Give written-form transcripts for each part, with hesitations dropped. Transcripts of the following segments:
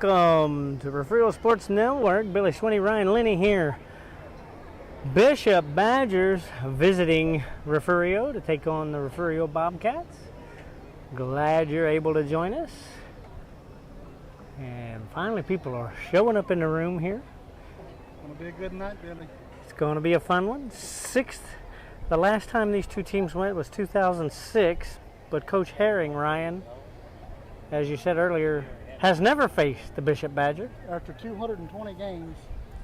Welcome to Refugio Sports Network. Billy Swinney, Ryan Linney here. Bishop Badgers visiting Refugio to take on the Refugio Bobcats. Glad you're able to join us. And finally, people are showing up in the room here. It's going to be a good night, Billy. It's going to be a fun one. The last time these two teams went was 2006, but Coach Herring, Ryan, as you said earlier, has never faced the Bishop Badger. After 220 games.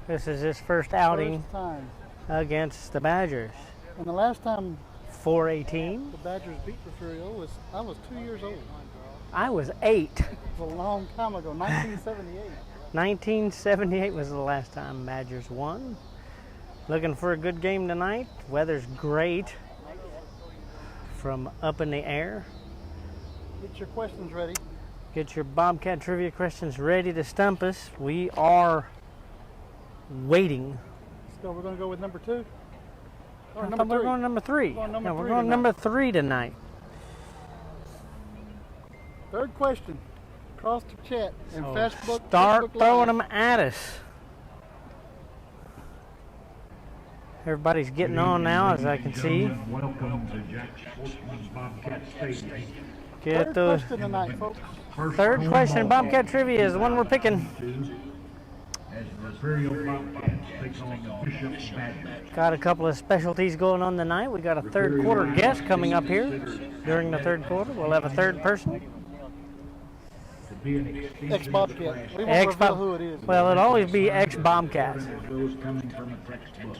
This is his first outing first time against the Badgers. And the last time 4-18. the Badgers beat Refugio I was 2 years old. I was 8. It was a long time ago, 1978. 1978 was the last time Badgers won. Looking for a good game tonight. Weather's great from up in the air. Get your questions ready. Get your Bobcat trivia questions ready to stump us. We are waiting. So we're going to go with number 2? Or We're number 3? going number 3. We're going number 3 tonight. Third question. Across the chat and Facebook. Start throwing them at us. Everybody's getting on now, as I can see. Welcome to Jack Sportsman's Bobcat Stadium. Get those. Third question tonight, folks. Third question, Bobcat trivia is the one we're picking. As the Refugio Bobcats take on the Bishop Badgers. Got a couple of specialties going on tonight. We got a third quarter guest coming up here during the third quarter. We'll have a third person. Ex-Bobcat. We won't reveal who it is. Well, it'll always be ex-Bobcats. Those coming from a textbook.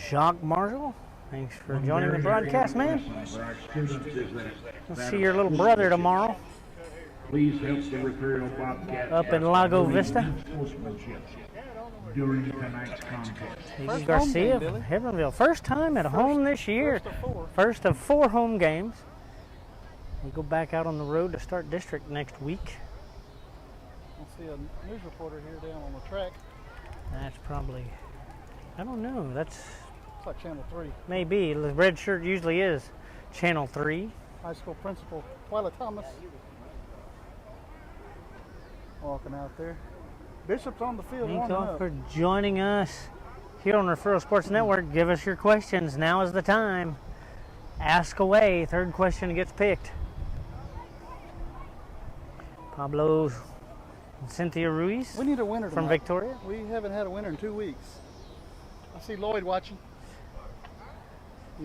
Jacques Marshall, thanks for joining the broadcast, man. We'll see your little brother tomorrow. Please help the Refugio Bobcats up in Lago Vista. During tonight's contest. Iggy Garcia from Hebbronville. First time at home this year. First of 4 home games. We go back out on the road to start district next week. I'll see a news reporter here down on the track. That's probably, I don't know. It's like Channel 3. Maybe. The red shirt usually is Channel 3. High school principal Twyla Thomas walking out there. Bishop's on the field. Thank you all for joining us here on Refugio Sports Network. Give us your questions. Now is the time. Ask away. Third question gets picked. Pablo and Cynthia Ruiz. We need a winner from tonight. Victoria. We haven't had a winner in 2 weeks. I see Lloyd watching.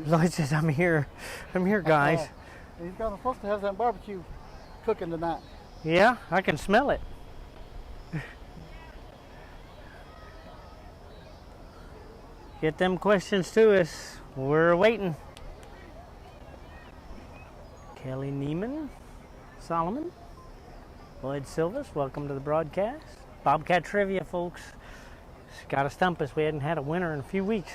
Lloyd says, I'm here, guys. He's supposed to have that barbecue cooking tonight. Yeah, I can smell it. Get them questions to us. We're waiting. Kelly Neiman, Solomon, Lloyd Silvas, welcome to the broadcast. Bobcat trivia, folks. Got to stump us. We hadn't had a winner in a few weeks.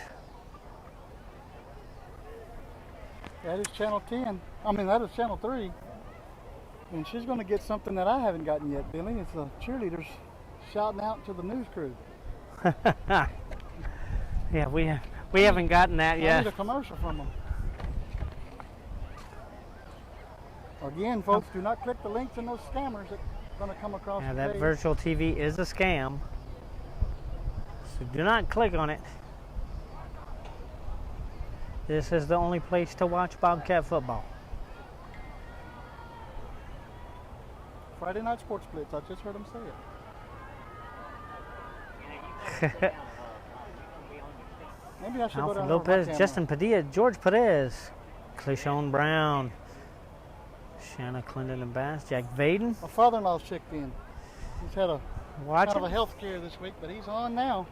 That is Channel 10. That is Channel 3. And she's going to get something that I haven't gotten yet, Billy. It's the cheerleaders shouting out to the news crew. Yeah, we haven't gotten that yet. I need a commercial from them. Again, folks, do not click the links in those scammers that are going to come across the that page. virtual TV is a scam. So do not click on it. This is the only place to watch Bobcat football. Friday night sports blitz. I just heard him say it. Maybe I should go down Lopez, there. Justin Padilla, George Perez, Clishawn Brown, Shanna Clinton and Bass, Jack Vaden. My father-in-law's checked in. He's had a kind of a health care this week, but he's on now.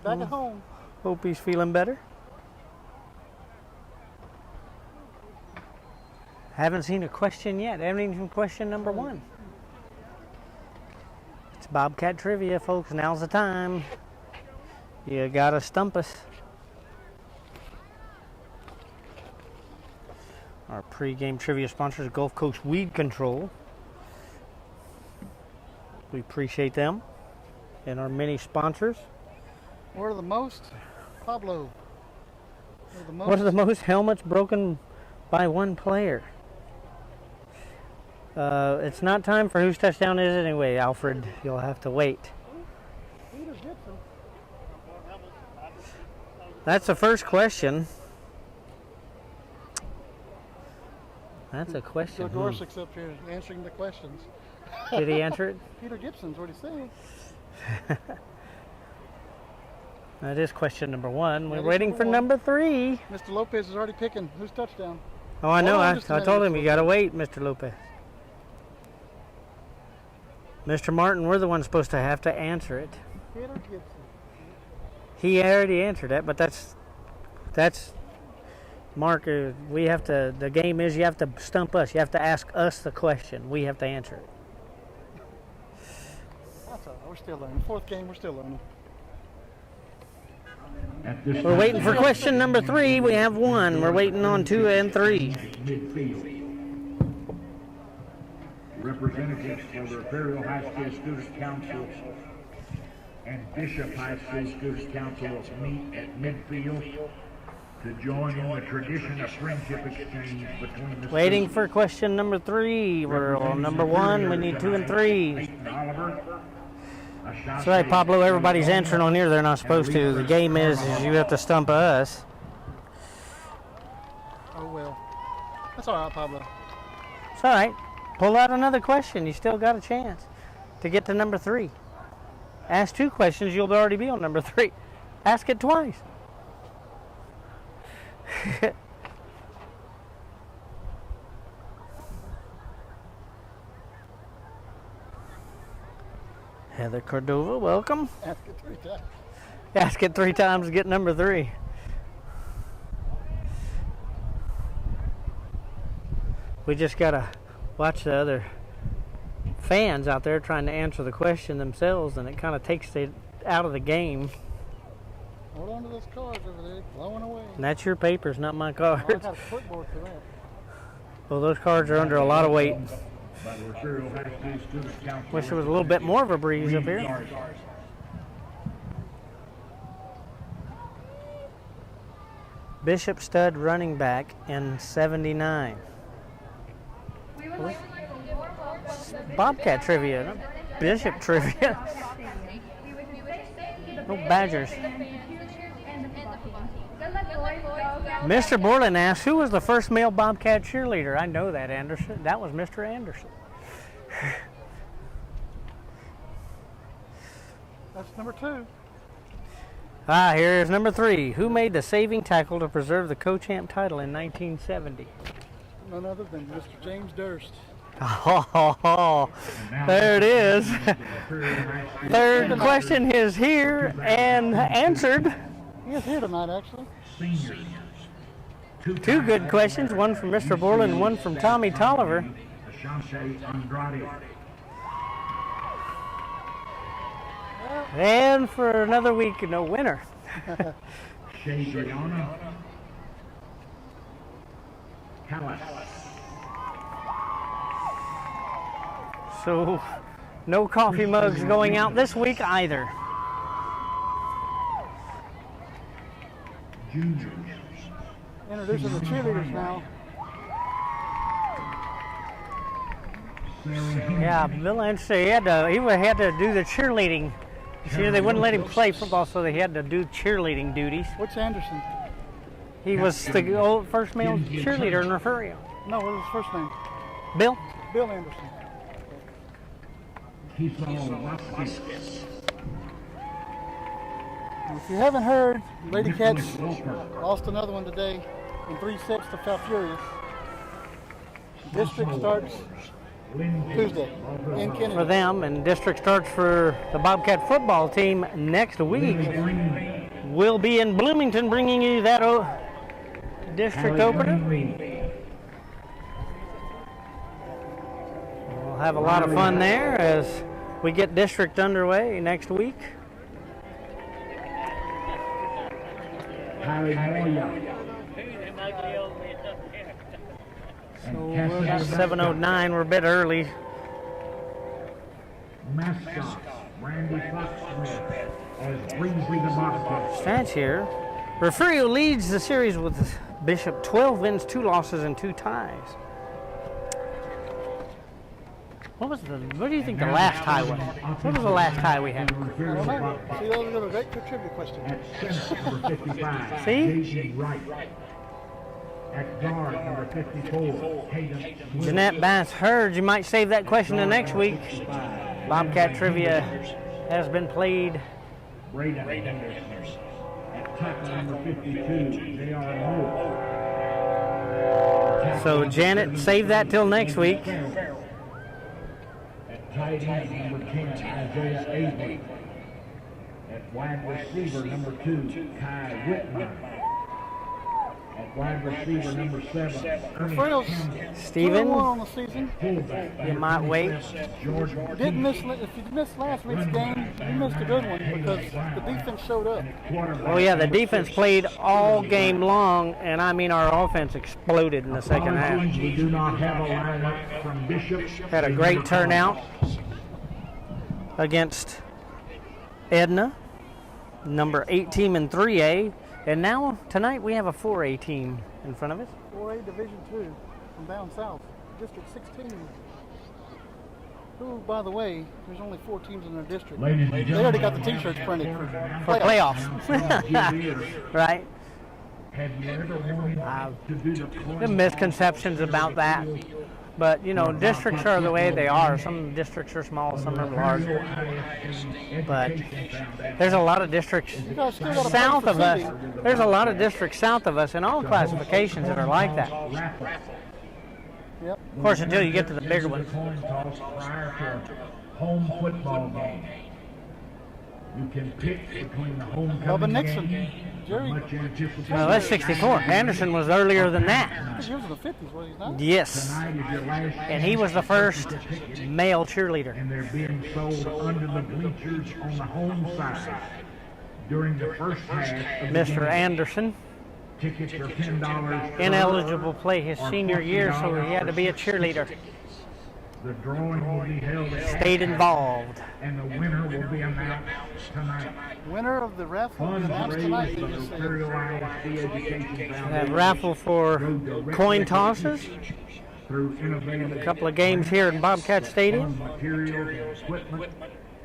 Back at home. Hope he's feeling better. Haven't seen a question yet. Haven't even seen question number 1. It's Bobcat trivia, folks. Now's the time. You gotta stump us. Our pre-game trivia sponsor is Gulf Coast Weed Control. We appreciate them and our many sponsors. What are the most? Pablo. What are the most helmets broken by one player? It's not time for whose touchdown is it anyway, Alfred. You'll have to wait. Peter Gibson. That's the first question. That's a question. Joe Dorsey's up here answering the questions. Did he answer it? Peter Gibson's what he said. That is question number 1. We're That is waiting for number number 3. Mr. Lopez is already picking whose touchdown. Oh, I know. Hold on I just a minute, told him Mr. you got to wait, Mr. Lopez. Mr. Martin, we're the ones supposed to have to answer it. Peter Gibson. He already answered that, but that's Mark. We have to. The game is you have to stump us. You have to ask us the question. We have to answer it. That's all right. We're still learning. 4th game, we're still learning. We're waiting for question number 3. We have 1. We're waiting on 2 and 3. Midfield. Representatives for the Refugio High School Student Council and Bishop High School Student Council will meet at midfield to join in the tradition of friendship exchange between the Waiting students. for question number 3. We're on number 1. We need 2 and 3. That's right, Pablo. Everybody's answering on here. They're not supposed to. The game is you have to stump us. Oh, well. That's all right, Pablo. It's all right. Pull out another question. You still got a chance to get to number 3. Ask 2 questions. You'll already be on number 3. Ask it twice. Heather Cordova, welcome. Ask it 3 times. Ask it 3 times to get number 3. We just gotta watch the other fans out there trying to answer the question themselves, and it kind of takes it out of the game. Hold on to those cards over there, blowing away. And that's your papers, not my Oh, I cards. got a clipboard for that. Well, those cards are under a lot of weight. By the Refugio High School Student Council. Wish there was a little bit more of a breeze up here. Bishop stud running back in 79. Bobcat trivia, not Bishop trivia. No Badgers. Mr. Borland asks, who was the first male Bobcat cheerleader? I know that, Anderson. That was Mr. Anderson. That's number 2. Here is number 3. Who made the saving tackle to preserve the co-champ title in 1970? None other than Mr. James Durst. Oh, there it is. 3rd question is here and answered. He is here tonight, actually. Seniors. 2 good questions, one from Mr. Borland and one from Tommy Tolliver. Ashante Andrade. And for another week, no winner. Shadriana Callis. So, no coffee mugs going out this week either. Juniors. Introducing the cheerleaders now. Yeah, Bill Anderson, he had to do the cheerleading. This year they wouldn't let him play football, so they had to do cheerleading duties. What's Anderson? He was the old first male cheerleader in Refugio. No, what was his first name? Bill? Bill Anderson. Keith Vasquez. If you haven't heard, Lady Cats lost another one today in 3 sets to Falfurious. District starts Tuesday in Kennedy. For them, and district starts for the Bobcat football team next week. We'll be in Bloomington bringing you that district opener. We'll have a lot of fun there as we get district underway next week. So we're at 7:09. We're a bit early. Mascot Randy Foxsmith as Breezy the Bobcat. Stats here. Refugio leads the series with Bishop 12 wins, 2 losses, and 2 ties. What do you think the last tie was? What was the last tie we had? I don't know. See, those are a great trivia question. At center, number 55, See? J.G. Wright. At guard, number 54, Hayden. Jeanette Bass Hurd, you might save that question to next week. Bobcat trivia has been played. Braden Henderson. At tackle, number 52, J.R. Moore. So Janet, save that till next week. At tight end, number 10, Isaiah Avery. At wide receiver, number 2, Kai Whitman. At wide receiver, number 7, Ernie Frills. Campbell. Steven, 2-1 on the season. Fullback, you might wait. Jordan. Didn't miss. If you missed last week's game, you missed a good one because the defense showed up. Oh yeah, the defense played all game long, and I mean our offense exploded in the second half. We do not have a lineup from Bishop. Had a great turnout against Edna, number 8 team in 3A, and now tonight we have a 4A team in front of us. 4A Division 2 from down south, District 16. Who, by the way, there's only 4 teams in their district. Ladies and They already got the T-shirts printed For playoffs. Right? Have you ever wanted to do the The misconceptions about that. But, you know, districts are the way they are. Some districts are small, some are large. But there's a lot of districts south of us. There's a lot of districts south of us in all classifications that are like that. Yep. Of course, until you get to the bigger ones. Coin toss prior to a home football game. You can pick between the homecoming Bubba Nixon. game, Jerry. much anticipation. Well, that's 64. Anderson was earlier than that. He was in the 50s, was he not? Yes. Tonight is your last And he was the first male cheerleader. and they're being sold under the bleachers on the home side during the first half of the Mr. game. Anderson, Tickets are $10. ineligible to play his senior year, so he had to be a cheerleader. The drawing will be held at Stayed involved. and the winner will be announced tonight. Winner of the raffle will be Funds announced raised tonight. for the Imperial ISD Education That Foundation raffle for coin tosses. through innovative A couple of games here in Bobcat Stadium. materials and equipment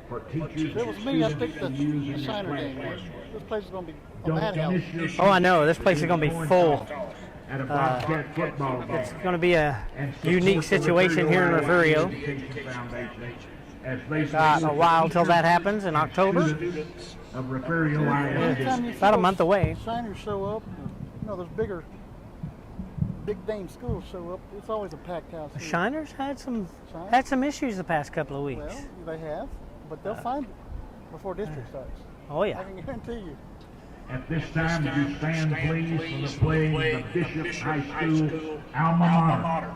for teachers If it was and me, I students think to the use in Shiner their game. classrooms. This place is going to be a Don't madhouse. miss your Oh, I know. This place is going to be full. at a Bobcat football game. It's going to be a And unique support the situation here in Refugio Refugio. Education Foundation as they Got a support while till that happens in October. students of Refugio Anytime you ISD. see About a those month away. Shiners show up, you know, those big name schools show up. It's always a packed house. here. Shiners had some issues the past couple of weeks. Well, they have, but they'll find it before district starts. Oh I yeah. can guarantee you. At this time, would you stand please for the playing of the Bishop High School alma mater.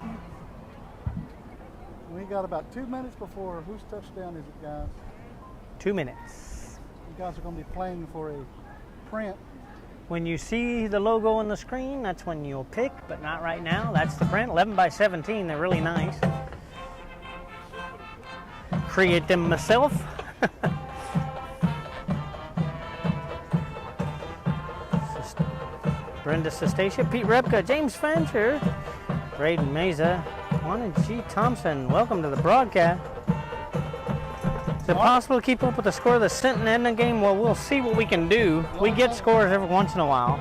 We got about 2 minutes before whose touchdown is it, guys? 2 minutes. You guys are going to be playing for a print. When you see the logo on the screen, that's when you'll pick, but not right now. That's the print, 11 by 17. They're really nice. Create them myself. Brenda Sestacia, Pete Repka, James Fancher, Braden Meza, Juan and G. Thompson. Welcome to the broadcast. Is it possible to keep up with the score of the Sinton Edna game? Well, we'll see what we can do. We get scores every once in a while.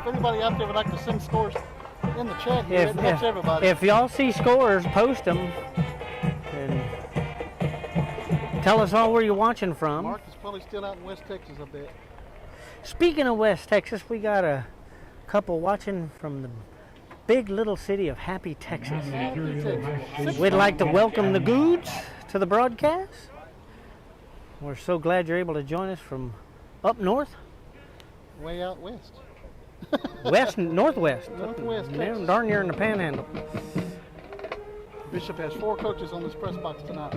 If anybody out there would like to send scores in the chat here, it helps everybody. If y'all see scores, post them. And tell us all where you're watching from. Mark is probably still out in West Texas, I bet. Speaking of West Texas, we got a couple watching from the big little city of Happy, Texas. Happy Texas. We'd like to welcome the Goods to the broadcast. We're so glad you're able to join us from up north, Way out west. west, northwest. Northwest Texas. Darn near in the panhandle. Bishop has 4 coaches on this press box tonight.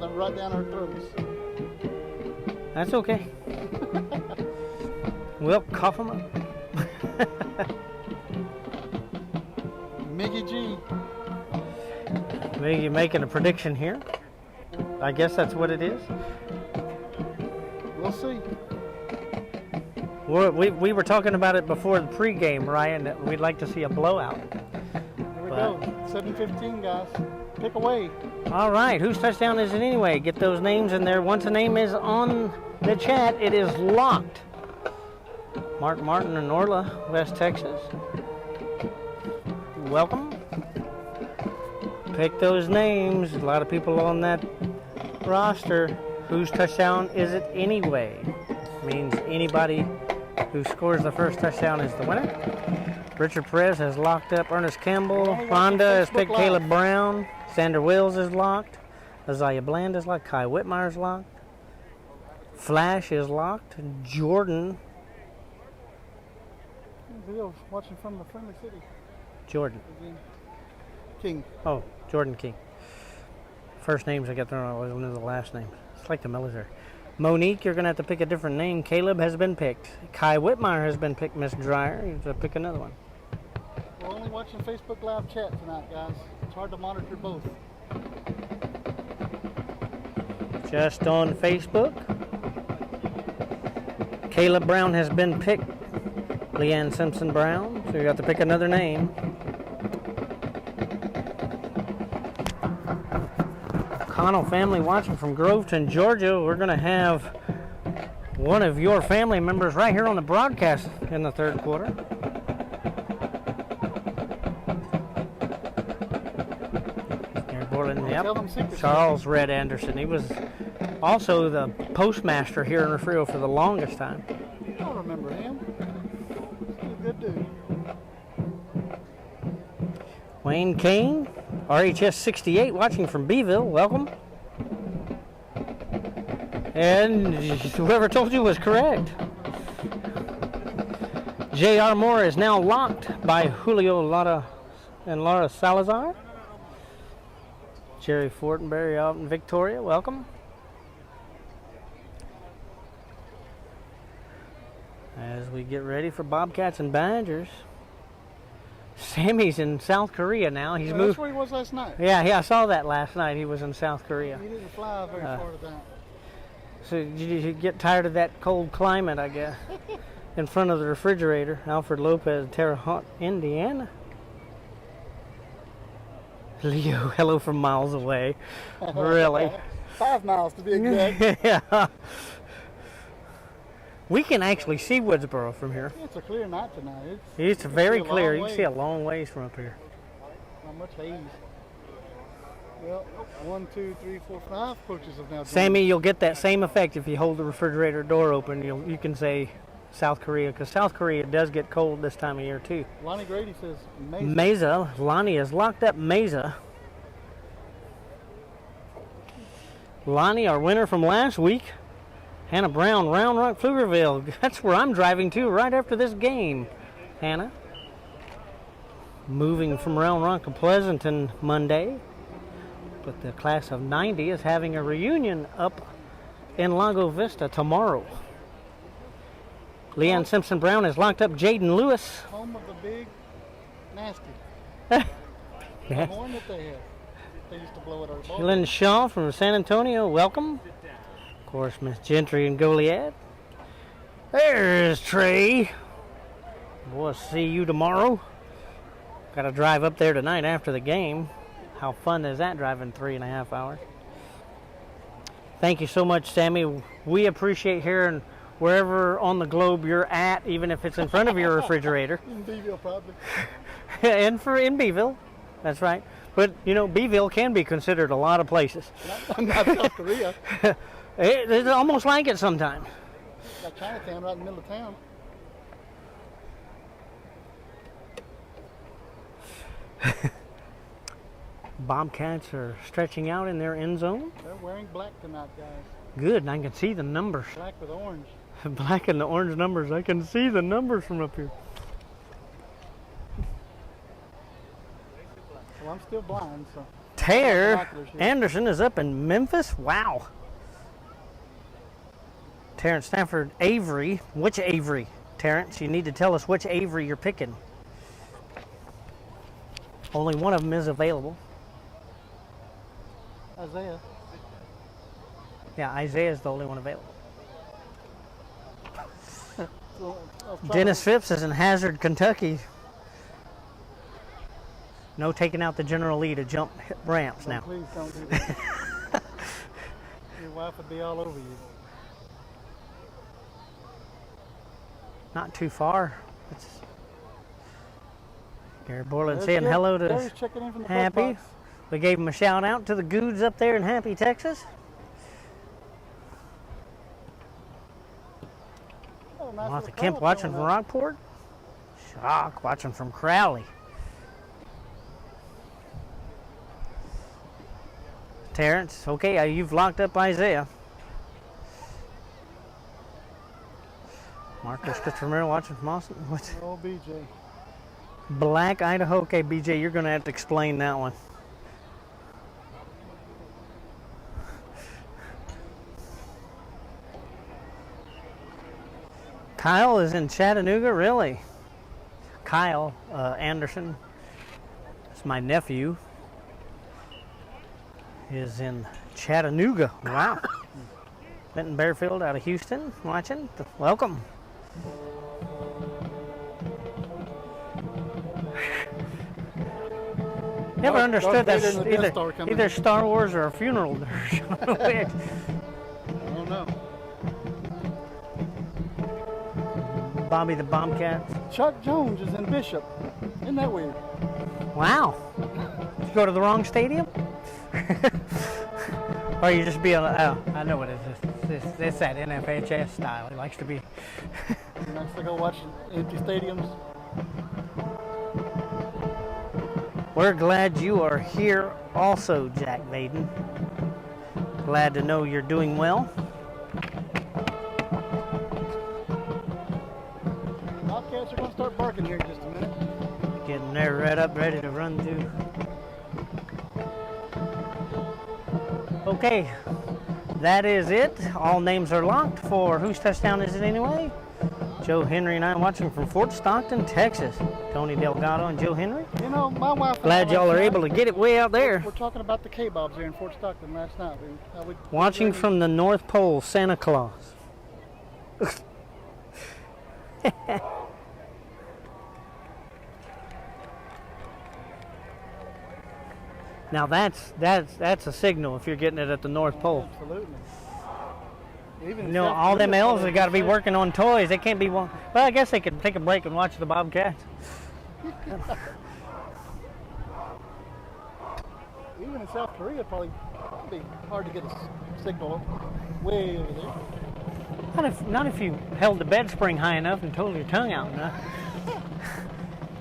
I'm right down our throats. That's okay. We'll cough them up. Miggy G. Maybe you're making a prediction here. I guess that's what it is. We'll see. We were talking about it before the pregame, Ryan, that we'd like to see a blowout. Here we But go. 7:15, guys. Pick away. All right, whose touchdown is it anyway? Get those names in there. Once a name is on the chat, it is locked. Mark Martin in Orla, West Texas. Welcome. Pick those names. A lot of people on that roster. Whose touchdown is it anyway? Means anybody who scores the first touchdown is the winner. Richard Perez has locked up Ernest Campbell. Honda has picked Caleb Brown. Sander Wills is locked. Isaiah Bland is locked. Kai Whitmire is locked. Flash is locked. Jordan. Video watching from the friendly city. Jordan. King. Oh, Jordan King. First names I got thrown out was one of the last names. It's like the military. Monique, you're going to have to pick a different name. Caleb has been picked. Kai Whitmire has been picked, Miss Dreyer. You have to pick another one. We're only watching Facebook Live chat tonight, guys. It's hard to monitor both. Just on Facebook. Caleb Brown has been picked. Leanne Simpson Brown. So you have to pick another name. Connell family watching from Groveton, Georgia. We're going to have one of your family members right here on the broadcast in the third quarter. Yep. Charles Red Anderson. He was also the postmaster here in Refugio for the longest time. I don't remember him. He's a good dude. Wayne Kane, RHS 68, watching from Beeville. Welcome. And whoever told you was correct. J.R. Moore is now locked by Julio Lara and Laura Salazar. Jerry Fortenberry out in Victoria. Welcome. As we get ready for Bobcats and Badgers. Sammy's in South Korea now. He's moved. That's where he was last night. Yeah, I saw that last night. He was in South Korea. He didn't fly very far to that. So you get tired of that cold climate, I guess. In front of the refrigerator. Alfred Lopez, Terre Haute, Indiana. Leo, hello from miles away. Really? 5 miles to be exact. Yeah. We can actually see Woodsboro from here. It's a clear night tonight. It's very clear. You can see a long ways from up here. Not much haze. Well, 1, 2, 3, 4, 5 coaches have now joined. Sammy, you'll get that same effect if you hold the refrigerator door open. You can say South Korea, because South Korea does get cold this time of year too. Lonnie Grady says Mesa. Mesa. Lonnie has locked up Mesa. Lonnie, our winner from last week. Hannah Brown, Round Rock, Pflugerville. That's where I'm driving to right after this game, Hannah. Moving from Round Rock to Pleasanton Monday. But the class of 90 is having a reunion up in Lago Vista tomorrow. Leanne Simpson Brown has locked up Jaden Lewis. Home of the big nasty. Yeah. The horn that they had. They used to blow it our ball. Lynn Shaw from San Antonio, welcome. Of course, Miss Gentry and Goliad. There's Trey. We'll see you tomorrow. Got to drive up there tonight after the game. How fun is that, driving 3.5 hours? Thank you so much, Sammy. We appreciate hearing wherever on the globe you're at, even if it's in front of your refrigerator. In Beeville, probably. in Beeville, that's right. But, you know, Beeville can be considered a lot of places. Not South Korea. It's almost like it sometimes. Got Chinatown right in the middle of town. Bobcats are stretching out in their end zone. They're wearing black tonight, guys. Good, and I can see the numbers. Black with orange. Black and the orange numbers. I can see the numbers from up here. Well, I'm still blind, so. Tare Anderson is up in Memphis. Wow. Terrence Stafford, Avery. Which Avery? Terrence, you need to tell us which Avery you're picking. Only one of them is available. Isaiah. Yeah, Isaiah is the only one available. Dennis Phipps is in Hazard, Kentucky. No taking out the General Lee to jump ramps No, now. please don't do that. Your wife would be all over you. Not too far. Gary Borland There's saying Gary- hello to Gary's checking in from the Happy. box. We gave him a shout out to the Goods up there in Happy, Texas. Oh, nice Martha little Kemp crowd watching showing from up. Rockport. Shock watching from Crowley. Terrence, okay, you've locked up Isaiah. Marcus Christopher Merrill watching from Austin. What's Oh, BJ. Black Idaho? Okay, BJ, you're going to have to explain that one. Kyle is in Chattanooga, really? Kyle Anderson, it's my nephew, is in Chattanooga. Wow. Benton Bearfield out of Houston watching. Welcome. Never understood Darth that Vader and the Death Star coming. either Star Wars or a funeral dirge. I don't know. Bobby the Bobcat. Chuck Jones is in Bishop. Isn't that weird? Wow. Did you go to the wrong stadium? Or you just be on oh, I know what it is. It's that NFHS style. He likes to be. He likes to go watch empty stadiums. We're glad you are here also, Jack Vaden. Glad to know you're doing well. Bobcats are going to start barking here in just a minute. Getting there right up, ready to run through. Okay, that is it. All names are locked for whose touchdown is it anyway? Joe Henry and I watching from Fort Stockton, Texas. Tony Delgado and Joe Henry. You know, my wife. Glad y'all are able to get it way out there. We're talking about the K-Bobs here in Fort Stockton last night. Watching from the North Pole, Santa Claus. Now that's a signal if you're getting it at the North Pole. Absolutely. Even You know, all them elves have got to be working on toys. They can't be one. Well, I guess they could take a break and watch the Bobcats. Even in South Korea, probably be hard to get a signal way over there. Not if you held the bed spring high enough and pulled your tongue out enough.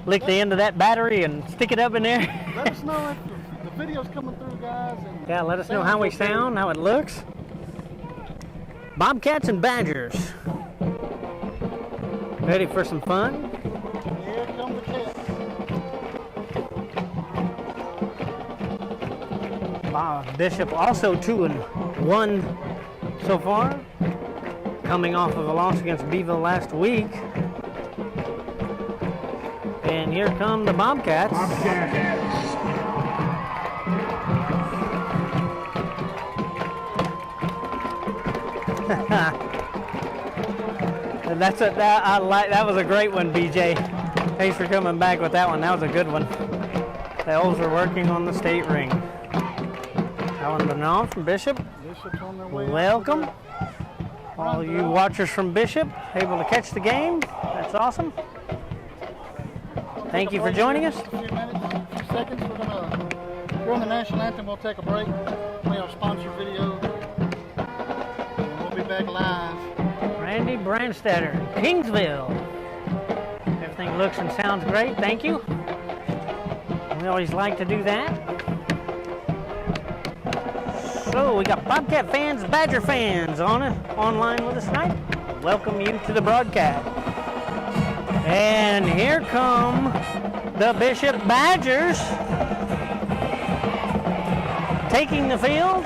Lick the end of that battery and stick it up in there. Let us know if the video's coming through, guys. And Yeah, let us know how we sound, how it looks. Bobcats and Badgers. Ready for some fun? Here come the cats. Bishop also 2-1 so far. Coming off of a loss against Beeville last week. And here come the Bobcats. That was a great one, BJ. Thanks for coming back with that one. That was a good one. The Elves are working on the state ring. Alan Bernal from Bishop. Bishop's on their way out. Welcome. All you watchers from Bishop able to catch the game. That's awesome. Thank you for joining us. Just a few minutes, a few seconds. We're gonna during the national anthem. We'll take a break. Play our sponsor video. And we'll be back live. Randy Brandstetter, Kingsville. Everything looks and sounds great. Thank you. We always like to do that. So we got Bobcat fans, Badger fans online with us tonight. Welcome you to the broadcast. And here come the Bishop Badgers taking the field.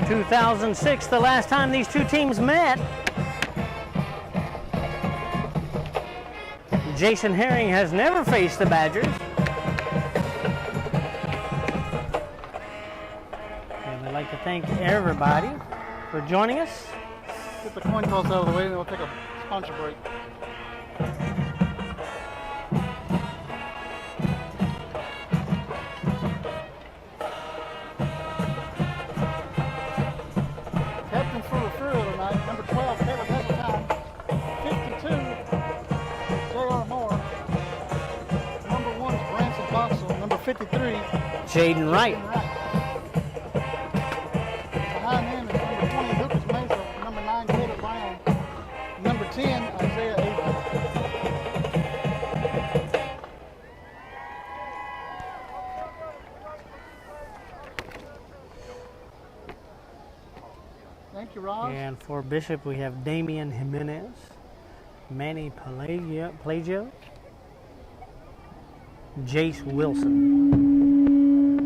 In 2006, the last time these two teams met. Jason Herring has never faced the Badgers. And we'd like to thank everybody for joining us. Get the coin toss out of the way, and then we'll take a sponsor break. Captain for Refugio tonight, number 12, Caleb Hasseltine. 52, J.R. Moore. Number 1 is Branson Boxell. Number 53, Jaden Wright. Behind him is number 20, Lucas Mesa. Number 9, Caleb Brown. Number 10, Isaiah Avery. Thank you, Ross. And for Bishop, we have Damian Jimenez, Manny Pelagio, Jace Wilson,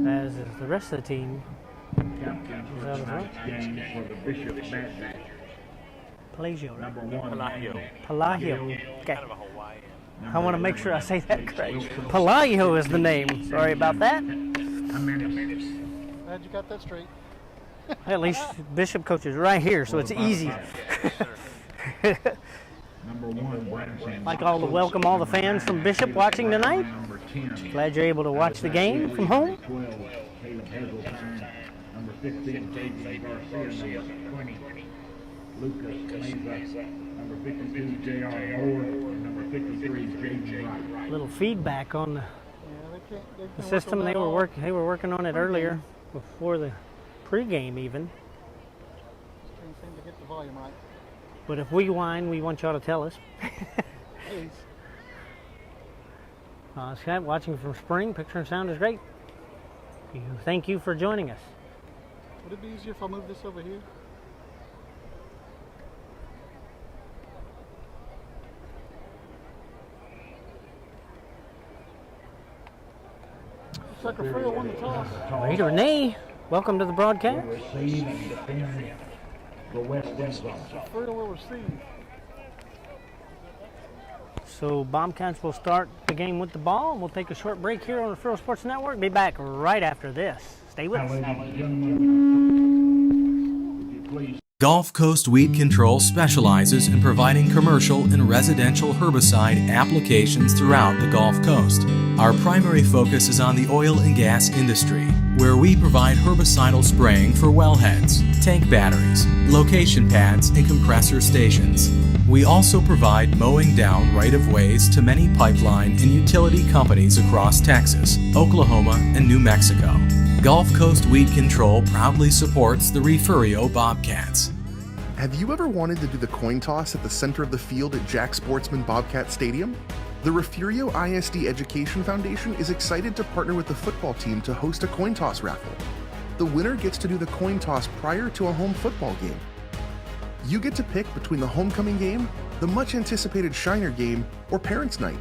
as is the rest of the team. Captain for tonight's game for the Bishop Badgers. Pelagio, right? Number 1, Pelagio. Okay. I want to make sure I say that correct. Pelagio is the name. Sorry about that. Glad you got that straight. At least Bishop coach is right here, so it's easy. Number 1, Branson. Like all the welcome all the fans from Bishop watching tonight. Number 10, Glad you're able to watch the game from home. 12, Caleb Hasseltine. Number 15, Jason Garcia. Number 20, Lucas Mesa. Number 52, J.R. Moore. And number 53, Jaden Wright. Little feedback on Yeah, they the can system. work They on were that working. They were working on it earlier, before the pregame even. Can't seem to get the volume right. But if we whine, we want y'all to tell us. Please. Scott, watching from Spring, picture and sound is great. Thank you for joining us. Would it be easier if I move this over here? Looks like Refugio won the toss. Reed Renee, welcome to the broadcast. Receive and defend the West End zone. Refugio will receive. So Bobcats will start the game with the ball, and we'll take a short break here on the Refugio Sports Network. Be back right after this. Stay with us. Ladies and gentlemen, would you please Gulf Coast Weed Control specializes in providing commercial and residential herbicide applications throughout the Gulf Coast. Our primary focus is on the oil and gas industry, where we provide herbicidal spraying for wellheads, tank batteries, location pads, and compressor stations. We also provide mowing down right-of-ways to many pipeline and utility companies across Texas, Oklahoma, and New Mexico. Gulf Coast Weed Control proudly supports the Refugio Bobcats. Have you ever wanted to do the coin toss at the center of the field at Jack Sportsman Bobcat Stadium? The Refugio ISD Education Foundation is excited to partner with the football team to host a coin toss raffle. The winner gets to do the coin toss prior to a home football game. You get to pick between the homecoming game, the much anticipated Shiner game, or Parents' Night.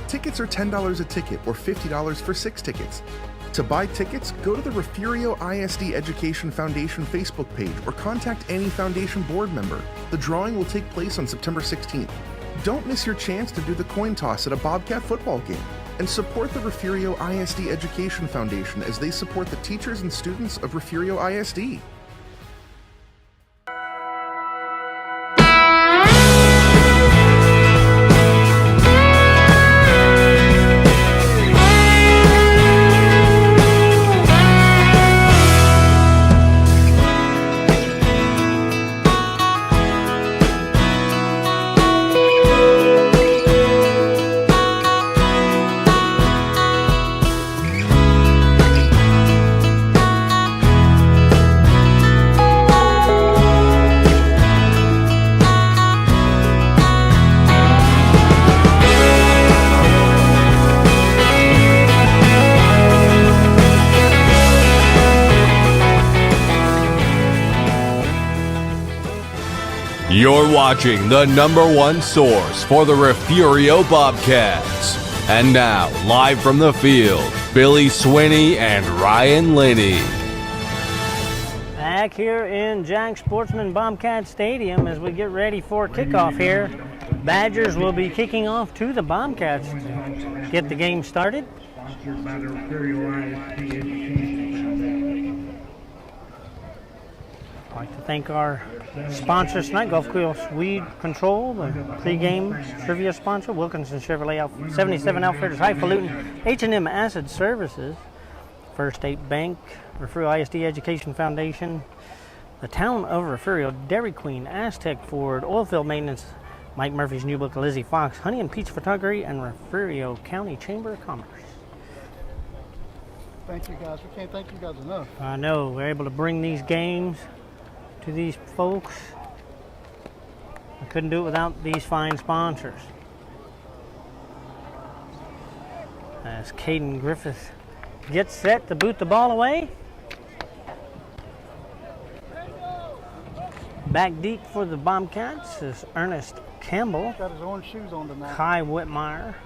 Tickets are $10 a ticket or $50 for 6 tickets. To buy tickets, go to the Refugio ISD Education Foundation Facebook page or contact any foundation board member. The drawing will take place on September 16th. Don't miss your chance to do the coin toss at a Bobcat football game, and support the Refugio ISD Education Foundation as they support the teachers and students of Refugio ISD. You're watching the #1 source for the Refugio Bobcats. And now, live from the field, Billy Swinney and Ryan Linney. Back here in Jack Sportsman Bobcat Stadium as we get ready for kickoff here. Badgers will be kicking off to the Bobcats to get the game started. sponsored by the Refugio ISD Education Foundation. I'd like to thank our sponsors tonight, Gulf Coast Weed Control, the pregame trivia sponsor, Wilkinson Chevrolet 77 Outfitters, Highfalutin, H&M Acid Services, First State Bank, Refugio ISD Education Foundation, the Town of Refugio, Dairy Queen, Aztec Ford, Oilfield Maintenance, Mike Murphy's New Book, Lizzie Fox, Honey and Peach Photography, and Refugio County Chamber of Commerce. Thank you guys. We can't thank you guys enough. I know, we're able to bring these games to these folks. I couldn't do it without these fine sponsors. As Caden Griffith gets set to boot the ball away. Back deep for the Bobcats is Ernest Campbell, Got his orange shoes on tonight. Kai Whitmire,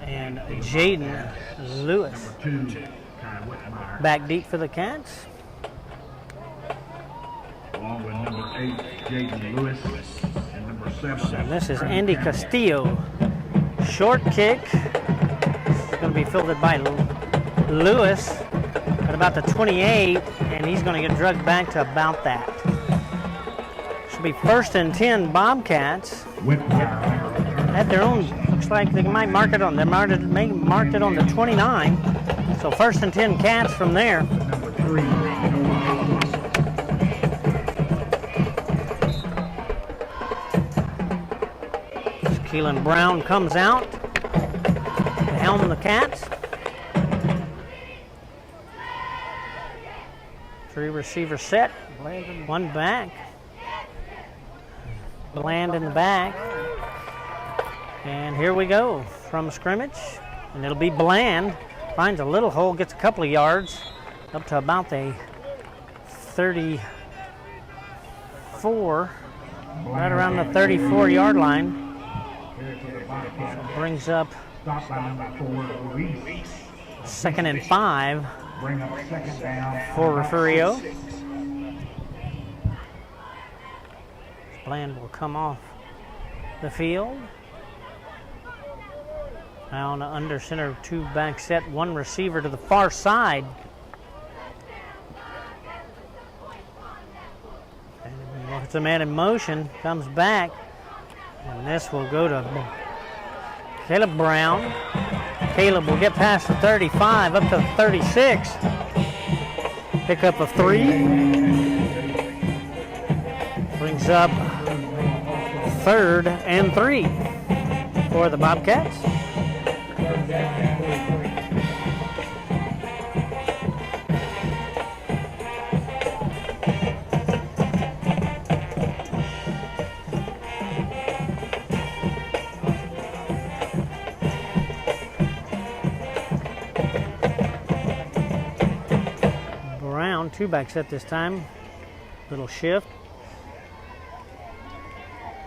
and Jaden Lewis. Number 2, Kai Whitmire. Back deep for the Cats. Along with number 8, Jaden Lewis, and number 7. And this is Andy Castillo. Short kick. It's going to be fielded by Lewis at about the 28, and he's going to get drugged back to about that. Should be 1st and 10 Bobcats. Whitmire. At their own, looks like they might mark it on, marked it on the 29. So 1st and 10 Cats from there. Number 3, Keelan Brown comes out to helm the Cats. 3 receiver set, 1 back. Bland in the back. And here we go from scrimmage. And it'll be Bland. Finds a little hole, gets a couple of yards up to about the 34, right around the 34-yard line. Brings up stopped by number 4, Reese. 2nd and 5 Bring up 2nd down. for Refugio. Bland will come off the field. Now on the under center, 2 back set, 1 receiver to the far side. And it's a man in motion, comes back, and this will go to Caleb Brown. Caleb will get past the 35, up to the 36. Pickup of 3. Brings up 3rd and 3 for the Bobcats. Brown, 2 back set this time. Little shift.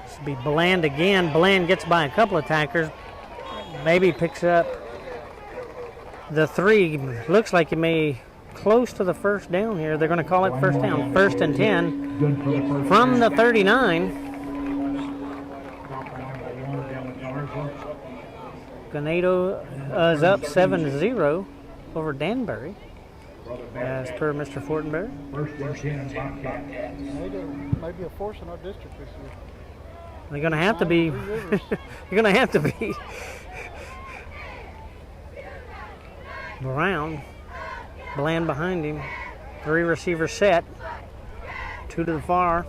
This will be Bland again. Bland gets by a couple of tackers. Maybe picks up the 3. Looks like he may close to the 1st down here. They're going to call it 1st down. 1st and 10 from the 39. Ganado is up 7-0 over Danbury, as per Mr. Fortenberry. 1st and 10 Bobcat. Maybe a force in our district this year. They're going to have to be. You're going to have to be. Brown, Bland behind him. 3 receiver set. 2 to the far.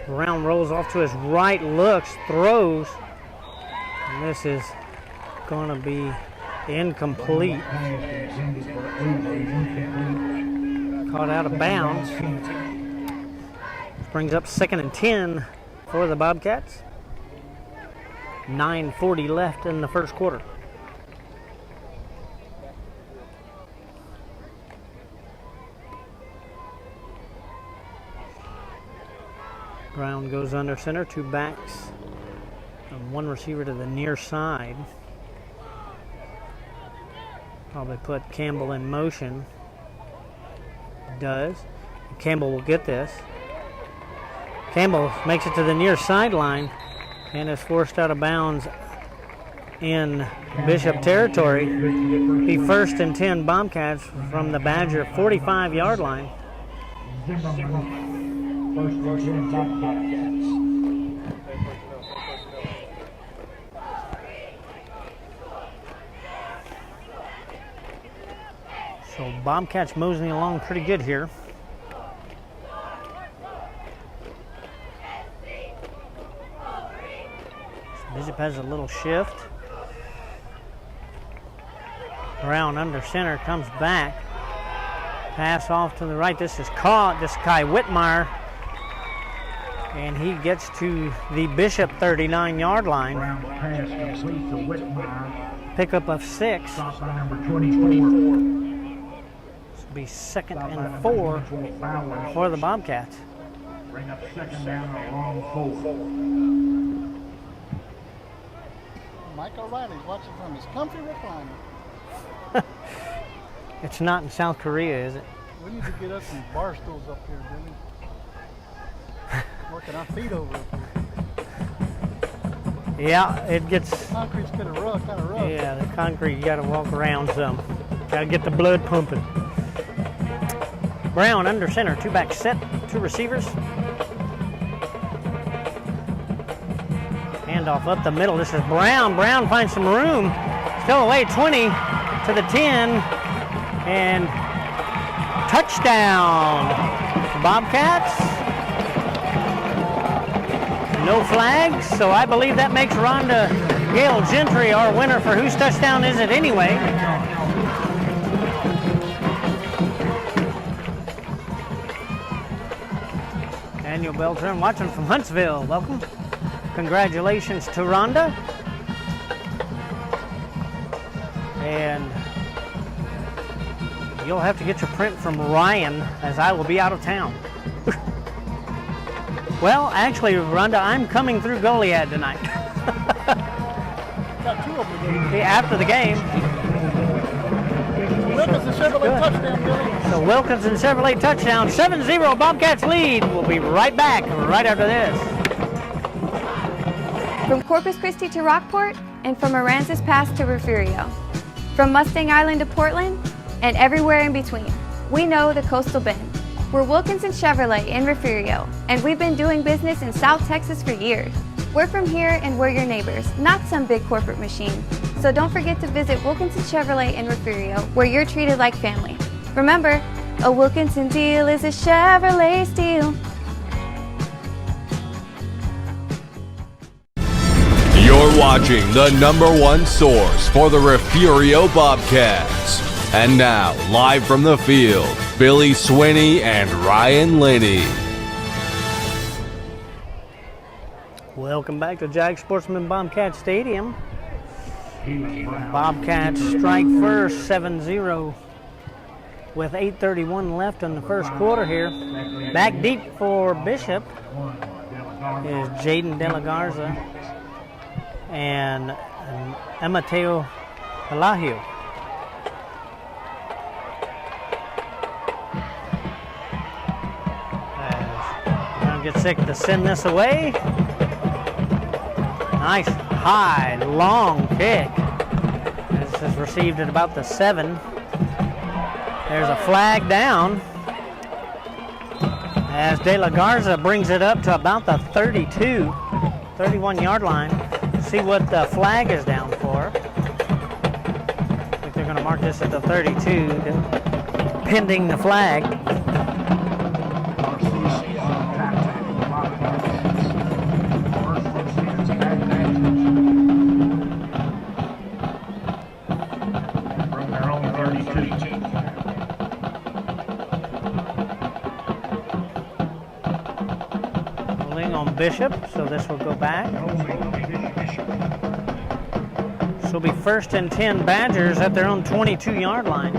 Brown rolls off to his right, looks, throws. And this is going to be incomplete. Caught out of bounds. Brings up 2nd and 10 for the Bobcats. 9:40 left in the 1st quarter. Brown goes under center, 2 backs, and 1 receiver to the near side. Probably put Campbell in motion. Does. Campbell will get this. Campbell makes it to the near sideline and is forced out of bounds in Bishop territory. Be 1st and 10 Bobcats from the Badger 45-yard line. Zimmerman, first and 10 Bobcats. So Bobcats moseying along pretty good here. Bishop has a little shift. Brown under center, comes back. Pass off to the right. This is caught. This is Kai Whitmire. And he gets to the Bishop 39-yard line. Brown pass complete to Whitmire. Pickup of 6. Stop by number 24. This will be 2nd and 4 for the Bobcats. Bring up second down and a long 4. Mike O'Reilly's watching from his comfy recliner. It's not in South Korea, is it? We need to get us some bar stools up here, Billy. Working our feet over up here. Yeah, it gets. Concrete's kind of rough. Yeah, the concrete, you got to walk around some. Got to get the blood pumping. Brown under center, 2-back set, 2 receivers. Handoff up the middle. This is Brown. Brown finds some room. Still away, 20 to the 10. And touchdown. Bobcats. No flags, so I believe that makes Rhonda Gail Gentry our winner for whose touchdown is it anyway. Daniel Beltran watching from Huntsville. Welcome. Congratulations to Rhonda. And you'll have to get your print from Ryan, as I will be out of town. Well, actually, Rhonda, I'm coming through Goliad tonight. Got 2 of them. After the game. Wilkinson Chevrolet touchdown, Billy. So Wilkinson Chevrolet touchdown. 7-0 Bobcats lead. We'll be right back right after this. From Corpus Christi to Rockport, and from Aransas Pass to Refugio. From Mustang Island to Portland, and everywhere in between. We know the Coastal Bend. We're Wilkinson Chevrolet in Refugio, and we've been doing business in South Texas for years. We're from here and we're your neighbors, not some big corporate machine. So don't forget to visit Wilkinson Chevrolet in Refugio, where you're treated like family. Remember, a Wilkinson deal is a Chevrolet steal. You're watching the #1 source for the Refugio Bobcats. And now, live from the field, Billy Swinney and Ryan Linney. Welcome back to Jag Sportsman Bobcat Stadium. Bobcats strike first, 7-0, with 8:31 left in the first quarter here. Back deep for Bishop is Jaden De La Garza and Amateo Pelagio. Get sick to send this away. Nice high, long kick. This is received at about the 7. There's a flag down as De La Garza brings it up to about the 32, 31-yard line. See what the flag is down for. I think they're going to mark this at the 32, pending the flag. Bishop, so this will go back. This will be 1st and 10 Badgers at their own 22-yard line.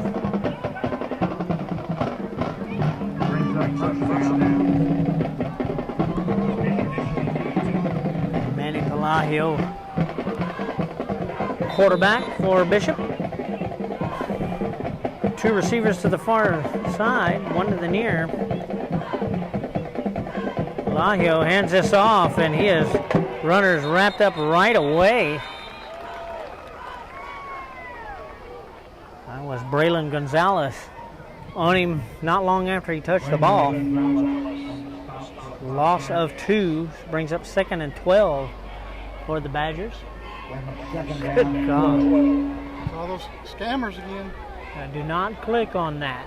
Manny Pelagio, quarterback for Bishop. 2 receivers to the far side, 1 to the near. Pelagio hands this off, and he has runners wrapped up right away. That was Braylon Gonzalez. on him not long after he touched the ball. Loss of 2 brings up 2nd and 12 for the Badgers. Good God. All those scammers again. Do not click on that.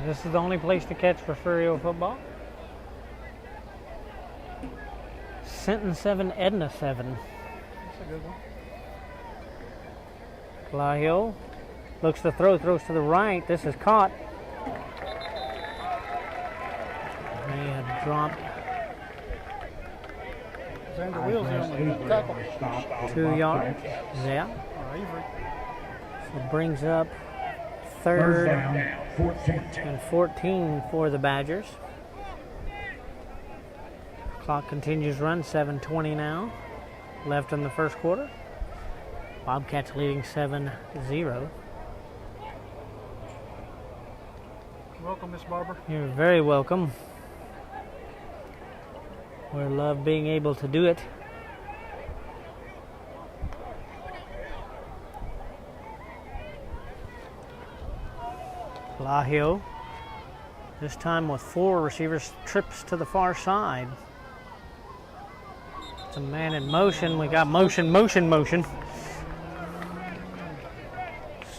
This is the only place to catch Refugio football. Sinton 7, Edna 7. That's a good one. Vallejo looks to throw, throws to the right. This is caught. They have dropped Xander Wheels on the tackle. 2 yards. Yeah. Avery. So it brings up 3rd and 14 for the Badgers. Clock continues run, 7:20 now. Left in the first quarter. Bobcats leading 7-0. Welcome, Miss Barber. You're very welcome. We love being able to do it. Vallejo, this time with 4 receivers, trips to the far side. It's a man in motion. We got motion.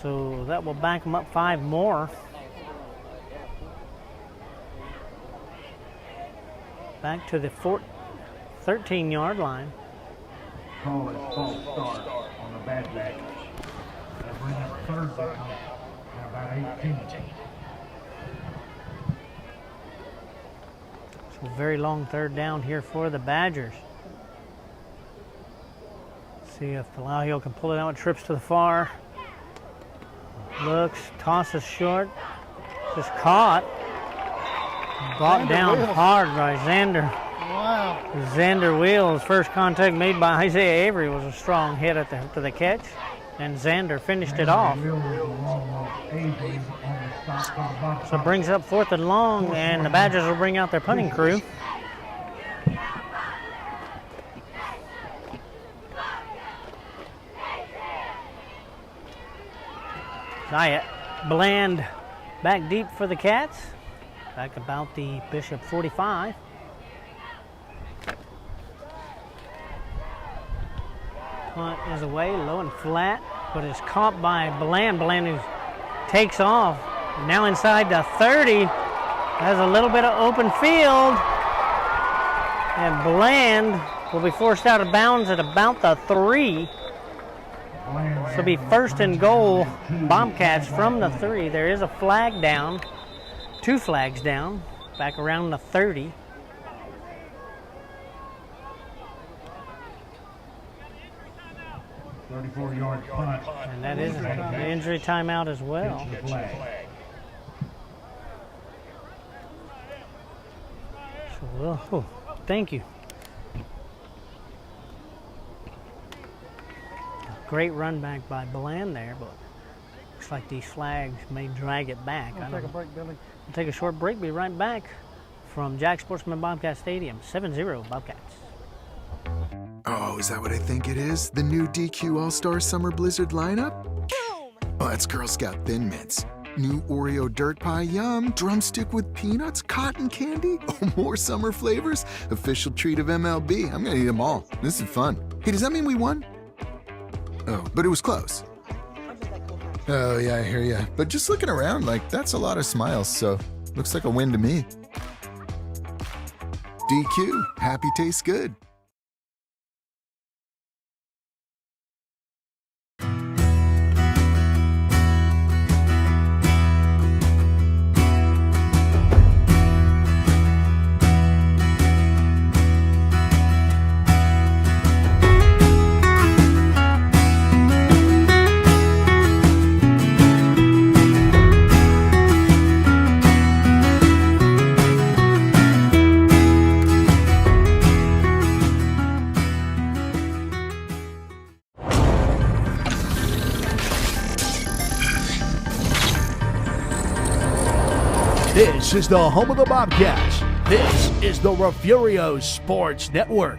So that will back them up 5 more. Back to the 13-yard line. Call is false start on the Badgers. That brings up 3rd down and about 18. So very long 3rd down here for the Badgers. See if Vallejo can pull it out. Trips to the far. Looks, tosses short. Just caught. Brought down hard by Xander. Wow. Xander Wheels. First contact made by Isaiah Avery was a strong hit to the catch. And Xander finished it off. So it brings up 4th and long, and the Badgers will bring out their punting crew. Bland back deep for the Cats. Back about the Bishop 45. Punt is away, low and flat, but it's caught by Bland. Bland who takes off. Now inside the 30. Has a little bit of open field. And Bland will be forced out of bounds at about the 3. So it'll be 1st and goal, Bobcats from the 3. There is a flag down, 2 flags down, back around the 30. .34-yard punt. And that is an injury timeout as well. So, thank you. Great run back by Bland there, but looks like these flags may drag it back. We'll take a break, Billy. We'll take a short break. Be right back from Jack Sportsman Bobcat Stadium. 7-0 Bobcats. Oh, is that what I think it is? The new DQ All-Star Summer Blizzard lineup? Boom! Oh, that's Girl Scout Thin Mints. New Oreo Dirt Pie, yum. Drumstick with peanuts, cotton candy. Oh, more summer flavors. Official treat of MLB. I'm gonna eat them all. This is fun. Hey, does that mean we won? Oh, but it was close. Oh, yeah, I hear ya. But just looking around, like, that's a lot of smiles, so looks like a win to me. DQ, happy tastes good. This is the home of the Bobcats. This is the Refugio Sports Network.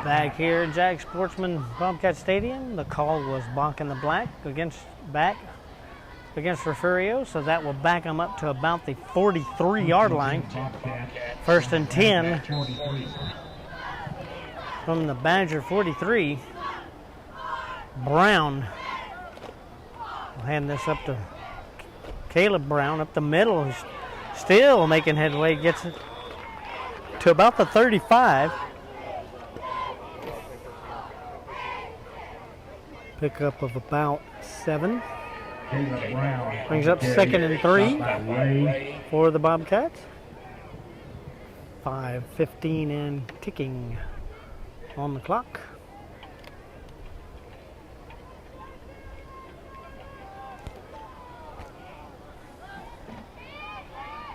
Back here at Jack Sportsman Bobcat Stadium, the call was Bach in the black against back against Refugio, so that will back them up to about the 43-yard line. 1st and 10 from the Badger 43. Brown will hand this up to Caleb Brown up the middle. He's still making headway, gets it to about the 35. Pickup of about 7. Brings up 2nd and 3 for the Bobcats. 5:15 and ticking on the clock.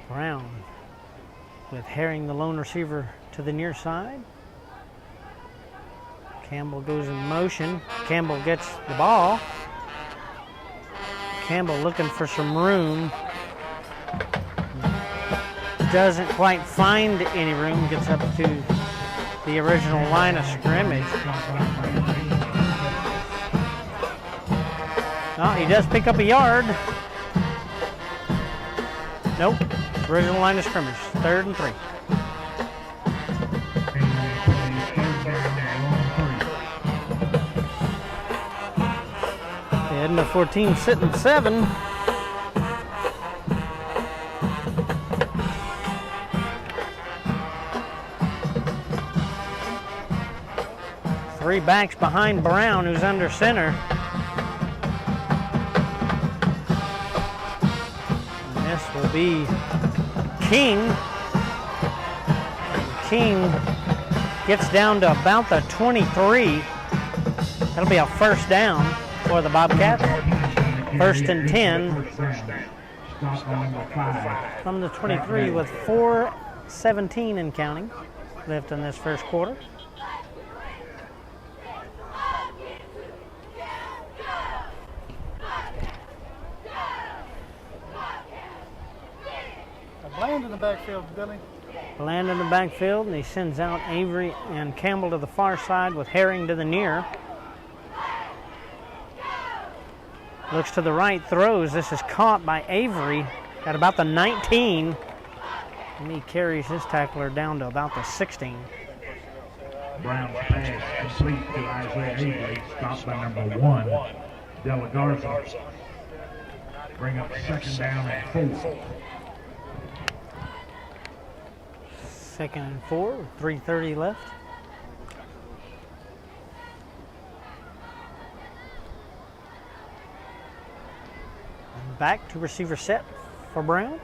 Brown with Herring, the lone receiver, to the near side. Campbell goes in motion. Campbell gets the ball. Campbell looking for some room. Doesn't quite find any room. Gets up to the original line of scrimmage. Oh, he does pick up a yard. Nope. Original line of scrimmage. 3rd and 3. Edna 14 sitting 7. Three backs behind Brown, who's under center. And this will be King. King gets down to about the 23. That'll be a 1st down for the Bobcats. 1st and 10 from the 23 with 4:17 and counting left in this first quarter. Bland in the backfield, Billy. Bland in the backfield, and he sends out Avery and Campbell to the far side with Herring to the near. Looks to the right, throws. This is caught by Avery at about the 19. And he carries his tackler down to about the 16. Brown's pass complete to Isaiah Avery, stopped by number 1, Della Garza. Bring up 2nd down and 4. 2nd and 4, 3:30 left. And back to receiver set for Brown.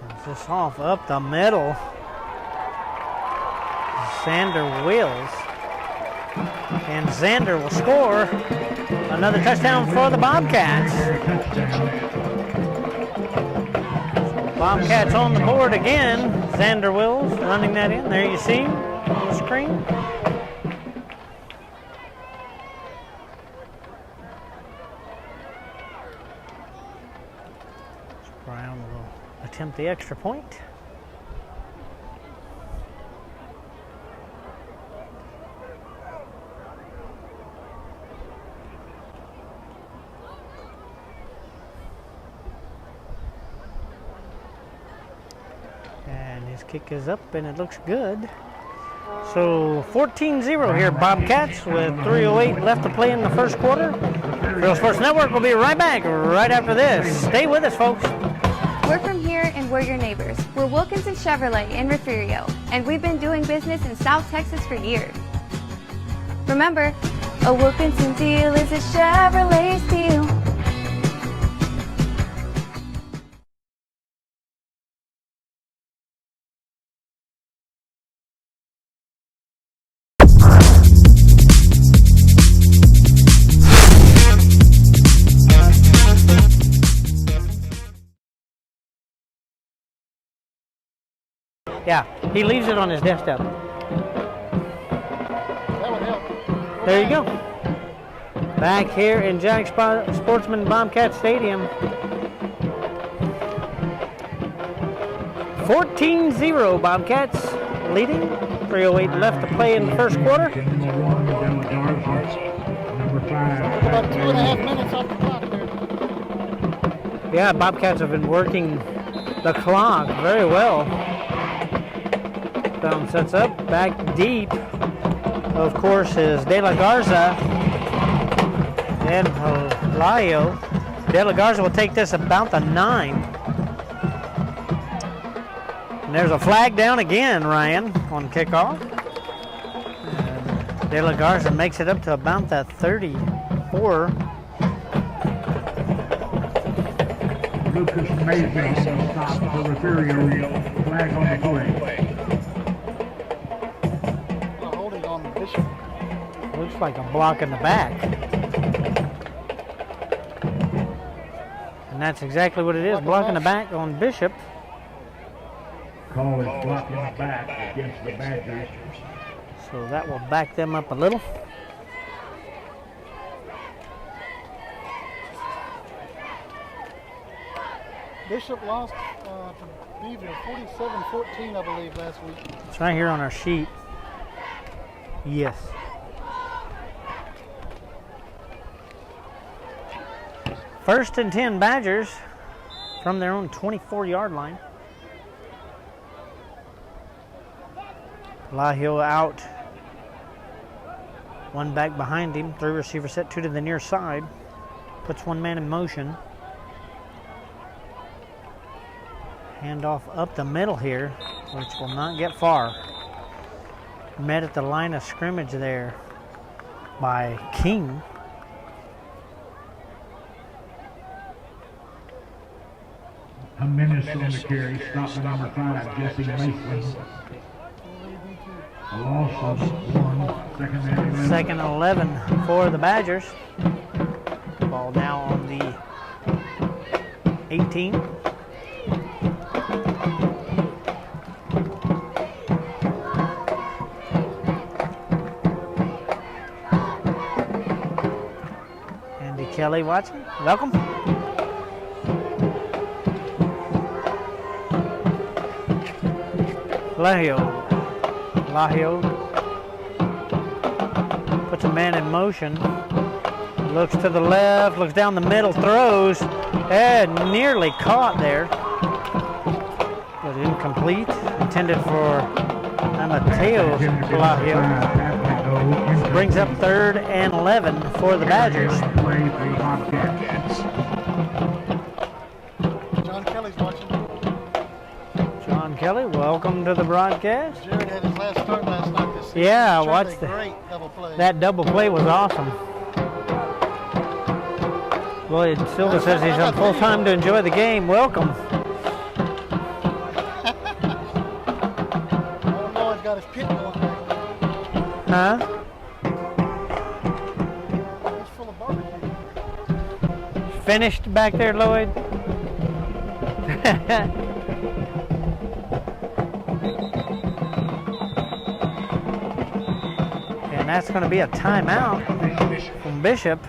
Runs this off up the middle. Xander Wills. And Xander will score another touchdown for the Bobcats. Bobcats on the board again. Xander Wills running that in. There you see on the screen. Brown will attempt the extra point. Kick is up and it looks good. So 14-0 here, Bobcats, with 3:08 left to play in the first quarter. Real Sports Network will be right back right after this. Stay with us, folks. We're from here and we're your neighbors. We're Wilkinson Chevrolet in Refugio, and we've been doing business in South Texas for years. Remember, a Wilkinson deal is a Chevrolet deal. Yeah, he leaves it on his desktop. That would help. There you go. Back here in Jack Sportsman Bobcat Stadium. 14-0 Bobcats leading 3:08 left to play in the first quarter. Number 5. About 2.5 minutes off the clock there. Yeah, Bobcats have been working the clock very well. Down sets up, back deep. Of course, is De La Garza and Pelayo. De La Garza will take this about the 9. And there's a flag down again, Ryan, on kickoff. And De La Garza makes it up to about the 34. Lucas Mason stops for Refugio. Flag on the play. Holding on the Bishop. Looks like a block in the back. And that's exactly what it is, blocking the back on Bishop. Call is blocking the back against the Badgers. So that will back them up a little. Bishop lost to Beaver 47-14, I believe, last week. It's right here on our sheet. Yes. First and 10 Badgers from their own 24-yard line. Lahio out. One back behind him. 3 receivers set, 2 to the near side. Puts 1 man in motion. Handoff up the middle here, which will not get far. Met at the line of scrimmage there by King. A menace on the carry. Stop the number 5, Jesse Mason. A loss of 1. Second and 11. Second and 11 for the Badgers. Ball now on the 18. Andy Kelly watching. Welcome. Lahio puts a man in motion. Looks to the left, looks down the middle, throws, and nearly caught there. But incomplete. Intended for Mateo Lahio. Brings up 3rd and 11 for the Badgers. John Kelly's watching. John Kelly, welcome to the broadcast. Jared had his last start last night this season. Yeah, I watched great double play. that double play was awesome. Lloyd Silva says he's on full time to enjoy the game. Welcome. Lloyd's got his pit going back. Huh? It's full of barbecue. Finished back there, Lloyd? And that's going to be a timeout from Bishop.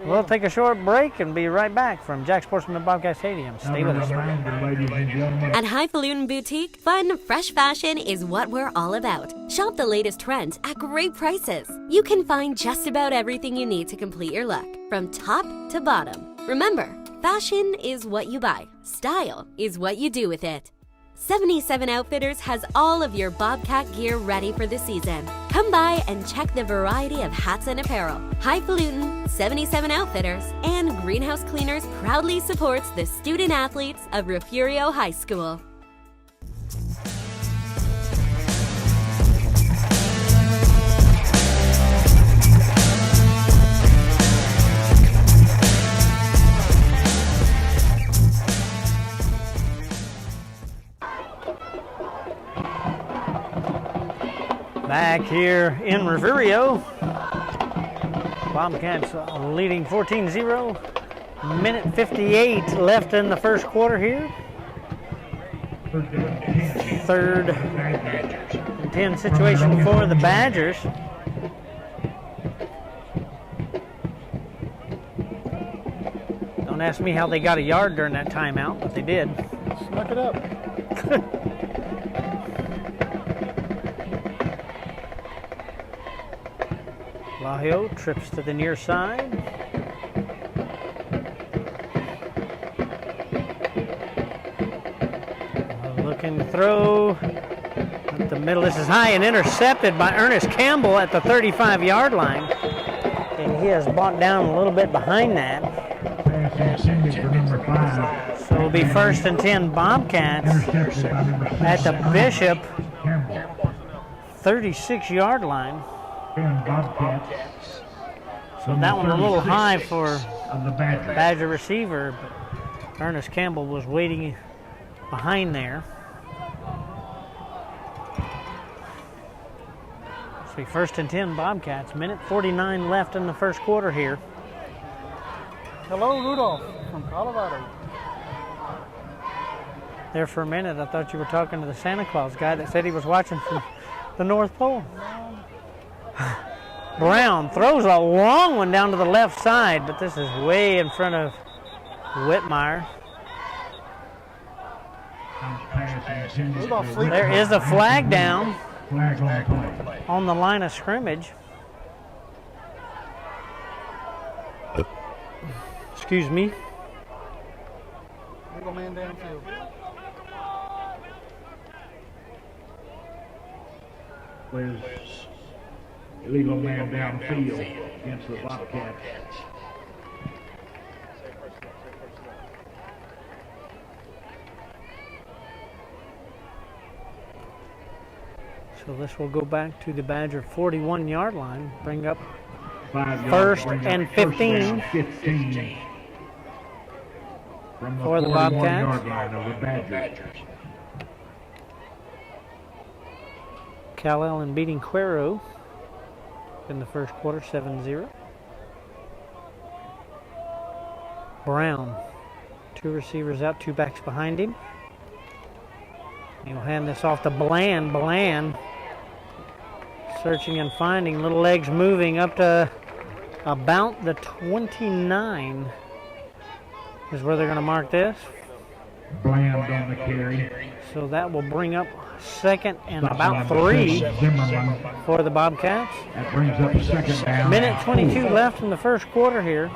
We'll take a short break and be right back from Jack Sportsman Bobcat Stadium. Stay with us. At Highfalutin Boutique, fun, fresh fashion is what we're all about. Shop the latest trends at great prices. You can find just about everything you need to complete your look, from top to bottom. Remember, fashion is what you buy. Style is what you do with it. 77 Outfitters has all of your Bobcat gear ready for the season. Come by and check the variety of hats and apparel. Highfalutin, 77 Outfitters, and Greenhouse Cleaners proudly supports the student athletes of Refugio High School. Back here in Refugio, Bobcats leading 14-0. Minute 58 left in the first quarter here. 3rd and 10 situation for the Badgers. Don't ask me how they got a yard during that timeout, but they did. Snuck it up. Lahio trips to the near side. Looking throw up the middle. This is high and intercepted by Ernest Campbell at the 35-yard line. And he has brought down a little bit behind that. So it'll be 1st and 10 Bobcats at the Bishop 36-yard line. So that one a little high for the Badger receiver, but Ernest Campbell was waiting behind there. So be 1st and 10 Bobcats. Minute 49 left in the first quarter here. Hello, Rudolph from Colorado. There for a minute, I thought you were talking to the Santa Claus guy that said he was watching from the North Pole. Brown throws a long one down to the left side, but this is way in front of Whitmire. There is a flag down on the line of scrimmage. Excuse me. Legal man downfield. There's illegal man downfield against the Bobcats. So this will go back to the Badger 41-yard line, bring up 1st and 15 from for the 41-yard line of the Badgers. Cal Allen beating Cuero in the first quarter, 7-0. Brown, 2 receivers out, 2 backs behind him. He'll hand this off to Bland. Bland searching and finding, little legs moving up to about the 29 is where they're going to mark this. Bland on the carry. So that will bring up 2nd and about 3 for the Bobcats. That brings up 2nd down. Minute 22 left in the first quarter here.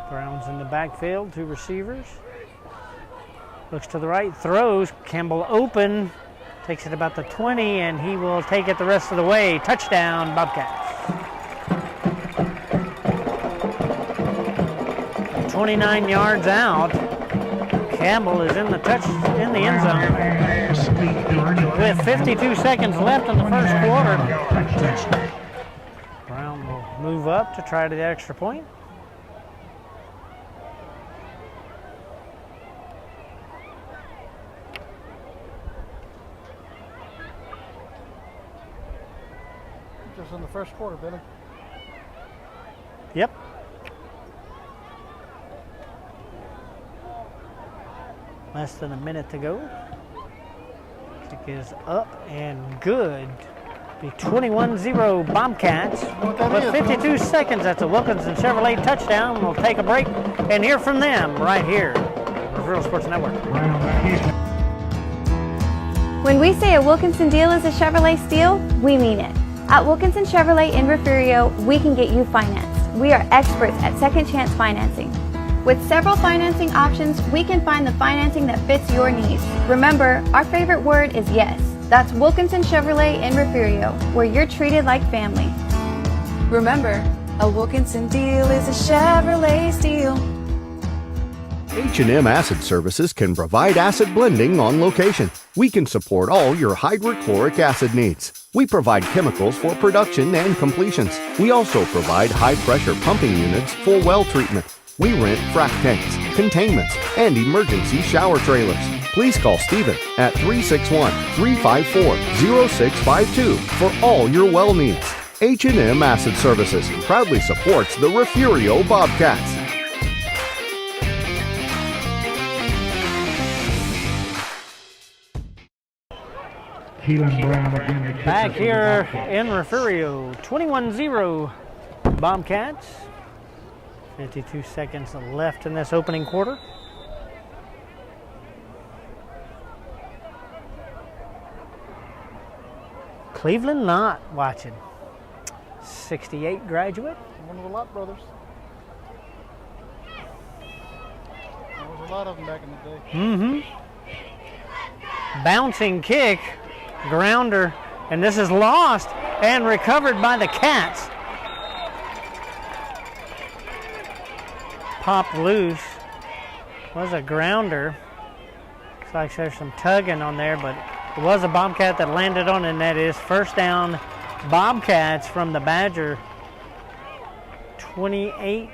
Brown's in the backfield, 2 receivers. Looks to the right, throws, Campbell open, takes it about the 20, and he will take it the rest of the way. Touchdown, Bobcats. 29 yards out. Campbell is in the end zone. With 52 seconds left in the first quarter. Brown will move up to try the extra point. Just in the first quarter, Billy. Yep. Less than a minute to go. Kick is up and good. Be 21-0 Bobcats. With 52 seconds, that's a Wilkinson Chevrolet touchdown. We'll take a break and hear from them right here on Refugio Sports Network. When we say a Wilkinson deal is a Chevrolet steal, we mean it. At Wilkinson Chevrolet in Refugio, we can get you financed. We are experts at second chance financing. With several financing options, we can find the financing that fits your needs. Remember, our favorite word is yes. That's Wilkinson Chevrolet in Refugio, where you're treated like family. Remember, a Wilkinson deal is a Chevrolet steal. H&M Acid Services can provide acid blending on location. We can support all your hydrochloric acid needs. We provide chemicals for production and completions. We also provide high-pressure pumping units for well treatment. We rent frac tanks, containments, and emergency shower trailers. Please call Stephen at 361-354-0652 for all your well needs. H&M Acid Services proudly supports the Refugio Bobcats. Keelan Brown again. The kicker Back for the here Bobcats. in Refugio, 21-0 Bobcats. 52 seconds left in this opening quarter. Cleveland not watching. 68 graduate. One of the Lot brothers. There was a lot of them back in the day. Mm-hmm. Bouncing kick, grounder, and this is lost and recovered by the Cats. Popped loose. Was a grounder. Looks like there's some tugging on there, but it was a Bobcat that landed on it, and that is first down Bobcats from the Badger 28.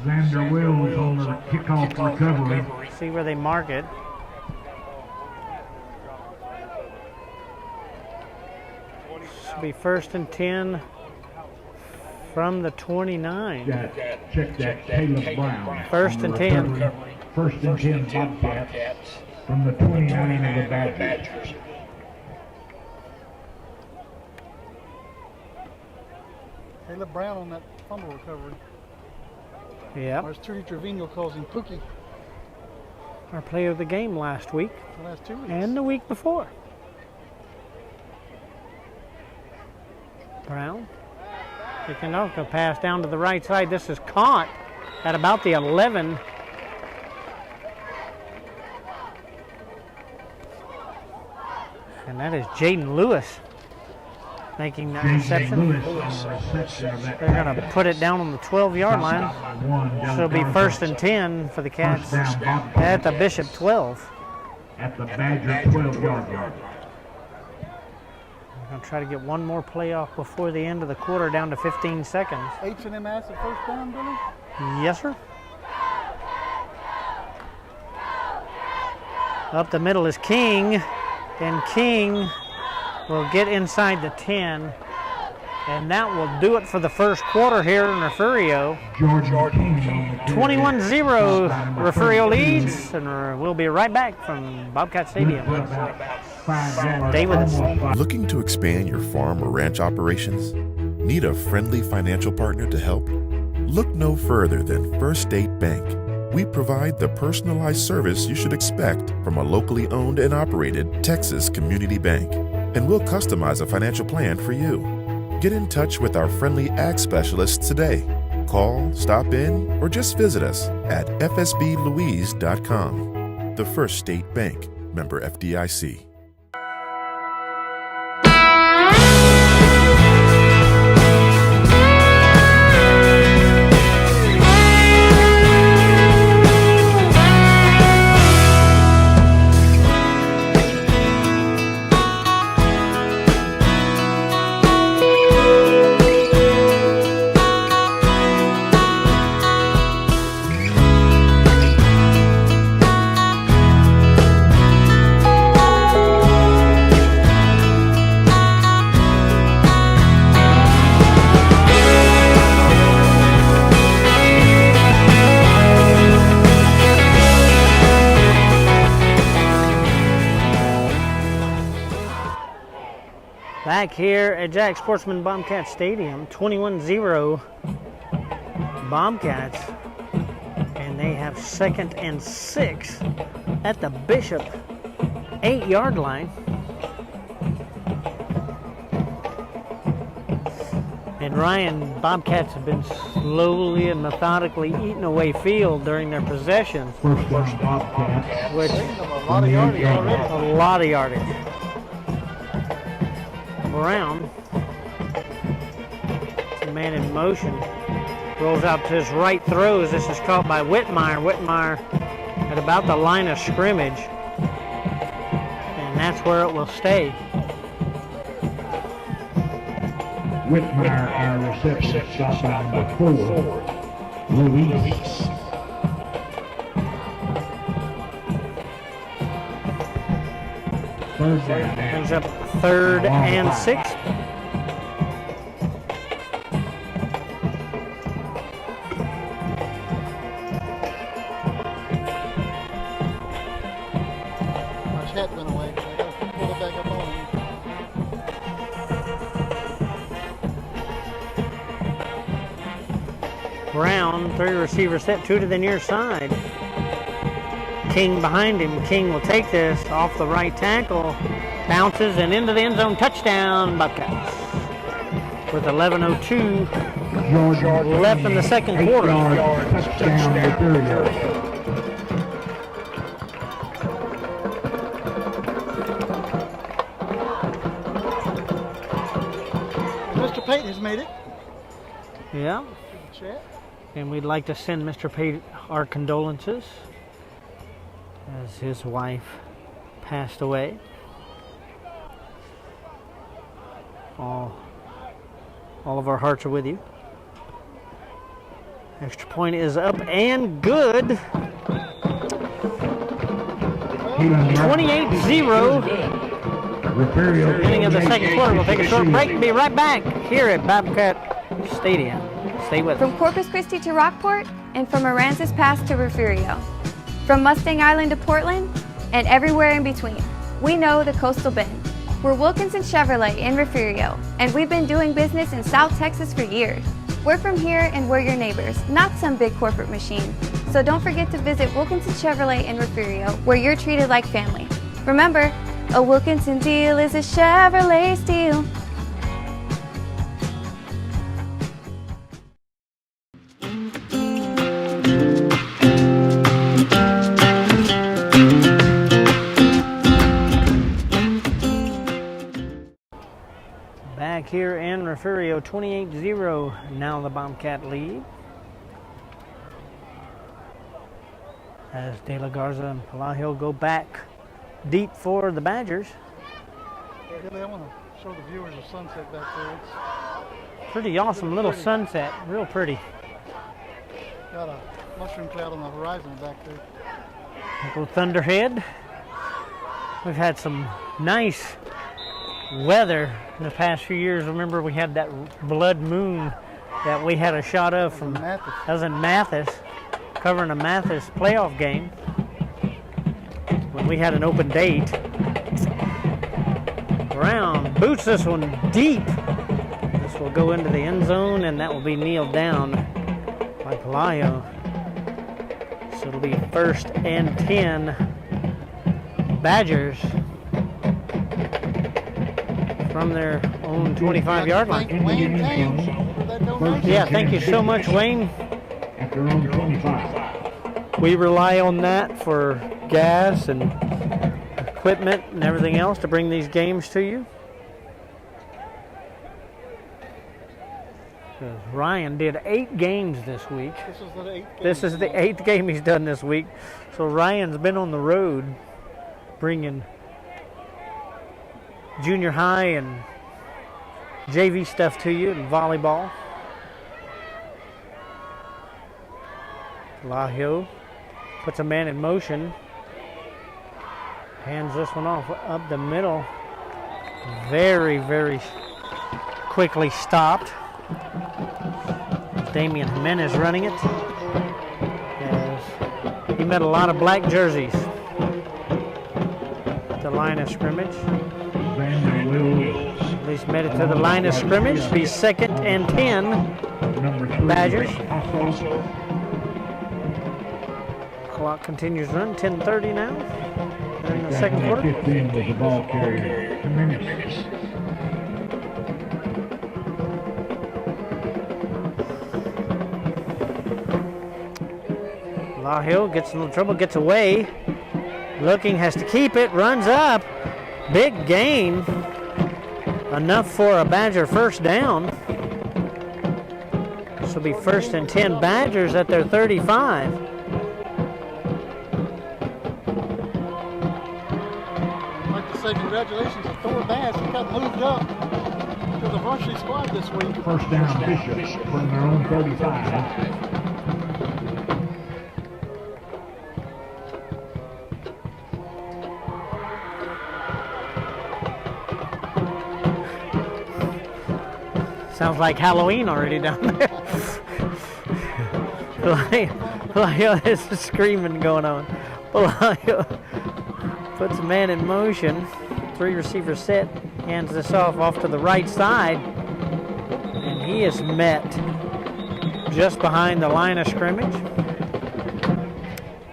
Xander Wills on the kickoff recovery. See where they mark it. Should be first and 10 from the 29. Check that, Caleb Brown. First and 10. First and 10 Bobcats from the 29 of the Badgers. Caleb Brown on that fumble recovery. Yeah. Whereas Trudy Trevino calls him Pookie Our player of the game last week the last 2 weeks. and the week before. Brown. He can also pass down to the right side. This is caught at about the 11. And that is Jaden Lewis making that reception. They're going to put it down on the 12-yard line. So it'll be first and 10 for the Cats at the Bishop 12. At the Badger 12-yard line. We're going to try to get one more play off before the end of the quarter, down to 15 seconds. H&M asked the first down, Billy? Yes, sir. Up the middle is King, and King will get inside the 10, and that will do it for the first quarter here in Refugio. 21-0 Refugio leads, and we'll be right back from Bobcat Stadium. Stay with us. Looking to expand your farm or ranch operations? Need a friendly financial partner to help? Look no further than First State Bank. We provide the personalized service you should expect from a locally owned and operated Texas community bank. And we'll customize a financial plan for you. Get in touch with our friendly ag specialists today. Call, stop in, or just visit us at fsblouise.com. The First State Bank, member FDIC. Back here at Jack Sportsman Bobcat Stadium, 21-0 Bobcats, and they have second and 6 at the Bishop 8-yard line. And Ryan, Bobcats have been slowly and methodically eating away field during their possessions, First down Bobcats. which A lot of yardage already. a lot of yardage. Brown, man in motion, rolls out to his right, throws. This is caught by Whitmire. Whitmire at about the line of scrimmage, and that's where it will stay. Whitmire and reception stop by number 4, Luis. Third down. Brings up third and 6. My chat went away. So I got to pull it back up on him. Brown, 3 receiver set, 2 to the near side. King behind him. King will take this off the right tackle. Bounces and into the end zone. Touchdown, Bobcats. With 11:02 left in the second quarter. Touchdown, Refugio. Mr. Payton has made it. Yeah. Chat. And we'd like to send Mr. Pate our condolences as his wife passed away. All of our hearts are with you. Extra point is up and good. 28-0. Beginning of the second quarter. We'll take a short break and be right back here at Bobcat Stadium. Stay with us. From Corpus Christi to Rockport, and from Aransas Pass to Refugio. From Mustang Island to Portland, and everywhere in between. We know the Coastal Bend. We're Wilkinson Chevrolet in Refugio, and we've been doing business in South Texas for years. We're from here and we're your neighbors, not some big corporate machine. So don't forget to visit Wilkinson Chevrolet in Refugio, where you're treated like family. Remember, a Wilkinson deal is a Chevrolet steal. Back here in Refugio, 28-0. Now the Bobcat lead. As De La Garza and Palacio go back deep for the Badgers. Really, I want to show the viewers the sunset back there. It's Pretty awesome little sunset, real pretty. got a mushroom cloud on the horizon back there. Little thunderhead. We've had some nice weather in the past few years. Remember, we had that blood moon that we had a shot of from that was in Mathis, covering a Mathis playoff game when we had an open date. Brown boots this one deep. This will go into the end zone, and that will be kneeled down by Palacio. So it'll be 1st and 10 Badgers from their own 25-yard line. Yeah, thank you so much, Wayne. At their own 25. We rely on that for gas and equipment and everything else to bring these games to you. Ryan did 8 games this week. This is the 8th game he's done this week. So Ryan's been on the road bringing junior high and JV stuff to you and volleyball. Palacio puts a man in motion. Hands this one off up the middle. Very, very quickly stopped. Damian Jimenez running it. As he met a lot of black jerseys at the line of scrimmage. At least made it to the line of scrimmage. Be 2nd and 10 Badgers. Clock continues to run. 10:30 now. They're in the second quarter. 15 was the ball carrier. 2 minutes. Lahill gets in a little trouble, gets away. Looking, has to keep it, runs up. Big gain. Enough for a Badger 1st down. This will be 1st and 10 Badgers at their 35. I'd like to say congratulations to Thor Bass. He got moved up to the varsity squad this week. 1st down, Bishop from their own 35. Sounds like Halloween already down there. There's screaming going on. Palacio puts a man in motion. 3 receivers set. Hands this off to the right side. And he is met just behind the line of scrimmage.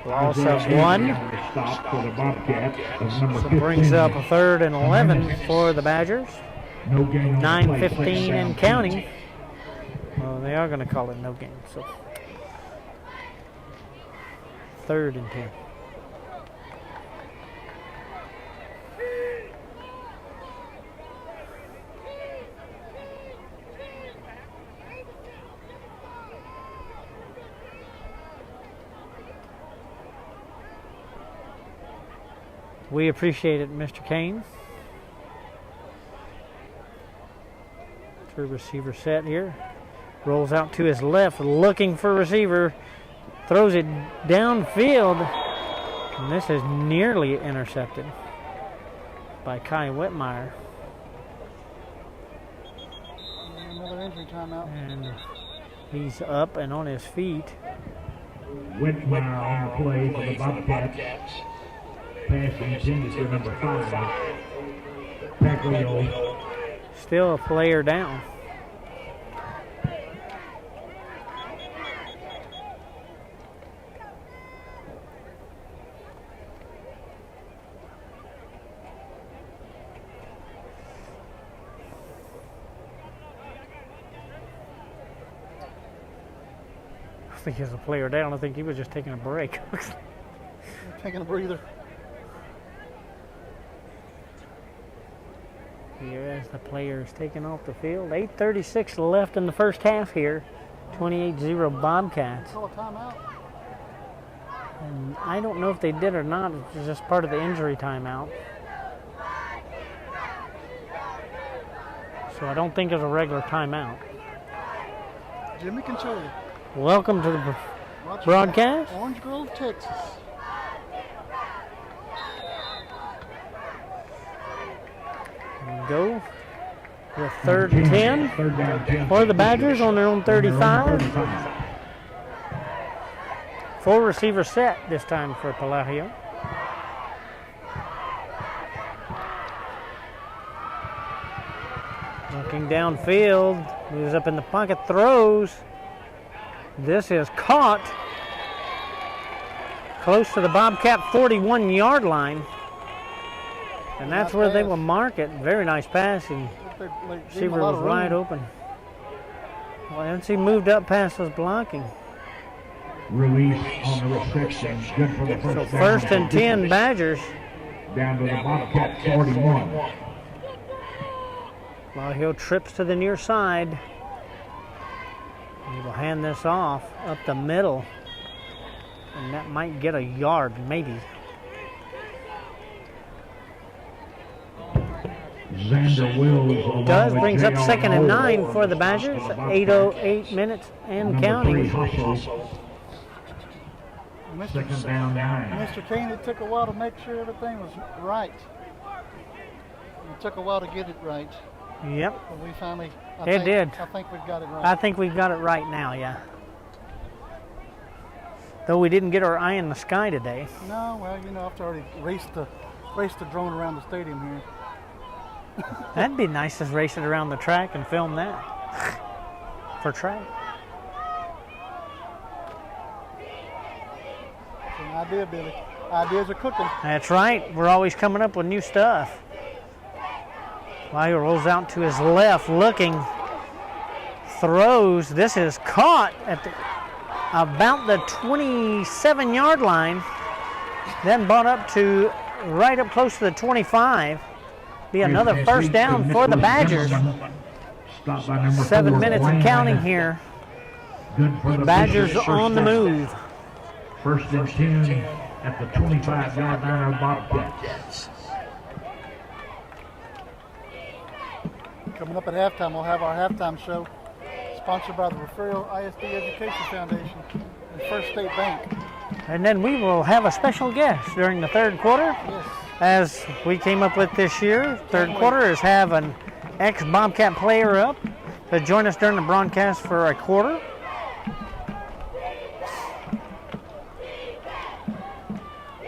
Loss of 1. Stop for the Bobcats of number So brings 15. up a 3rd and 11 for the Badgers. No gain on the play. 9:15 Second down, and counting. Well, they are going to call it no game. So 3rd and 10. We appreciate it, Mr. Kane. True receiver set here. Rolls out to his left, looking for receiver. Throws it downfield. And this is nearly intercepted by Kai Whitmire. Another injury timeout. And he's up and on his feet. Whitmire on the play for the Bobcats. Pass intended for number 5. Paglio. Still a player down. I think he's a player down. I think he was just taking a break. Taking a breather. Here as the player is taken off the field. 8:36 left in the first half here. 28-0 Bobcats. Call a timeout. And I don't know if they did or not. It's just part of the injury timeout. So I don't think it's a regular timeout. Jimmy can show you. Welcome to the Watch broadcast. Orange Grove, Texas. Go with 3rd and 10 for the Badgers on their own 35. Full receiver set this time for Palacio. Looking downfield, moves up in the pocket, throws. This is caught close to the Bobcat 41-yard line. And that's where they will mark it. Very nice pass, and receiver was wide open. Well, once he moved up past his blocking. Release on the reception. Good for the first So down. 1st and 10 Badgers. Down to the Bobcat 41. Palacio trips to the near side. He will hand this off up the middle. And that might get a yard, maybe. Xander Wills Does, brings up 2nd and 9 for the Badgers. 8:08 minutes and counting. Second down 9. Mr. Kane, it took a while to make sure everything was right. It took a while to get it right. Yep. But we finally, I did. I think we've got it right. I think we've got it right now, yeah. Though we didn't get our eye in the sky today. No, well, you know, I've already raced the drone around the stadium here. That'd be nice to race it around the track and film that for track. It's an idea, Billy. Ideas are cooking. That's right. We're always coming up with new stuff. Lyle rolls out to his left, looking, throws. This is caught at about the 27-yard line. Then brought up to right up close to the 25. Be another first down for the Badgers. 7 minutes and counting here. Badgers on the move. 1st and 10 at the 25-yard line of Bobcats. Coming up at halftime, we'll have our halftime show, sponsored by the Refugio ISD Education Foundation and First State Bank. And then we will have a special guest during the 3rd quarter. Yes. As we came up with this year, 3rd quarter is have an ex-Bobcat player up to join us during the broadcast for a quarter.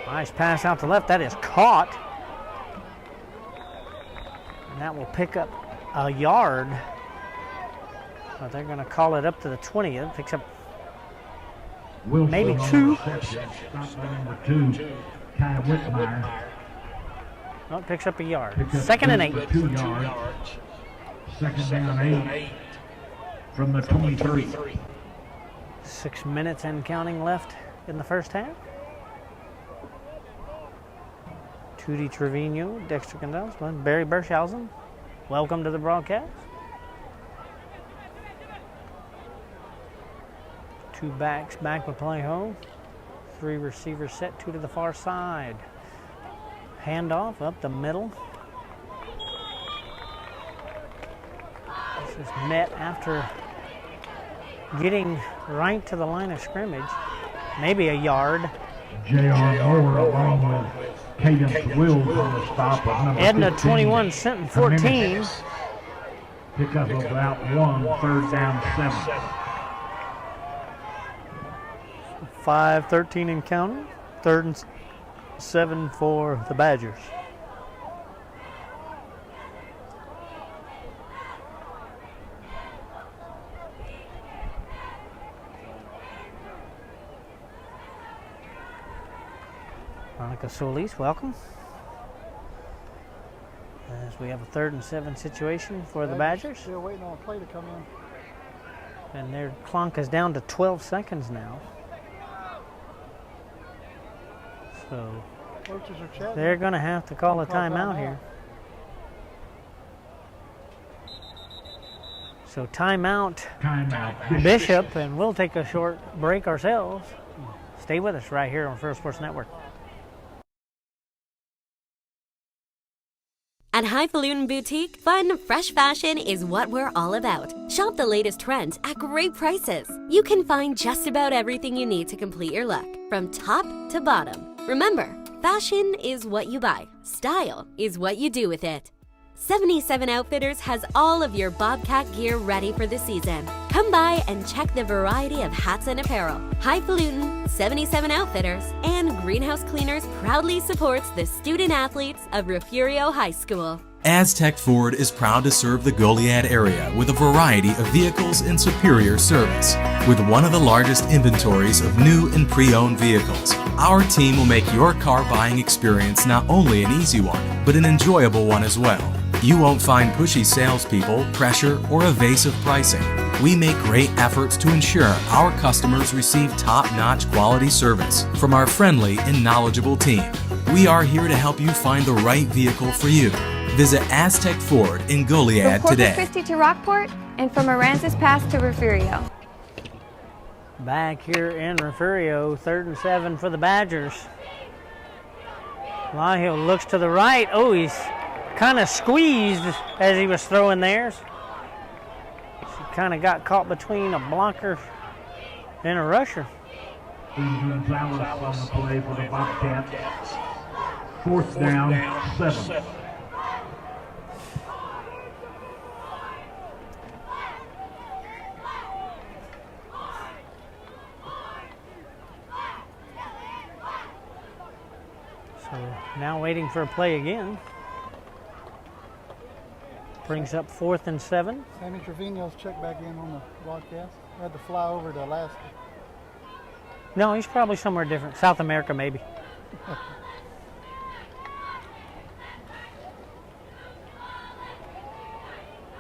Nice pass out to left. That is caught. And that will pick up a yard. But they're going to call it up to the 20. It picks up Wilson maybe on 2. reception. Stop by number 2, Ty Whitmire. Oh, it picks up a yard. Picks up 2nd and 8. 2 yards. 2nd down 8 from the 23. 6 minutes and counting left in the first half. Tootie Trevino, Dexter Gonzalez, Barry Burshausen. Welcome to the broadcast. 2 backs back with play home. 3 receivers set, 2 to the far side. Handoff up the middle. This is met after getting right to the line of scrimmage. Maybe a yard. J.R. Moore along with Cadence Wills on the stop of number Edna 15. 21, Sinton 14. Pick up about 1, 3rd down 7. 5:13 and counting. 3rd and 7 for the Badgers. Monica Solis, welcome. As we have a 3rd and 7 situation for the Badgers. Still waiting on a play to come in. And their clock is down to 12 seconds now. So Coaches are chatting. they're going to have to call a timeout here. So timeout, Bishop, and we'll take a short break ourselves. Stay with us right here on Referral Sports Network. At Highfalutin Boutique, fun, fresh fashion is what we're all about. Shop the latest trends at great prices. You can find just about everything you need to complete your look, from top to bottom. Remember, fashion is what you buy. Style is what you do with it. 77 Outfitters has all of your Bobcat gear ready for the season. Come by and check the variety of hats and apparel. Highfalutin, 77 Outfitters, and Greenhouse Cleaners proudly supports the student athletes of Refugio High School. Aztec Ford is proud to serve the Goliad area with a variety of vehicles in superior service. With one of the largest inventories of new and pre-owned vehicles, our team will make your car buying experience not only an easy one, but an enjoyable one as well. You won't find pushy salespeople, pressure, or evasive pricing. We make great efforts to ensure our customers receive top-notch quality service from our friendly and knowledgeable team. We are here to help you find the right vehicle for you. Visit Aztec Ford in Goliad From today. Corpus Christi to Rockport, and from Aransas Pass to Refugio. Back here in Refugio, 3rd and 7 for the Badgers. Lahill looks to the right. Oh, he's kind of squeezed as he was throwing there. He kind of got caught between a blocker and a rusher. Gonzalez on the play for the Bobcats. 4th down, 7. So now waiting for a play again. Brings up 4th and 7. Sammy Trevino's checked back in on the broadcast. Had to fly over to Alaska. No, he's probably somewhere different. South America, maybe.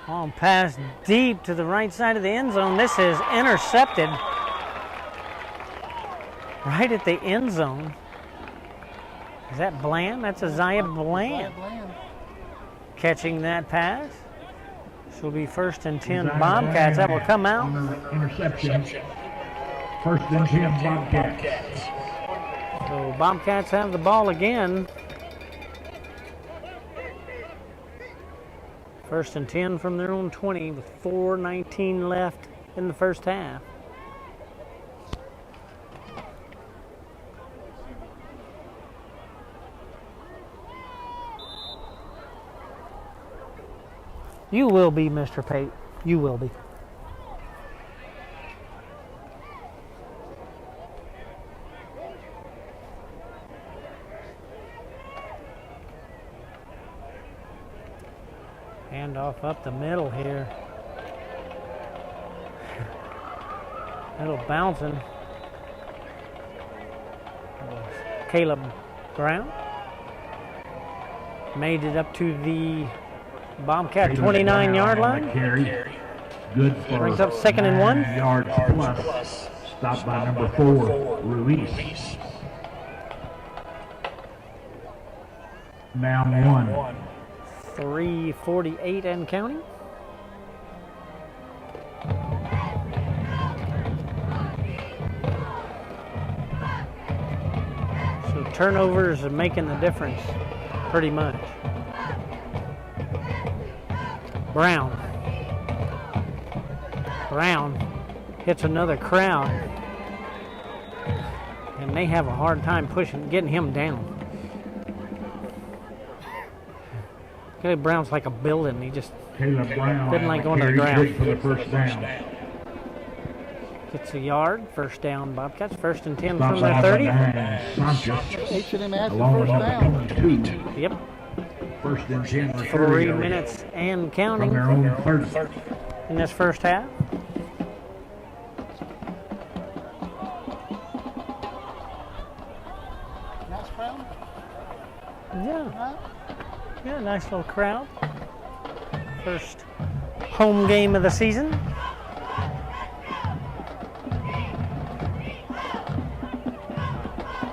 On pass deep to the right side of the end zone. This is intercepted right at the end zone. Is that Bland? That's Isaiah Bland catching that pass. This will be 1st and 10 Bobcats. That will come out. Interception. 1st and 10 Bobcats. So Bobcats have the ball again. 1st and 10 from their own 20 with 4:19 left in the first half. You will be, Mr. Pate. You will be. Handoff up the middle here. Little bouncing. Caleb Brown made it up to the Bobcat 29-yard line. Carry. Good for Brings up 2nd and 1. 9 yards plus. Stopped by number 4, Ruiz. Down 1. 3:48 and counting. So turnovers are making the difference pretty much. Brown hits another crowd, and they have a hard time getting him down. Caleb Brown's like a building. He just didn't like going to the ground. For the first down. Gets a yard. First down, Bobcats. 1st and 10 from their 30. H&M asked for first down. Yep. 1st and 10. 3 minutes and counting From their own 30. in this first half. Nice crowd. Yeah, nice little crowd. First home game of the season.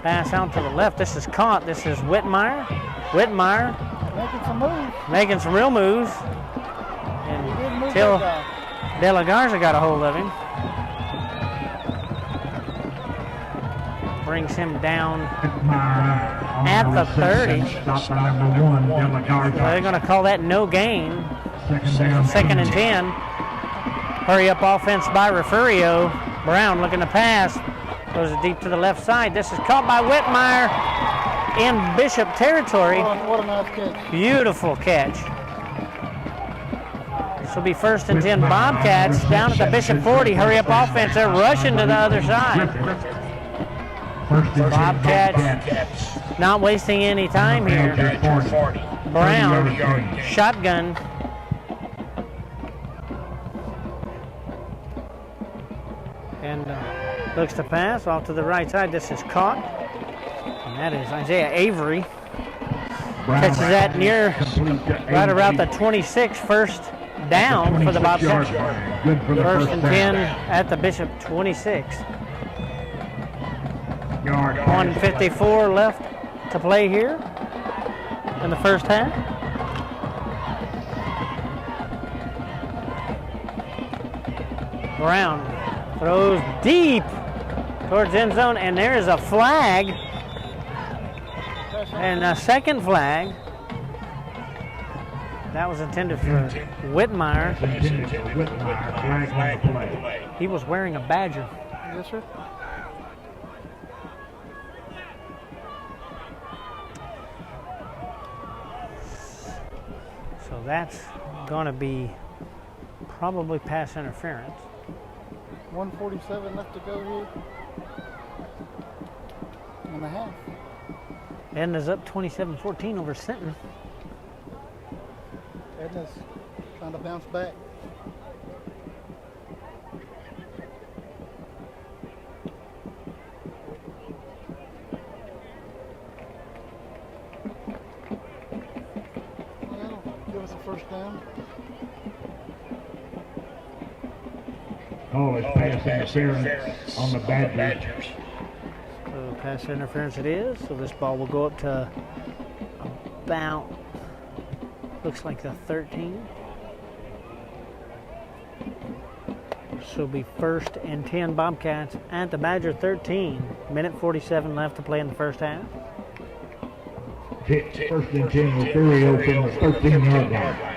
Pass out to the left. This is caught. This is Whitmire. Making some real moves. Until De La Garza got a hold of him. Brings him down at the 30. Stopped by number 1, De La Garza. They're going to call that no gain. 2nd and 10. Hurry up offense by Refugio. Brown looking to pass. Goes it deep to the left side. This is caught by Whitmire in Bishop territory. What a nice catch. Beautiful catch. This will be 1st and 10 Bobcats down at the Bishop 40. Hurry up offense. They're rushing to the other side. Bobcats not wasting any time here. Brown, shotgun. And looks to pass off to the right side. This is caught. And that is Isaiah Avery. Catches that near right around the 26, first down for the Bobcats. 1st and 10 at the Bishop 26. 1:54 left to play here in the first half. Brown throws deep towards end zone, and there is a flag, and a second flag. That was intended for Whitmire. He was wearing a Badger. Yes, sir. So that's going to be probably pass interference. 1:47 left to go here. And a half. Edna's up 27-14 over Sinton. Edna's trying to bounce back. That'll give us a first down. Oh, it's pass interference on the Badgers. So pass interference it is. So this ball will go up to about, looks like the 13. So it'll be 1st and 10 Bobcats at the Badger 13. 1:47 left to play in the first half. 1st and 10 Refugio from the 13-yard line.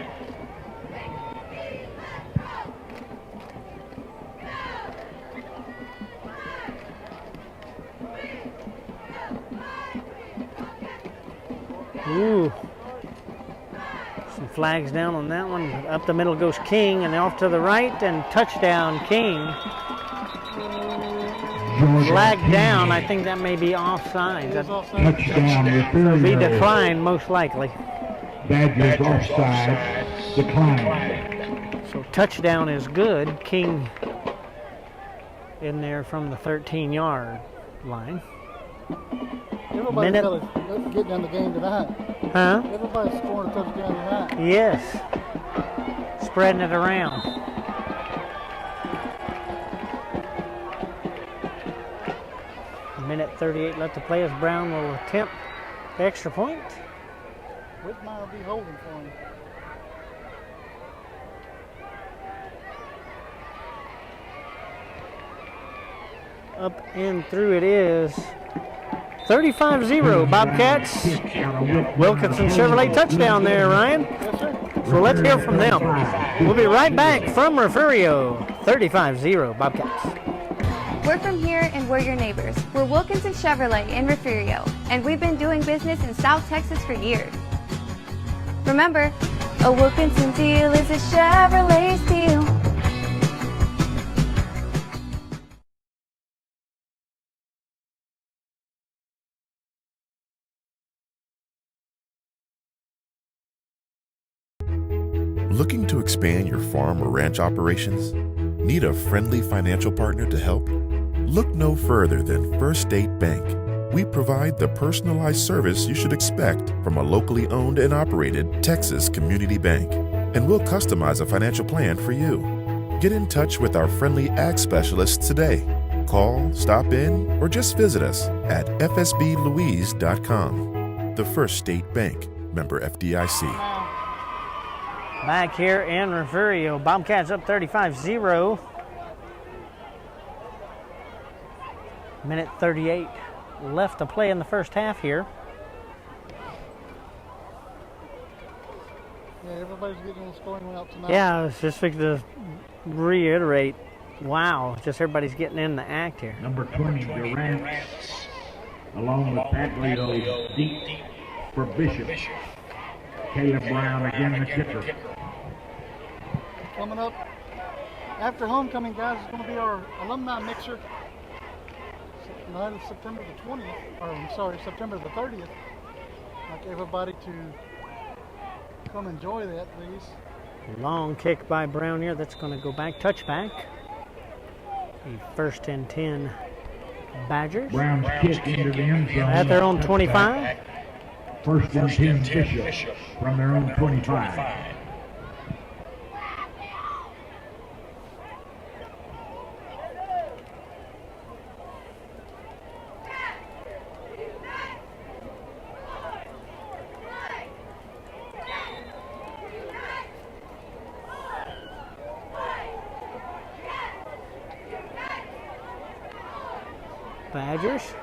Ooh. Some flags down on that one. Up the middle goes King, and off to the right, and touchdown King. Flag down. I think that may be offside. Touchdown Refugio. Be declined, most likely. Badgers offside, declined. So touchdown is good. King in there from the 13-yard line. Everybody's got to get down the game tonight. Huh? Everybody's scoring a touchdown tonight. Yes. Spreading it around. Minute 38 left to play as Brown will attempt the extra point. Whitmire will be holding for him. Up and through it is 35-0 Bobcats. Wilkinson Chevrolet touchdown there, Ryan. Yes, sir. So let's hear from them. We'll be right back from Refugio. 35-0 Bobcats. We're from here and we're your neighbors. We're Wilkinson Chevrolet in Refugio, and we've been doing business in South Texas for years. Remember, a Wilkinson deal is a Chevrolet deal. Looking to expand your farm or ranch operations? Need a friendly financial partner to help? Look no further than First State Bank. We provide the personalized service you should expect from a locally owned and operated Texas community bank. And we'll customize a financial plan for you. Get in touch with our friendly ag specialists today. Call, stop in, or just visit us at fsblouise.com. The First State Bank, member FDIC. Back here in Refugio, Bobcats up 35-0. Minute 38 left to play in the first half here. Yeah, everybody's getting on the scoring wheel tonight. Yeah, I was just fixing to reiterate. Wow, just everybody's getting in the act here. Number 20, Durant, along with Paglio, deep for Bishop. Caleb Brown again, the kicker. Coming up after homecoming, guys, is going to be our alumni mixer. Night of September the 20th, or I'm sorry, September the 30th. I'd like everybody to come enjoy that, please. Long kick by Brown here. That's going to go back, touchback. The first and 10 Badgers. Brown's kick into the end zone. At their own 25. First and 10 Bishop from their own 25. Badgers.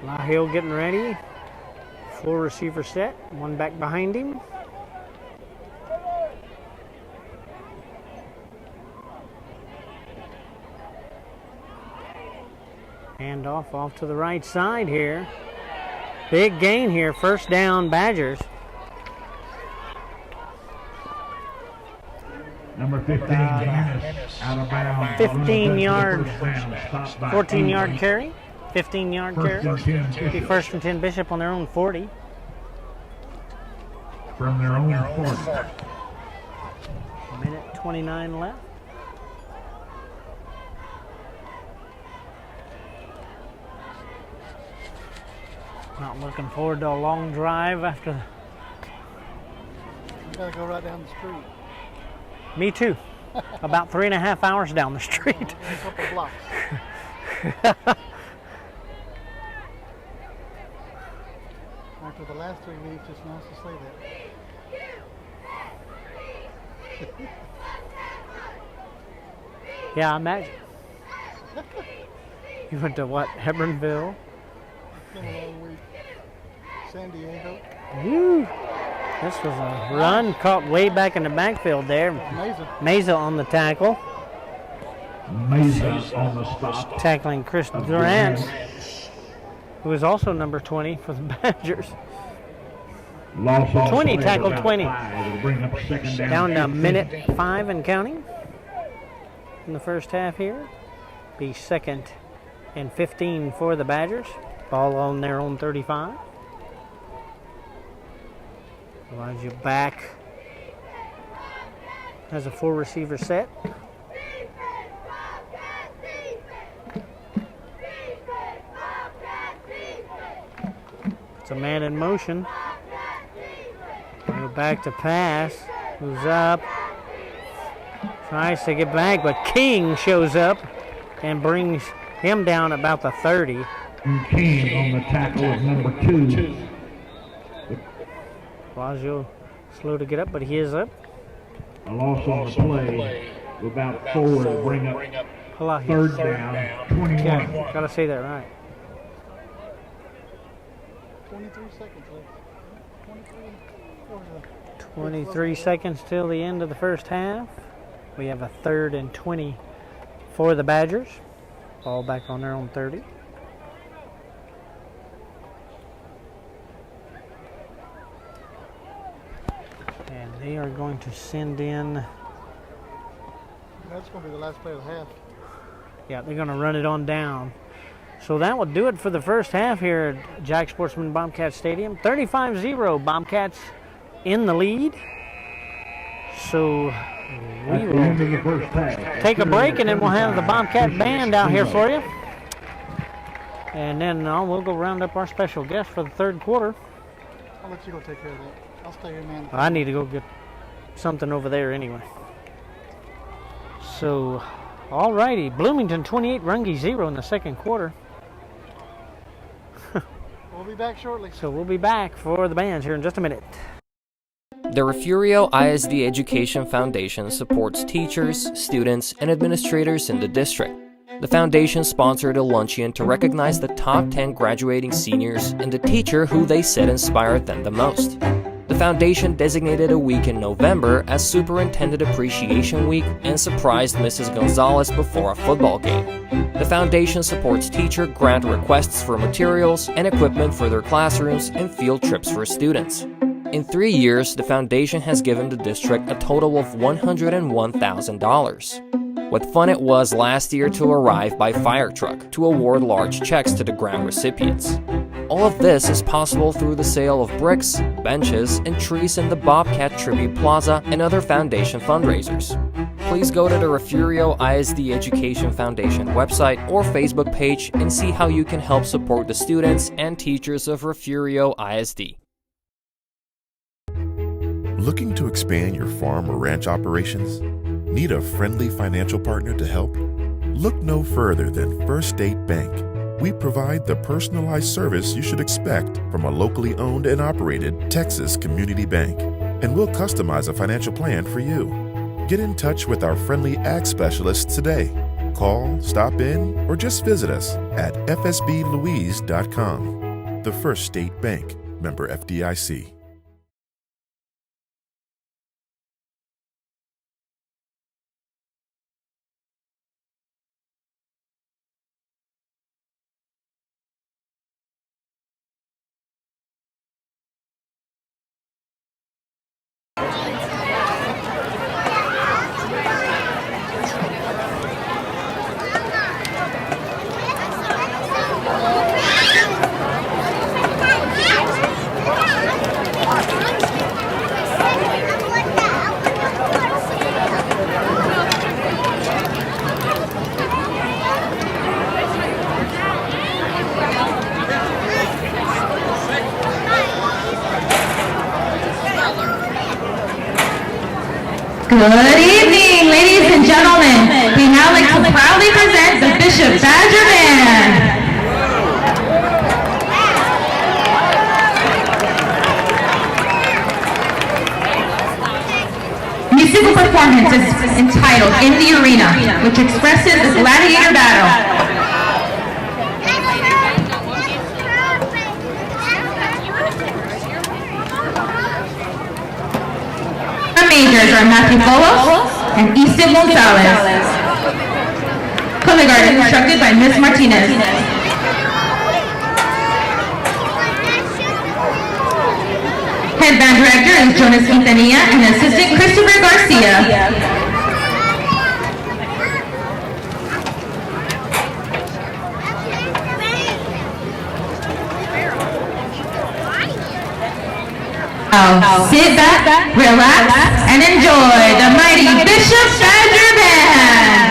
LaHill getting ready. Full receiver set. One back behind him. Hand off to the right side here. Big gain here. First down, Badgers. Number 15, Dennis, out of bounds. 15 yard, 14 yard carry. 15 yard carry. Be first and 10 Bishop on their own 40. From their own 40. Minute 29 left. Not looking forward to a long drive after. We gotta go right down the street. Me too. About 3.5 hours down the street. A couple blocks. After the last 3 weeks, it's nice to say that. Yeah, I imagine. You went to what? Hebronville? It's been a long week. San Diego. Woo. This was a run caught way back in the backfield there. Mesa on the tackle. Mesa on the stop. Tackling Chris Durant, who is also number 20 for the Badgers. 20 tackled 20. Down to minute 5 and counting in the first half here. Be second and 15 for the Badgers. Ball on their own 35. Elijah back has a full receiver set. It's a man in motion. Go back to pass. Moves up. Tries to get back, but King shows up and brings him down about the 30. And King on the tackle of number 2. Blasio slow to get up, but he is up. A loss on the play of about 4 to bring up third down, 21. Yeah, gotta say that right. 23 seconds left. 23 seconds till the end of the first half. We have a 3rd and 20 for the Badgers. Ball back on their own 30. And they are going to send in. That's going to be the last play of the half. Yeah, they're going to run it on down. So that will do it for the first half here at Jack Sportsman Bobcat Stadium. 35-0, Bobcats in the lead. So we will take a break, and then we'll have the Bobcat band out here for you. And then we'll go round up our special guest for the third quarter. I'll let you go take care of that. I'll stay here, man. I need to go get something over there anyway. So, all righty. Bloomington 28, Runge 0 in the second quarter. We'll be back shortly. So we'll be back for the bands here in just a minute. The Refugio ISD Education Foundation supports teachers, students, and administrators in the district. The foundation sponsored a luncheon to recognize the top 10 graduating seniors and the teacher who they said inspired them the most. The foundation designated a week in November as Superintendent Appreciation Week and surprised Mrs. Gonzalez before a football game. The foundation supports teacher grant requests for materials and equipment for their classrooms and field trips for students. In 3 years, the foundation has given the district a total of $101,000. What fun it was last year to arrive by fire truck to award large checks to the grant recipients. All of this is possible through the sale of bricks, benches, and trees in the Bobcat Tribute Plaza and other foundation fundraisers. Please go to the Refugio ISD Education Foundation website or Facebook page and see how you can help support the students and teachers of Refugio ISD. Looking to expand your farm or ranch operations? Need a friendly financial partner to help? Look no further than First State Bank. We provide the personalized service you should expect from a locally owned and operated Texas community bank. And we'll customize a financial plan for you. Get in touch with our friendly ag specialists today. Call, stop in, or just visit us at fsblouise.com. The First State Bank, member FDIC. Good evening, ladies and gentlemen. We now like to proudly present the Bishop Badger Band. Musical performance is entitled In the Arena, which expresses the gladiator battle. Majors are Matthew Folos and Easton Gonzalez. Color guard is instructed by Ms. Martinez. Headband director is Jonas Quintanilla and assistant Christopher Garcia. Now, sit back, relax, and enjoy the mighty Bishop Badger Band.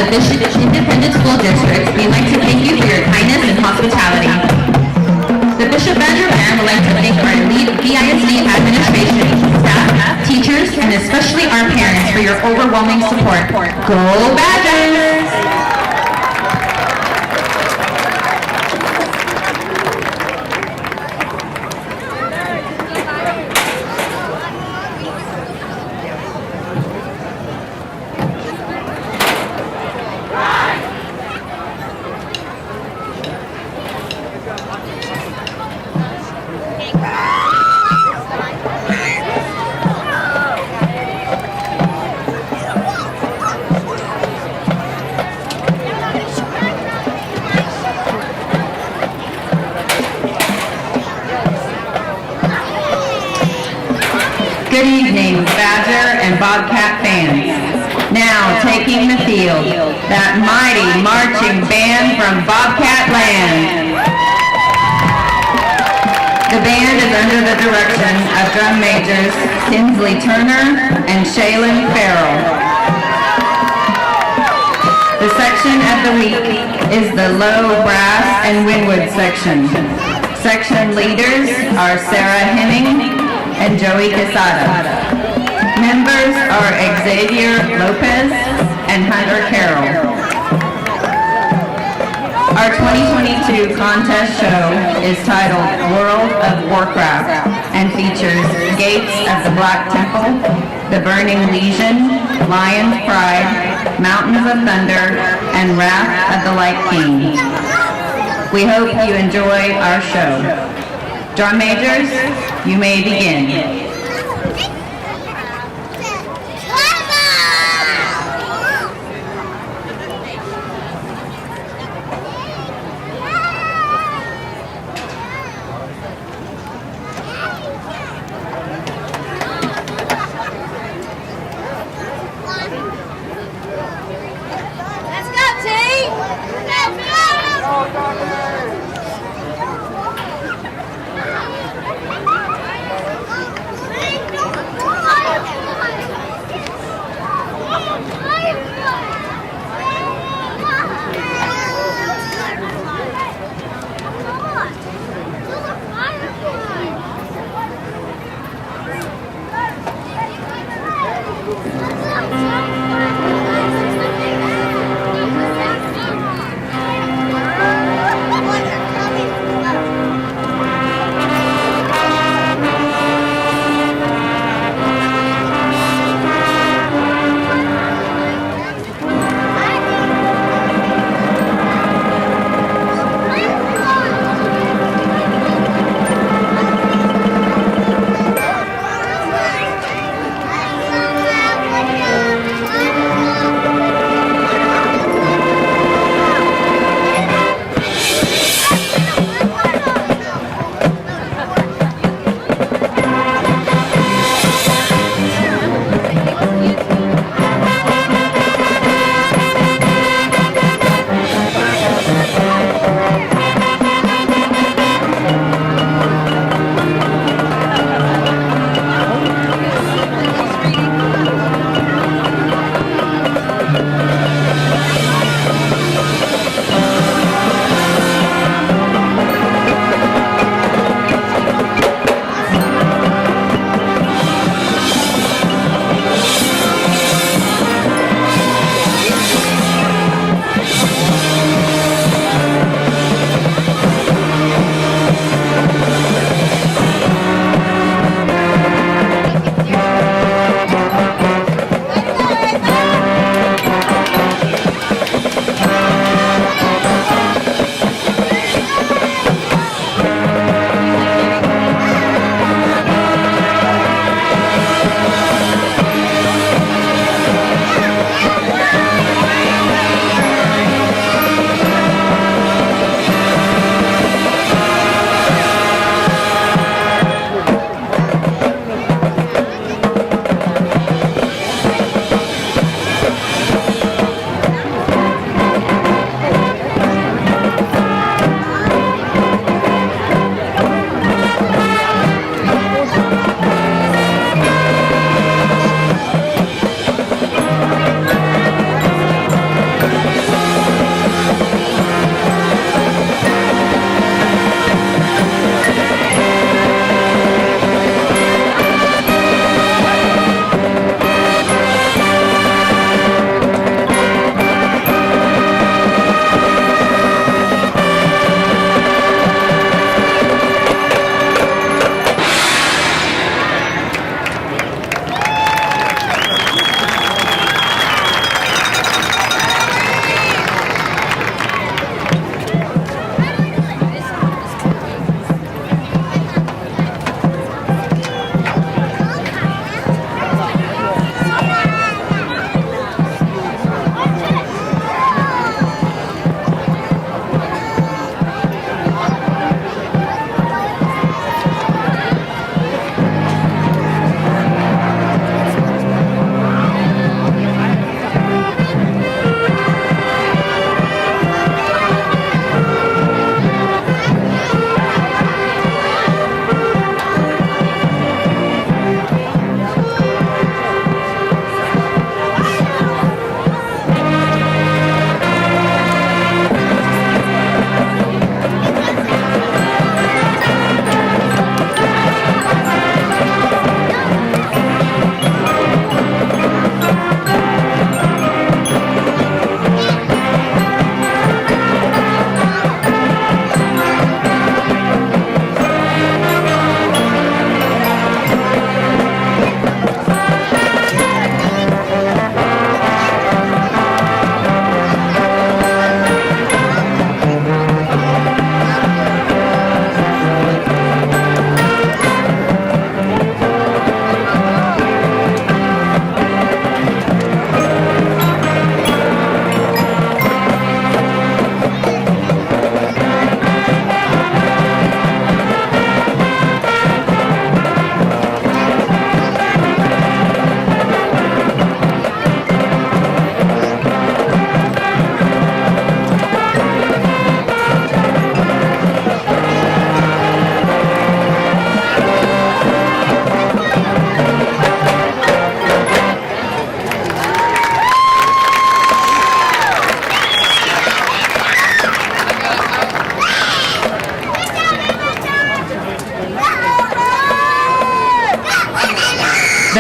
the Bishop Independent School District, we'd like to thank you for your kindness and hospitality. The Bishop Badger Band would like to thank our elite BISD administration, staff, teachers, and especially our parents for your overwhelming support. Go Badgers! Good evening, Badger and Bobcat fans. Now taking the field, that mighty marching band from Bobcat land. The band is under the direction of drum majors Tinsley Turner and Shaylin Farrell. The section of the week is the low brass and windwood section. Section leaders are Sarah Henning and Joey Quesada. Members are Xavier Lopez and Hunter Carroll. Our 2022 contest show is titled World of Warcraft and features Gates of the Black Temple, the Burning Legion, Lion's Pride, Mountains of Thunder, and Wrath of the Light King. We hope you enjoy our show. Drum majors, you may begin.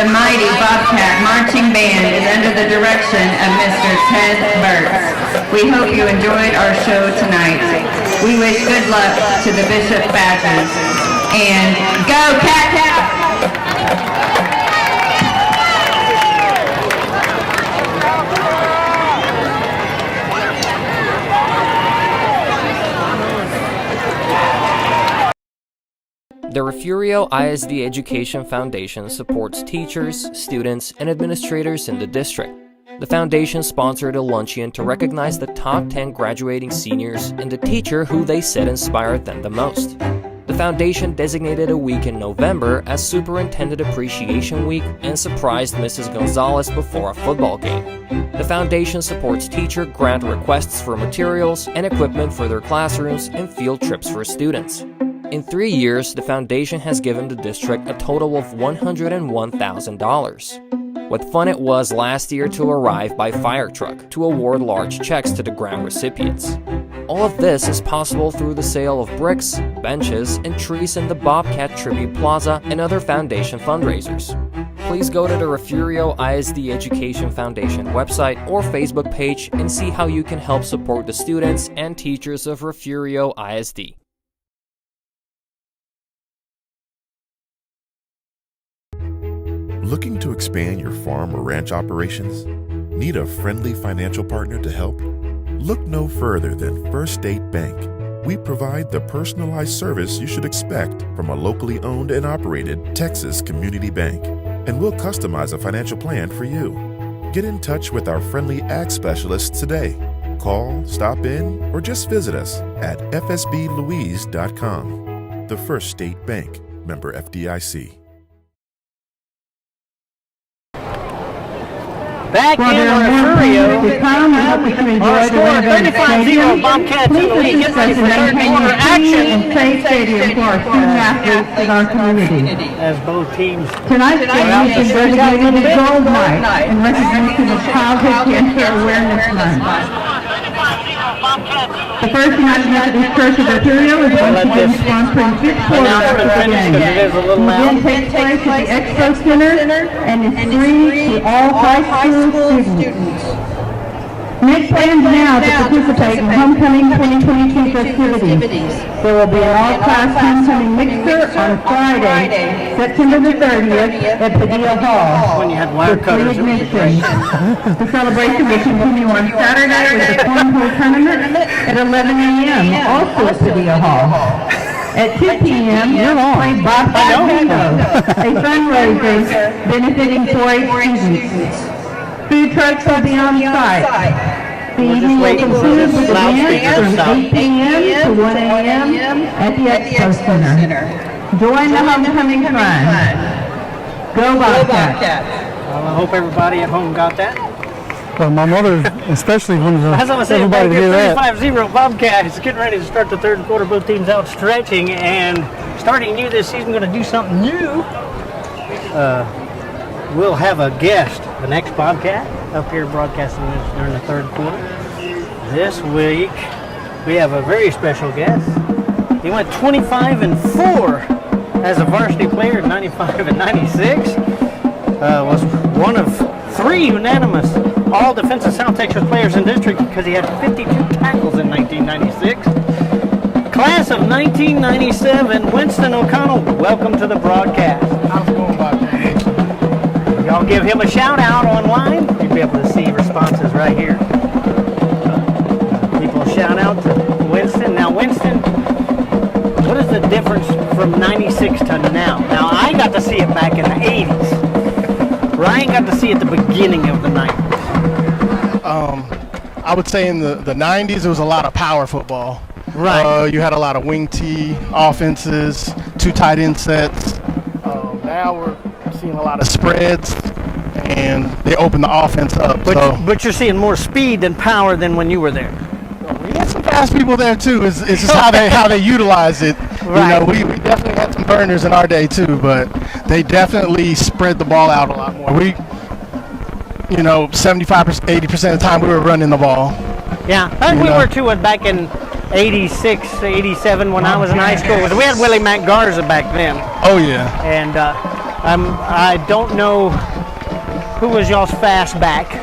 The mighty Bobcat Marching Band is under the direction of Mr. Ted Burks. We hope you enjoyed our show tonight. We wish good luck to the Bishop Badgers. And go Cat! The Refugio ISD Education Foundation supports teachers, students, and administrators in the district. The foundation sponsored a luncheon to recognize the top 10 graduating seniors and the teacher who they said inspired them the most. The foundation designated a week in November as Superintendent Appreciation Week and surprised Mrs. Gonzalez before a football game. The foundation supports teacher grant requests for materials and equipment for their classrooms and field trips for students. In 3 years, the foundation has given the district a total of $101,000. What fun it was last year to arrive by fire truck to award large checks to the grant recipients. All of this is possible through the sale of bricks, benches, and trees in the Bobcat Tribute Plaza and other foundation fundraisers. Please go to the Refugio ISD Education Foundation website or Facebook page and see how you can help support the students and teachers of Refugio ISD. Looking to expand your farm or ranch operations? Need a friendly financial partner to help? Look no further than First State Bank. We provide the personalized service you should expect from a locally owned and operated Texas community bank, and we'll customize a financial plan for you. Get in touch with our friendly ag specialists today. Call, stop in, or just visit us at fsblouise.com. The First State Bank, member FDIC. Back in Refugio, our score 35-0 Bobcats in the lead. Get ready for third quarter action. Stadium for our student athletes in our community. As both teams Tonight's game is designated Gold Night in recognition of Childhood Cancer Awareness Month. The First United Methodist Church of Refugio is once again sponsoring 5th quarter of the game. The event takes place at the Expo Center and is free to all high school students. Make plans now to participate in Homecoming 2022 festivities. There will be an all-class homecoming mixer on Friday, September the 30th at Padilla Hall. When you had wire cutters. The celebration will continue on Saturday with the cornhole tournament at 11 a.m. also at Padilla Hall. At 2 p.m., play Bobcat Bingo, a fundraiser benefiting 4-H students. Food trucks will be on site. The evening will conclude with a dance from 8 p.m. to 1 a.m. at the Expo Center. Join the homecoming fun. Go Bobcat! Well, I hope everybody at home got that. Well, my mother especially wanted everybody to hear that. 35-0 Bobcats getting ready to start the third quarter. Both teams out stretching and starting new this season. Going to do something new. We'll have a guest, the next Bobcat, up here broadcasting this during the third quarter. This week, we have a very special guest. He went 25-4 as a varsity player in 95 and 96. Was one of 3 unanimous all-defensive South Texas players in district because he had 52 tackles in 1996. Class of 1997, Winston O'Connell, welcome to the broadcast. How's it going, Bobcat? Y'all give him a shout out online. You'll be able to see responses right here. People shout out to Winston. Now, Winston, what is the difference from 96 to now? Now, I got to see it back in the 80s. Ryan got to see it at the beginning of the 90s. I would say in the 90s, there was a lot of power football. Right. You had a lot of wing T offenses, 2 tight end sets. Now we're seeing a lot of spreads, and they open the offense up. But you're seeing more speed than power than when you were there. We had some fast people there too. It's just how they utilize it. Right. You know, we definitely had some burners in our day too, but they definitely spread the ball out a lot more. 75%, 80% of the time we were running the ball. Yeah, we were too back in 86, 87 when I was in high school. We had Willie Mac Garza back then. Oh yeah. And I don't know who was y'all's fast back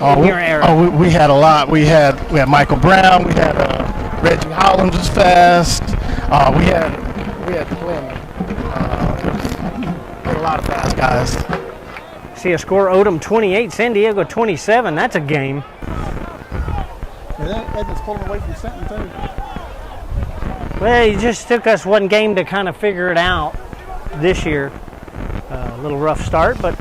in your era. We had a lot. We had Michael Brown. We had Reggie Holland was fast. We had Glenn. We had a lot of fast guys. See a score: Odom 28, San Diego 27. That's a game. Yeah, Edmonds pulling away from Senton too. Well, it just took us one game to kind of figure it out this year. A little rough start, but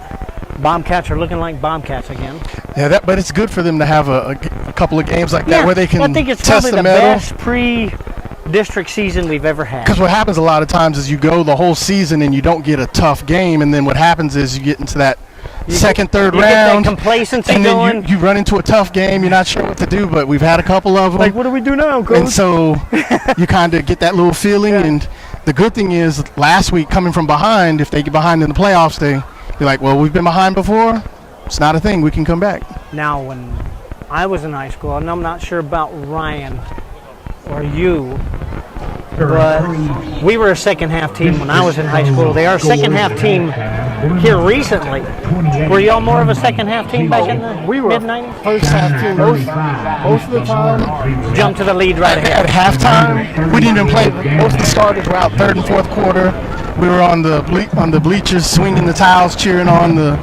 Bobcats are looking like Bobcats again. Yeah, but it's good for them to have a couple of games like that where they can I think it's test probably the the metal. best pre-district season we've ever had. Because what happens a lot of times is you go the whole season and you don't get a tough game, and then what happens is you get into that second, third you round, get that complacency and going. then you run into a tough game. You're not sure what to do, but we've had a couple of them. Like, what do we do now, coach? And so you kind of get that little feeling. And the good thing is, last week coming from behind, if they get behind in the playoffs, you're like, well, we've been behind before. It's not a thing. We can come back. Now, when I was in high school, and I'm not sure about Ryan or you, but we were a second half team when I was in high school. They are a second half team here recently. Were y'all more of a second half team back in the mid-90s? First half team most of the time. Jump to the lead right ahead. At halftime, we didn't even play. Most of the starters were out third and fourth quarter. We were on the bleachers, swinging the towels, cheering on the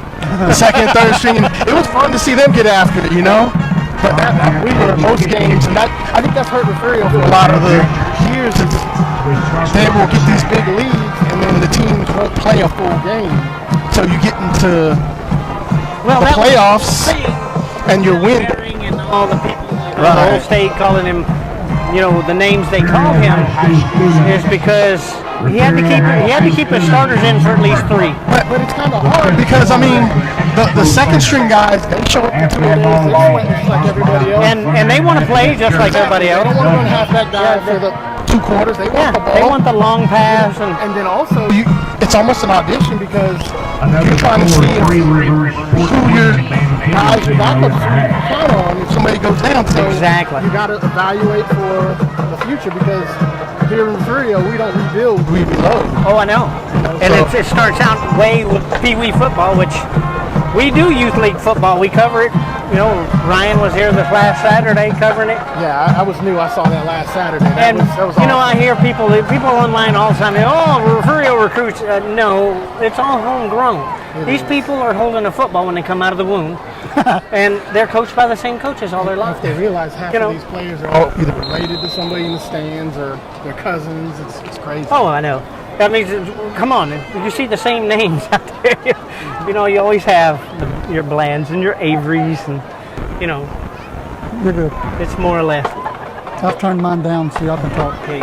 second, third string. And it was fun to see them get after it, you know. But we were in most games, and I think that's hurt Refugio for a lot of the years. They will get these big leads, and then the teams won't play a full game. So you get into the playoffs, and you're winning. And all the people in the whole state calling him, the names they call him is because he had to keep his starters in for at least 3. But it's kind of hard because the second string guys, they show up in 2 days, they sweat just like everybody else. And they want to play just like everybody else. They don't want to run half that guy for the 2 quarters. They want the ball. They want the long pass. And then also, it's almost an audition because you're trying to see who your guys, your backups count on if somebody goes down. So exactly. You got to evaluate for the future because here in Refugio, we don't rebuild, we reload. Oh, I know. And it starts out way with Pee Wee football, which we do youth league football. We cover it. Ryan was here this last Saturday covering it. Yeah, I was new. I saw that last Saturday. That was awesome. I hear people online all the time. Refugio recruits. No, it's all homegrown. These people are holding a football when they come out of the womb, and they're coached by the same coaches all their lives. If they realize half of these players are either related to somebody in the stands or their cousins, it's crazy. Oh, I know. That means, come on, you see the same names out there. You always have your Blands and your Averys, and You're good. It's more or less. I've turned mine down so y'all can talk. Okay.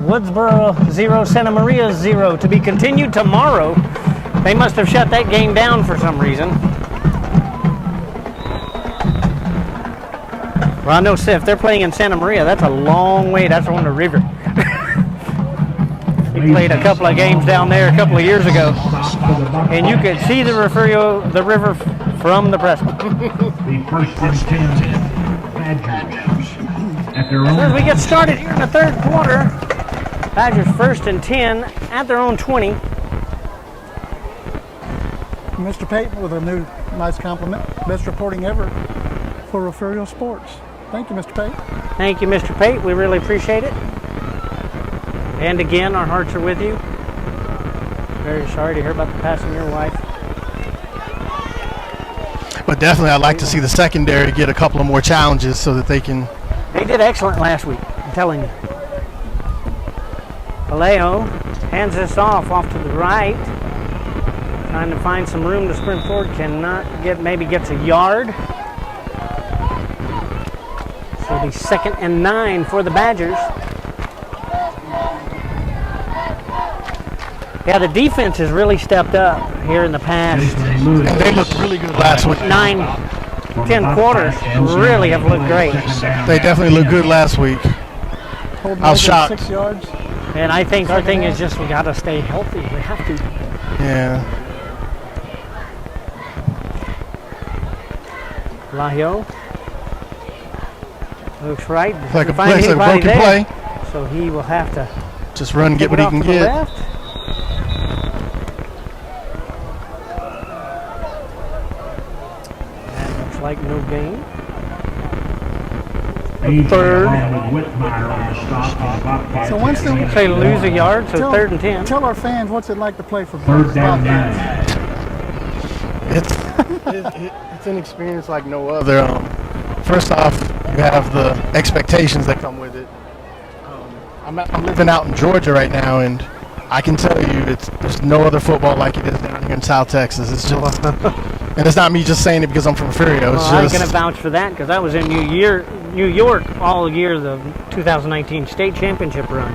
Woodsboro 0, Santa Maria 0. To be continued tomorrow. They must have shut that game down for some reason. Well, I know if they're playing in Santa Maria, that's a long way. That's on the river. We played a couple of games down there a couple of years ago, and you could see the river from the press box. The first and 10 Badgers at their own. As we get started here in the third quarter, Badgers first and 10 at their own 20. Mr. Payton with a new nice compliment. Best reporting ever for Refugio Sports. Thank you, Mr. Pate. Thank you, Mr. Pate. We really appreciate it. And again, our hearts are with you. Very sorry to hear about the passing of your wife. But definitely, I'd like to see the secondary get a couple of more challenges so that they can. They did excellent last week, I'm telling you. Vallejo hands this off to the right. Trying to find some room to sprint forward. Cannot get, maybe gets a yard. So the 2nd and 9 for the Badgers. Yeah, the defense has really stepped up here in the past. They looked really good last week. 9-10 quarters really have looked great. They definitely looked good last week. I was shocked. 6 yards. And I think our thing is just we got to stay healthy. We have to. Yeah. Lahio looks right. Like a Find broken anybody there. play. So he will have to just run, get what he can get. Left. like no gain. Third. So Winston, Say lose a yard, so 3rd and 10. Tell our fans what's it like to play for Third down Bobcats. 9. It's an experience like no other. First off, you have the expectations that come with it. I'm living out in Georgia right now, and I can tell you there's no other football like it is down here in South Texas. It's just, and it's not me just saying it because I'm from Refugio. It's I'm going to vouch for that because I was in New York all year the 2019 state championship run,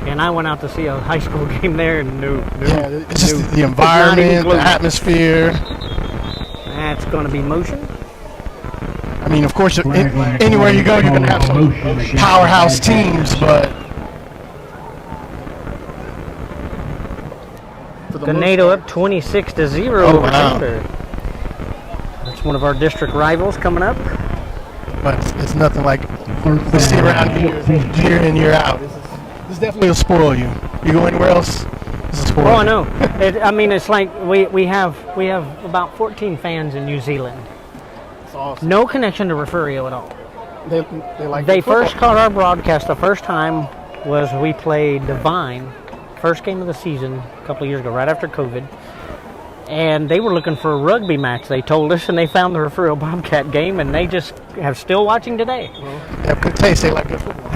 and I went out to see a high school game there, and it's just the environment, the atmosphere. That's going to be motion. I mean, of course, anywhere you go, you're going to have some powerhouse teams, but Ganado up 26-0 over Denver. That's one of our district rivals coming up. But it's nothing like we see around year in, year out. This definitely will spoil you. You go anywhere else, this will spoil you. Oh, I know. It's like we have about 14 fans in New Zealand. That's awesome. No connection to Refugio at all. They first caught our broadcast the first time was we played Divine, first game of the season a couple of years ago, right after COVID. And they were looking for a rugby match, they told us, and they found the Refugio Bobcat game, and they just have still watching today. They have good taste. They like good football.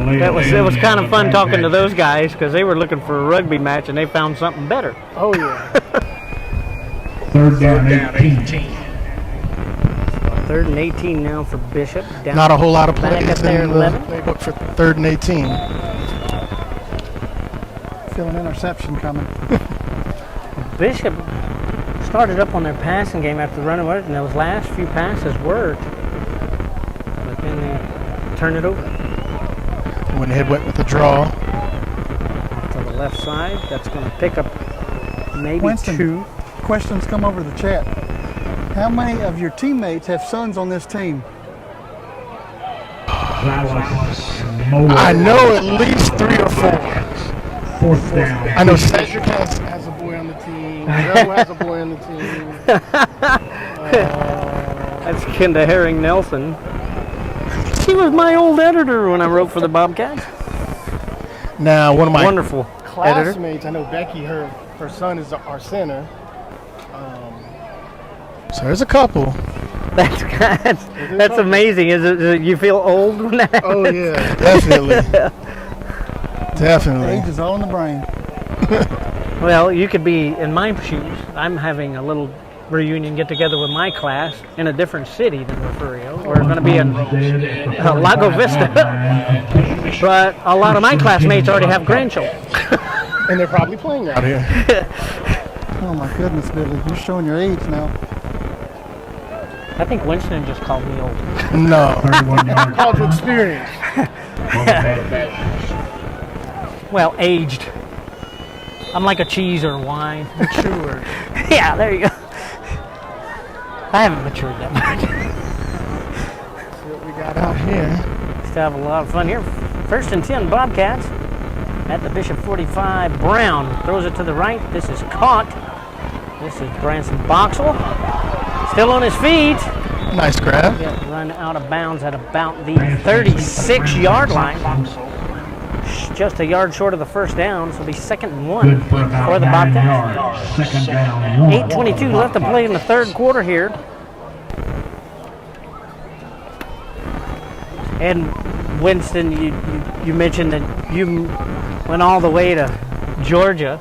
It was kind of fun talking to those guys because they were looking for a rugby match, and they found something better. Oh, yeah. 3rd down 18. 3rd and 18 now for Bishop. Not a whole lot of plays up there in the playbook for 3rd and 18. Feel an interception coming. Bishop started up on their passing game after the run away, and those last few passes worked. But then they turned it over. Went ahead, went with the draw. To the left side. That's going to pick up maybe Winston, 2. Questions come over the chat. How many of your teammates have sons on this team? I know at least 3 or 4. 4th down. I know Cedric has a boy on the team. Joe has a boy on the team. That's Kenda Herring Nelson. She was my old editor when I wrote for the Bobcats. Now, one of my wonderful classmates, I know Becky, her son is our center. So there's a couple. That's amazing. Is it you feel old when that happens? Oh yeah, definitely. Definitely. Age is all in the brain. Well, you could be in my shoes. I'm having a little reunion get together with my class in a different city than Refugio. We're going to be in Lago Vista. But a lot of my classmates already have grandchildren. And they're probably playing out here. Oh my goodness, Billy. You're showing your age now. I think Winston just called me old. No. Called you experience. Well, aged. I'm like a cheese or a wine. Matured. Yeah, there you go. I haven't matured that much. See what we got out here. Still have a lot of fun here. 1st and 10 Bobcats at the Bishop 45. Brown throws it to the right. This is caught. This is Branson Boxell. Still on his feet. Nice grab. Run out of bounds at about the 36-yard line. Just a yard short of the first down, so it'll be 2nd and 1 for the Bobcats. 2nd down 1. 8:22 left to play in the 3rd quarter here. And Winston, you mentioned that you went all the way to Georgia.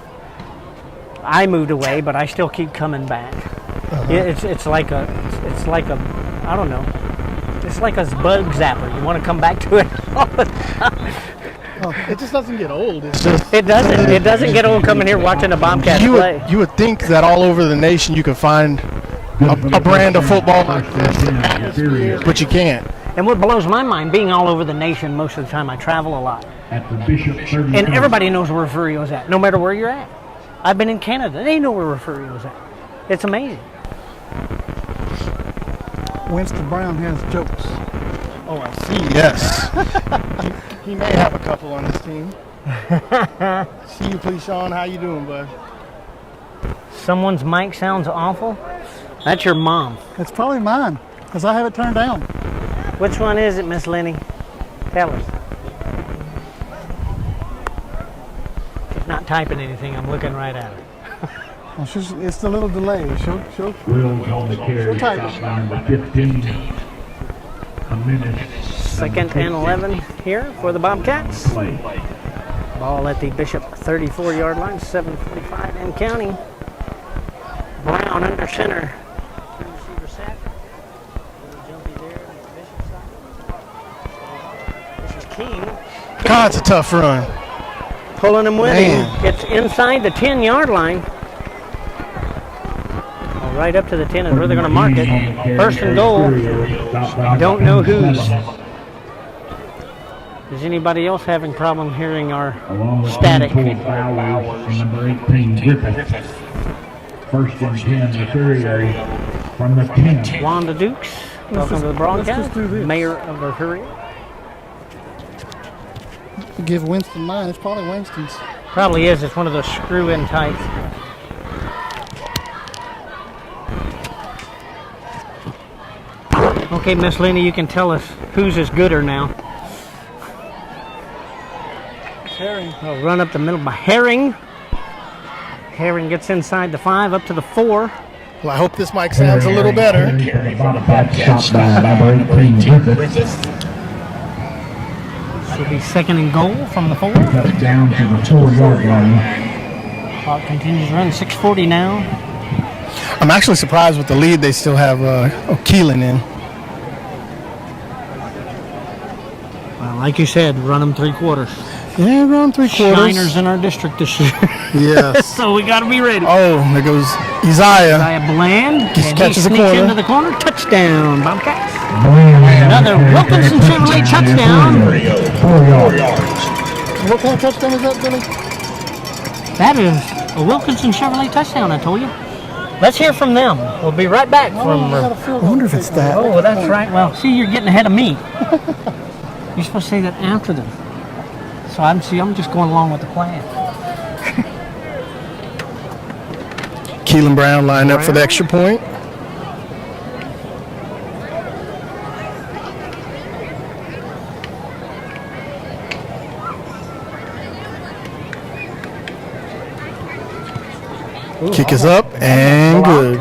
I moved away, but I still keep coming back. It's like a I don't know. It's like a bug zapper. You want to come back to it all the time. It just doesn't get old. It's just It doesn't get old coming here watching the Bobcats play. You would think that all over the nation you could find a brand of football like this, but you can't. And what blows my mind, being all over the nation most of the time, I travel a lot. At the Bishop 30. And everybody knows where Refugio's at, no matter where you're at. I've been in Canada. They know where Refugio's at. It's amazing. Winston Brown has jokes. Oh, I see. Yes. he may have a couple on his team. See you, please, Sean. How you doing, bud? Someone's mic sounds awful. That's your mom. It's probably mine, because I have it turned down. Which one is it, Miss Lenny? Tell us. She's not typing anything. I'm looking right at her. Well, it's the little delay. She'll Wills on the carry, stop by number 15. A minute. 2nd and 11 here for the Bobcats. Ball at the Bishop 34-yard line, 7:45 and counting. Brown under center. Receiver set. Little jumpy there on the Bishop side. This is King. God, it's a tough run. Pulling him with Man. him. Gets inside the 10-yard line. Right up to the 10 is where they're going to mark it. 1st and goal. Don't know whose. Is anybody else having problem hearing our static? Number 18, Griffith. 1st and 10, Refugio from the 10. Wanda Dukes, welcome to the broadcast. Mayor of Refugio. give Winston mine. It's probably Winston's. Probably is. It's one of those screw-in types. Okay, Miss Lenny, you can tell us whose is gooder now. Herring. I'll run up the middle by Herring. Herring gets inside the 5, up to the 4. Well, I hope this mic sounds a little better. Should be 2nd and goal from the 4. Down to the 4-yard line. Clock continues to run. 6:40 now. I'm actually surprised with the lead they still have Keelan in. Well, like you said, run them 3/4. Yeah, run 3/4. Shiners in our district this year. Yes. So we got to be ready. Oh, there goes Isaiah. Isaiah Bland. And catches he the sneaks corner. into the corner. Touchdown, Bobcats. Another Wilkinson Chevrolet touchdown. 4 yards. What kind of touchdown is that, Billy? That is a Wilkinson Chevrolet touchdown, I told you. Let's hear from them. We'll be right back from... I wonder if it's that. Oh, that's right. Well, see, you're getting ahead of me. You're supposed to say that after them. So I'm just going along with the plan. Keelan Brown lined up for the extra point. Kick is up and good.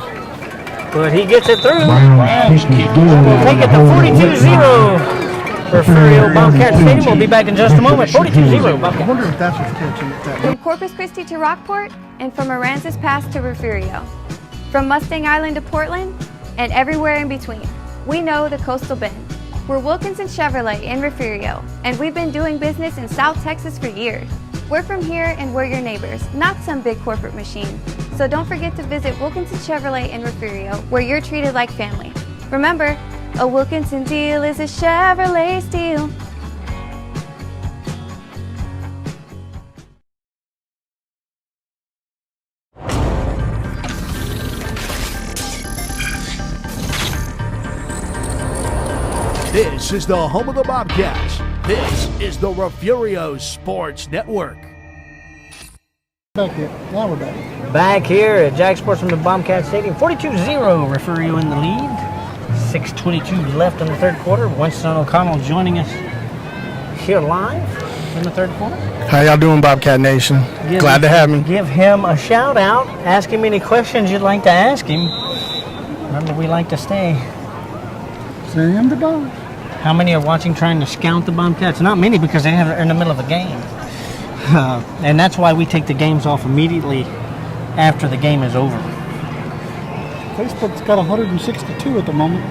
But he gets it through. We'll take it to 42-0. Refugio Bobcat Stadium. We'll be back in just a moment. 42-0 Bobcat. I wonder if that's what's catching it. From Corpus Christi to Rockport, and from Aransas Pass to Refugio. From Mustang Island to Portland, and everywhere in between. We know the Coastal Bend. We're Wilkinson Chevrolet in Refugio, and we've been doing business in South Texas for years. We're from here and we're your neighbors, not some big corporate machine. So don't forget to visit Wilkinson Chevrolet in Refugio, where you're treated like family. Remember, a Wilkinson deal is a Chevrolet steal. This is the home of the Bobcats. This is the Refugio Sports Network. Back here. Now we're back. Back here at Jack Sportsman the Bobcat Stadium. 42-0. Refugio in the lead. 6:22 left in the third quarter. Winston O'Connell joining us here live in the third quarter. How y'all doing, Bobcat Nation? Glad to have me. Give him a shout out. Ask him any questions you'd like to ask him. Remember, we like to stay. Say him the dog. How many are watching trying to scout the Bobcats? Not many, because they're in the middle of a game. And that's why we take the games off immediately after the game is over. Facebook's got 162 at the moment.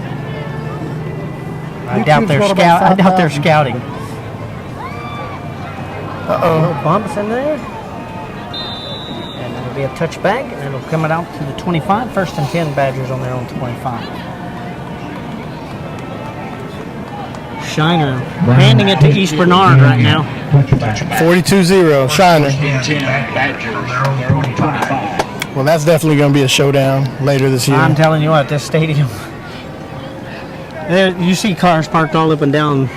I doubt they're scouting. Uh-oh. Bumps in there. And it'll be a touchback, and it'll come out to the 25. 1st and 10 Badgers on their own 25. Shiner handing it to East Bernard right now. 42-0, Shiner. Well, that's definitely going to be a showdown later this year. I'm telling you what, this stadium. There, you see cars parked all up and down.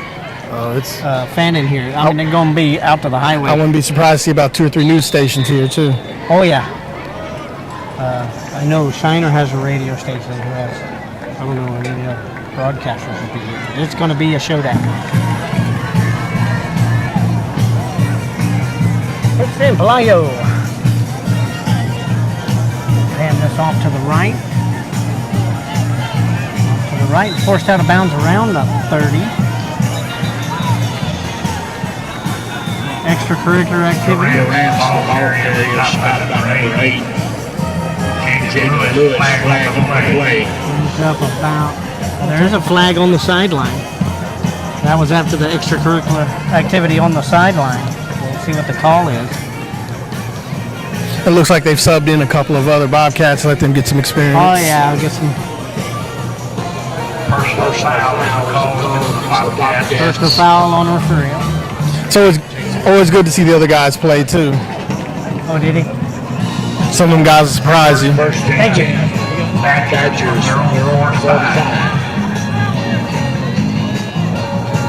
It's fanning here. I mean, they're going to be out to the highway. I wouldn't be surprised to see about 2 or 3 news stations here too. Oh yeah. I know Shiner has a radio station who has, I don't know, any other broadcasters will be here. It's going to be a showdown. It's in Pelayo. Hand this off to the right. Off to the right, forced out of bounds around the 30. Extracurricular activity. Up about. There is a flag on the sideline. That was after the extracurricular activity on the sideline. We'll see what the call is. It looks like they've subbed in a couple of other Bobcats to let them get some experience. Oh yeah, I'll get some personal foul on Refugio. So it's always good to see the other guys play too. Oh, did he? Some of them guys will surprise you. Thank you.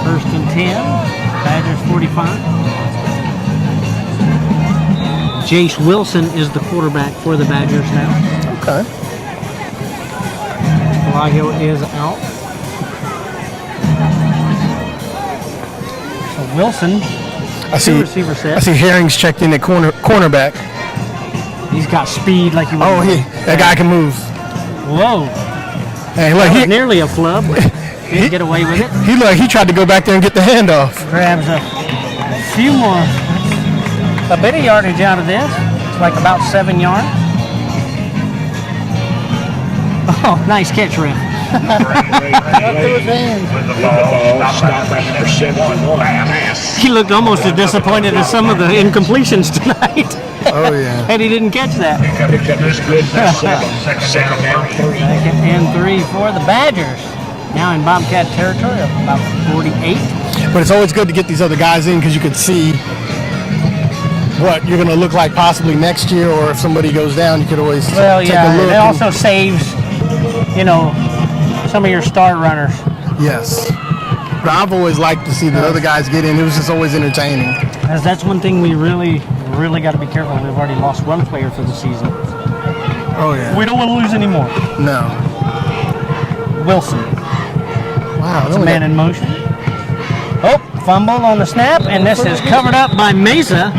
First and 10. Badgers 45. Jace Wilson is the quarterback for the Badgers now. Okay. Pelagio is out. So Wilson, receiver set. I see Herring's checked in at cornerback. He's got speed like he was. Oh, that guy can move. Whoa. Hey, look, that was nearly a flub. Didn't get away with it. He tried to go back there and get the handoff. Grabs a few more. A bit of yardage out of this. It's like about 7 yards. Oh, nice catch, Rick. He looked almost as disappointed as some of the incompletions tonight. Oh, yeah. And he didn't catch that. Second and 3 for the Badgers. Now in Bobcat territory, about 48. But it's always good to get these other guys in because you can see what you're going to look like possibly next year, or if somebody goes down, you could always take a look. It also saves, some of your star runners. Yes. But I've always liked to see the other guys get in. It was just always entertaining. As that's one thing we really got to be careful. We've already lost one player for the season. Oh, yeah. We don't want to lose any more. No. Wilson. Wow. It's a man in motion. Oh, fumble on the snap, and this is covered up by Mesa.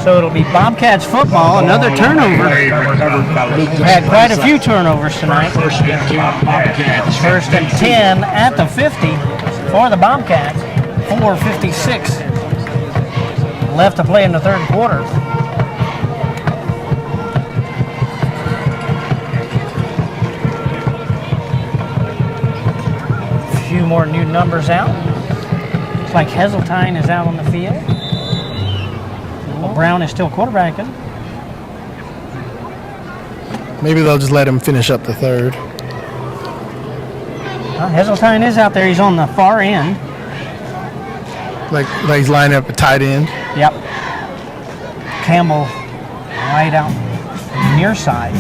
So it'll be Bobcats football, another turnover. We've had quite a few turnovers tonight. First and 10 at the 50 for the Bobcats. 4:56 left to play in the third quarter. A few more new numbers out. Looks like Heseltine is out on the field. Brown is still quarterbacking. Maybe they'll just let him finish up the third. Heseltine is out there. He's on the far end. Like he's lining up a tight end. Yep. Campbell right out near side.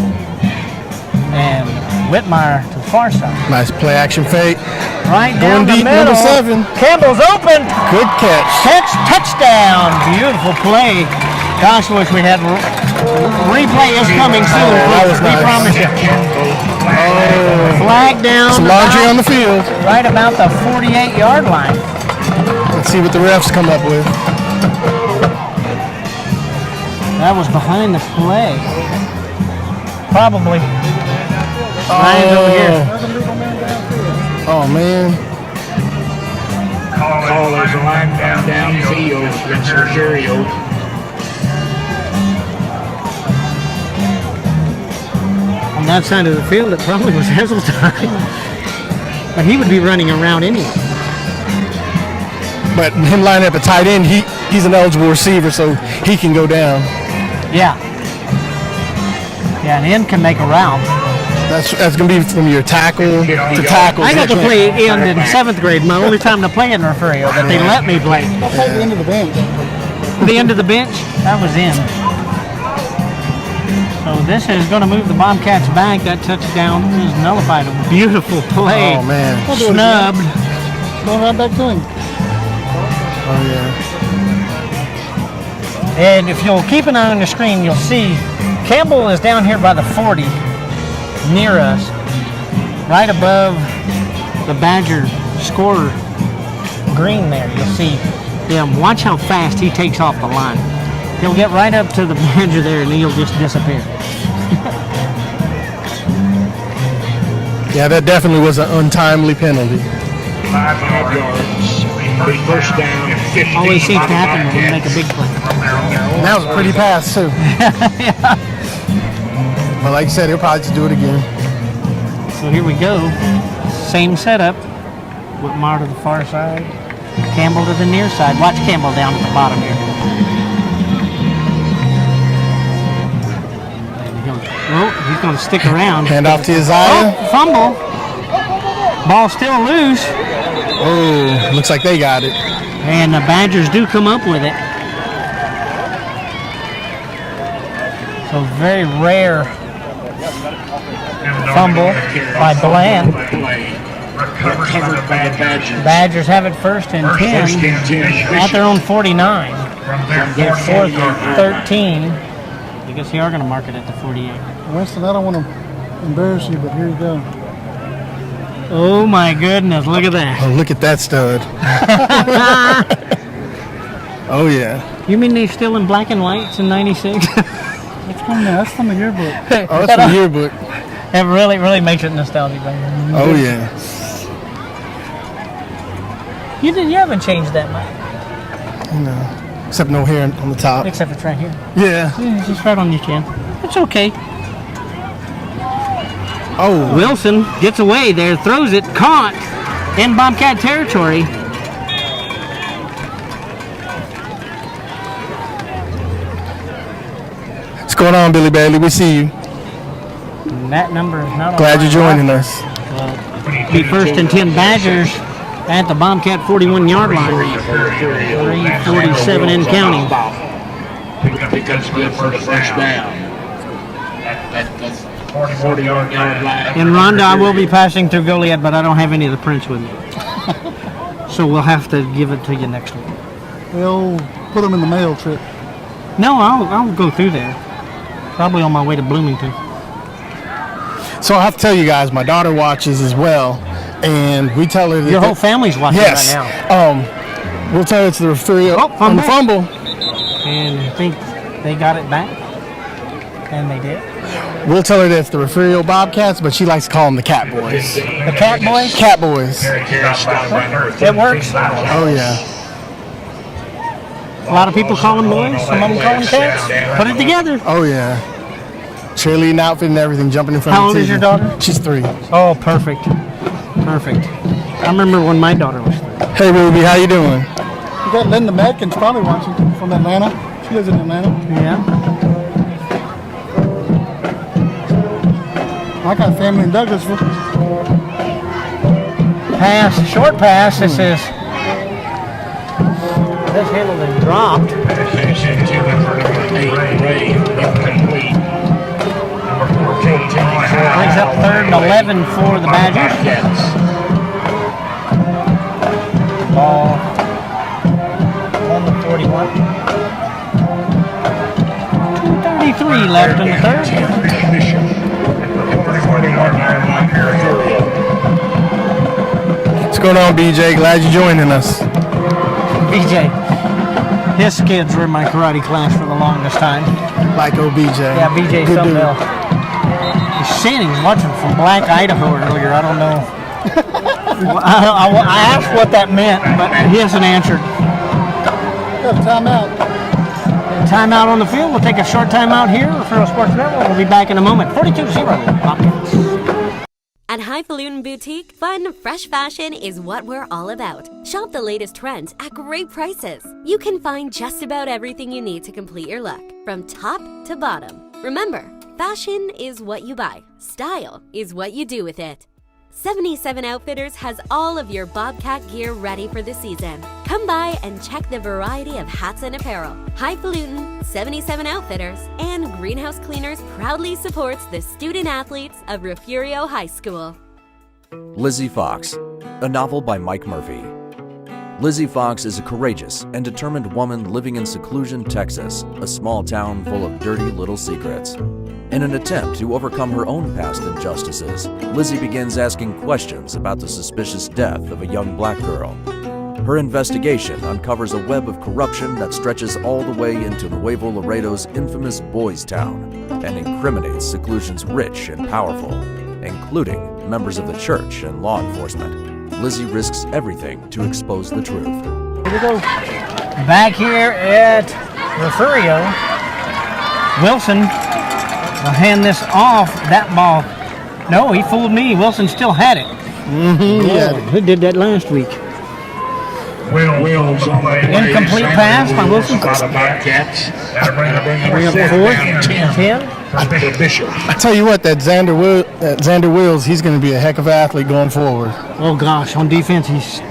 And Whitmire to the far side. Nice play action fake. Right down the middle. Number 7. Campbell's open. Good catch. Touchdown. Beautiful play. Gosh, wish we had replay is coming soon. We promise you. Flag down. Some laundry on the field. Right about the 48-yard line. Let's see what the refs come up with. That was behind the play. Probably. Ryan's over here. Oh, man. Callers a line downfield against Refugio. On that side of the field, it probably was Heseltine. But he would be running around anyway. But him lining up a tight end, he's an eligible receiver, so he can go down. Yeah. Yeah, an end can make a route. That's going to be from your tackle to tackle. I got to play end in 7th grade. My only time to play in Refugio that they let me play. I played the end of the bench. The end of the bench? That was in. So this is going to move the Bobcats back. That touchdown is nullified. A beautiful play. Oh, man. Snubbed. Going right back to him. Oh, yeah. And if you'll keep an eye on the screen, you'll see Campbell is down here by the 40, near us, right above the Badger scorer green there. You'll see him. Watch how fast he takes off the line. He'll get right up to the Badger there and he'll just disappear. Yeah, that definitely was an untimely penalty. 5 yards. First down and 15. Always seems to happen when we make a big play. And that was a pretty pass, too. Yeah. But like you said, he'll probably just do it again. So here we go. Same setup. Whitmire to the far side. Campbell to the near side. Watch Campbell down at the bottom here. Oh, he's going to stick around. Hand off to Isaiah. Oh, fumble. Ball still loose. Oh, looks like they got it. And the Badgers do come up with it. So very rare fumble by Bland. Recovered by the Badgers. Badgers have it first and 10 at their own 49. Get 4th and 13. I guess they are going to mark it at the 48. Winston, I don't want to embarrass you, but here you go. Oh my goodness, look at that. Oh, look at that stud. Oh, yeah. You mean they're still in black and whites in 96? That's from the yearbook. Oh, that's from the yearbook. It really makes it nostalgic. Oh, yeah. You haven't changed that much. No. Except no hair on the top. Except it's right here. Yeah. It's just right on your chin. It's okay. Oh. Wilson gets away there, throws it, caught in Bobcat territory. What's going on, Billy Bailey? We see you. And that number is not Glad you're joining us. Be 1st and 10 Badgers at the Bobcat 41-yard line. 3:47 in counting. Pick up for the first down. That's 40-yard line. In Rhonda, I will be passing through Goliad, but I don't have any of the prints with me. So we'll have to give it to you next week. We'll put them in the mail trip. No, I'll go through there. Probably on my way to Bloomington. So I have to tell you guys, my daughter watches as well, and we tell her that your whole family's watching right now. We'll tell her it's the Refugio on the fumble. And I think they got it back, and they did. We'll tell her that it's the Refugio Bobcats, but she likes to call them the Cat Boys. The Cat Boys? Cat Boys. It works. Oh, yeah. A lot of people call them boys. Some of them call them cats. Put it together. Oh, yeah. Cheerleading outfit and everything, jumping in front How of the old is your daughter? She's 3. Oh, perfect. Perfect. I remember when my daughter was 3. Hey, Ruby, how you doing? You got Linda Madkins probably watching from Atlanta. She lives in Atlanta. Yeah. I got family in Douglasville. Pass, short pass. This is handled and dropped. Brings up 3rd and 11 for the Badgers. Ball on the 41. 2:33 left in the 3rd. What's going on, BJ? Glad you're joining us. BJ, his kids were in my karate class for the longest time. Like OBJ. Yeah, BJ's Good something dude. else. He's saying he's watching from Black, Idaho earlier. I don't know. I asked what that meant, but he hasn't answered. Got a timeout. Timeout on the field. We'll take a short timeout here. Refugio Sports Network. We'll be back in a moment. 42-0 Bobcats. At Highfalutin Boutique, fun, fresh fashion is what we're all about. Shop the latest trends at great prices. You can find just about everything you need to complete your look, from top to bottom. Remember, fashion is what you buy. Style is what you do with it. 77 Outfitters has all of your Bobcat gear ready for the season. Come by and check the variety of hats and apparel. Highfalutin, 77 Outfitters, and Greenhouse Cleaners proudly supports the student athletes of Refugio High School. Lizzie Fox, a novel by Mike Murphy. Lizzie Fox is a courageous and determined woman living in Seclusion, Texas, a small town full of dirty little secrets. In an attempt to overcome her own past injustices, Lizzie begins asking questions about the suspicious death of a young black girl. Her investigation uncovers a web of corruption that stretches all the way into Nuevo Laredo's infamous Boys Town and incriminates Seclusion's rich and powerful, including members of the church and law enforcement. Lizzie risks everything to expose the truth. Here we go. Back here at Refugio, Wilson will hand this off. That ball. No, he fooled me. Wilson still had it. Yeah. Who did that last week? Wills Incomplete pass by Wilson. Bring up fourth. 10. I tell you what, that Xander Wills, he's going to be a heck of an athlete going forward. Oh gosh, on defense he's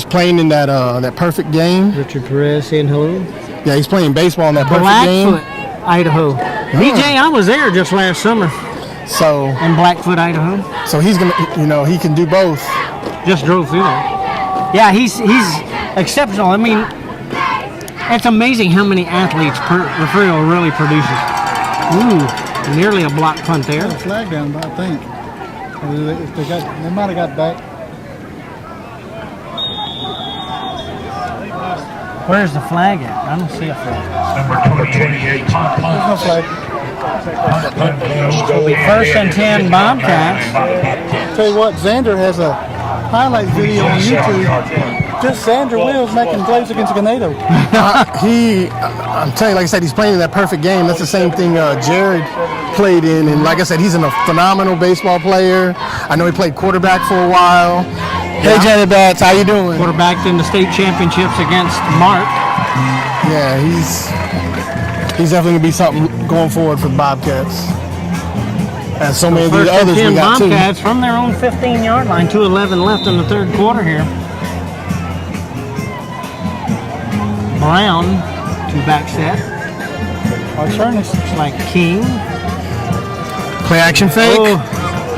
playing in that perfect game. Richard Perez saying hello. Yeah, he's playing baseball in that perfect game. Blackfoot, Idaho. BJ, I was there just last summer. So in Blackfoot, Idaho. So he's gonna, he can do both. Just drove through there. Yeah, he's exceptional. I mean, it's amazing how many athletes Refugio really produces. Ooh, nearly a block punt there. Got a flag down, I think. They might have got back. Where's the flag at? I don't see a flag. Number 28. There's no flag. It'll be 1st and 10 Bobcats. Tell you what, Xander has a highlight video on YouTube. Just Xander Wills making plays against Ganado. I'm telling you, like I said, he's playing in that perfect game. That's the same thing Jared played in. And like I said, he's a phenomenal baseball player. I know he played quarterback for a while. Hey, Jared Bats, how you doing? Quarterbacked in the state championships against Mark. Yeah, he's definitely going to be something going forward for the Bobcats. And so many of the others we got too. Bobcats from their own 15-yard line. 2:11 left in the third quarter here. Brown to back set. Our turn is like King. Play action fake. Oh.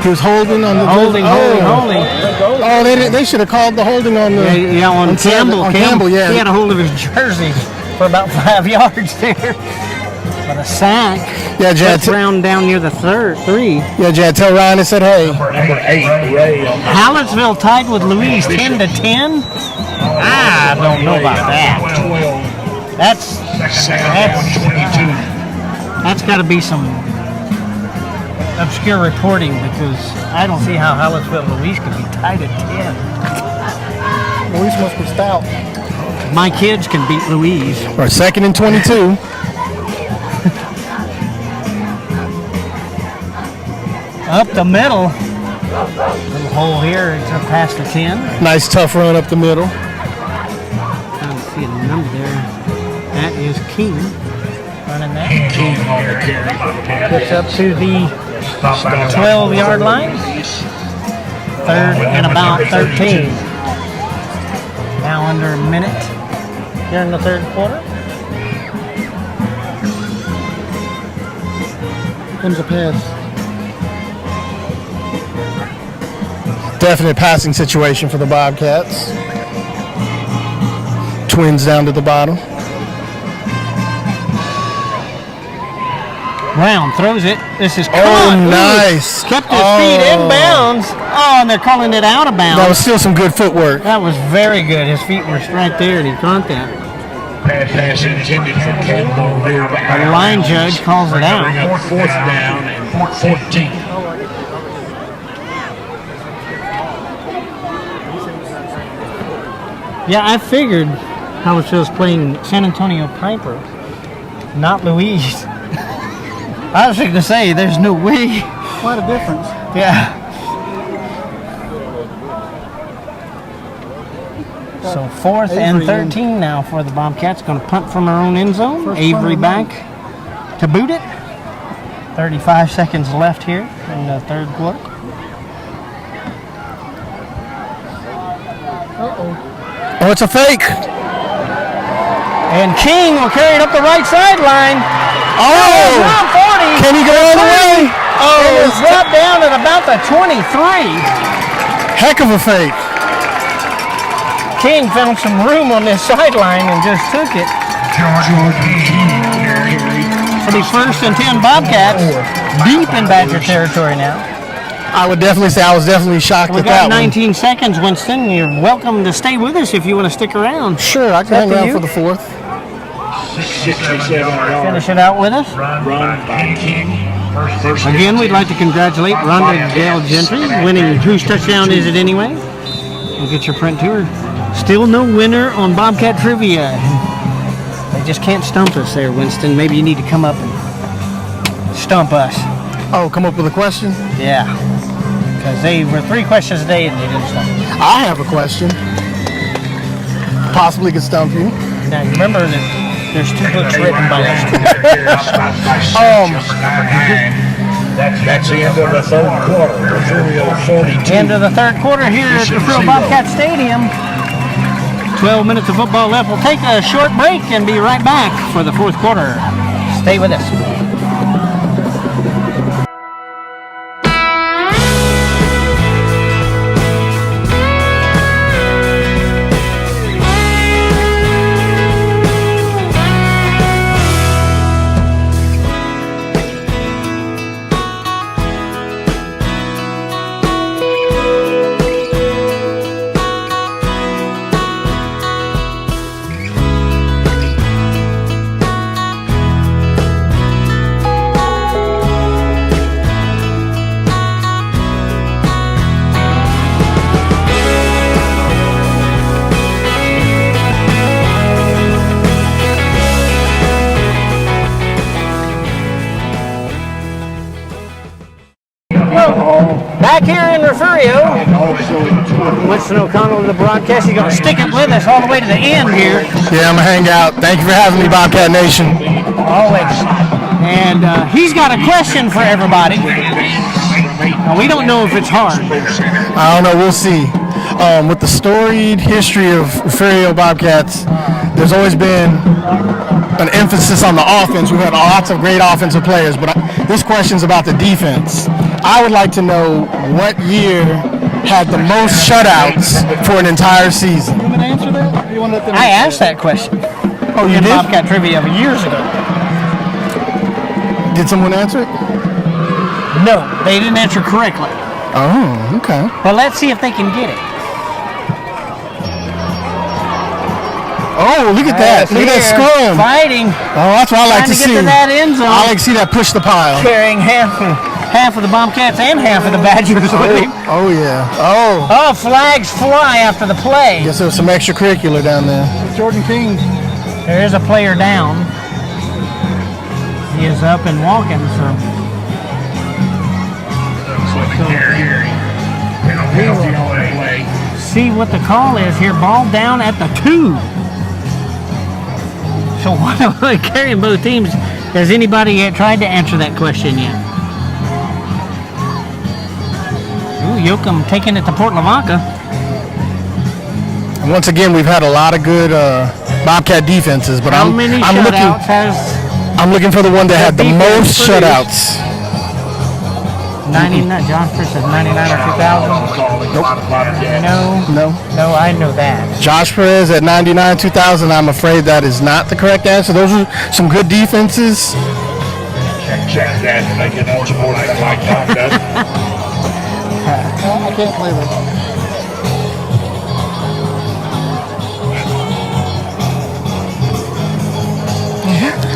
He was holding on the holding. Oh, they should have called the holding on the on Campbell. Campbell, yeah. He had a hold of his jersey for about 5 yards there. But a sack. Yeah, Jad. Brown down near the three. Yeah, Jad. Tell Ryan I said hey. Number 8, Ray. Hallettsville tied with Louise 10-10. I don't know about that. That's got to be some obscure reporting because I don't see how Hallettsville and Louise could be tied at 10. Louise must be stout. My kids can beat Louise. Or 2nd and 22. Up the middle. Little hole here. It's up past the 10. Nice tough run up the middle. Trying to see the number there. That is King running that. King on the carry. Gets up to the 12-yard line. 3rd and about 13. Now under a minute here in the third quarter. Comes a pass. Definite passing situation for the Bobcats. Twins down to the bottom. Brown throws it. This is caught. Oh, nice. Kept his feet in bounds. Oh, and they're calling it out of bounds. That was still some good footwork. That was very good. His feet were right there, and he caught that. Pass intended for Campbell. The line judge calls it out. 4th down and 14. Yeah, I figured Hallettsville's playing San Antonio Piper, not Louise. I was going to say, there's no way. Quite a difference. Yeah. So 4th and 13 now for the Bobcats. Going to punt from our own end zone. Avery back to boot it. 35 seconds left here in the third quarter. Oh, it's a fake. And King will carry it up the right sideline. Oh! 40. Can he go all the way? Oh, it was dropped down at about the 23. Heck of a fake. King found some room on this sideline and just took it. So the 1st and 10 Bobcats deep in Badger territory now. I would definitely say I was definitely shocked We at got that 19 seconds, Winston. You're welcome to stay with us if you want to stick around. Sure, I can hang around for the 4th. Finish it out with us. Again, we'd like to congratulate Rhonda Gale Gentry, winning Whose Touchdown Is It Anyway? We'll get your print to her. Still no winner on Bobcat Trivia. They just can't stump us there, Winston. Maybe you need to come up and stump us. Oh, come up with a question? Yeah. Because they were 3 questions a day and they didn't stump us. I have a question. Possibly could stump you. Now, you remember that there's 2 books written by us. That's the end of the 3rd quarter. Refugio 42. End of the 3rd quarter here at the Refugio Bobcat Stadium. 12 minutes of football left. We'll take a short break and be right back for the 4th quarter. Stay with us. Back here in Refugio, Winston O'Connell of the broadcast. He's going to stick it with us all the way to the end here. Yeah, I'm going to hang out. Thank you for having me, Bobcat Nation. Always. And he's got a question for everybody. Now, we don't know if it's hard. I don't know. We'll see. With the storied history of Refugio Bobcats, there's always been an emphasis on the offense. We've had lots of great offensive players, but this question's about the defense. I would like to know what year had the most shutouts for an entire season. You want me to answer that? Or you want to let them I answer asked that question. Oh, you in did? Bobcat Trivia years ago. Did someone answer it? No, they didn't answer correctly. Oh, okay. But let's see if they can get it. Oh, look at that. Look at that scrum. Fighting. Oh, that's what I like to see. Get to that end zone. I like to see that push the pile. Carrying half of the Bobcats and half of the Badgers with him. Oh, yeah. Oh. Oh, flags fly after the play. Guess there was some extracurricular down there. Jordan King. There is a player down. He is up and walking, so. See what the call is here. Ball down at the 2. So why are they carrying both teams? Has anybody yet tried to answer that question yet? Ooh, Yoakum taking it to Port Lavaca. And once again, we've had a lot of good Bobcat defenses, but I'm looking for the one that had the most shutouts. 99. Josh says 99 or 2000. Nope. No, I know that. Josh Perez at 99, 2000. I'm afraid that is not the correct answer. Those are some good defenses. Check that. Make it eligible like Tom does. I can't play that.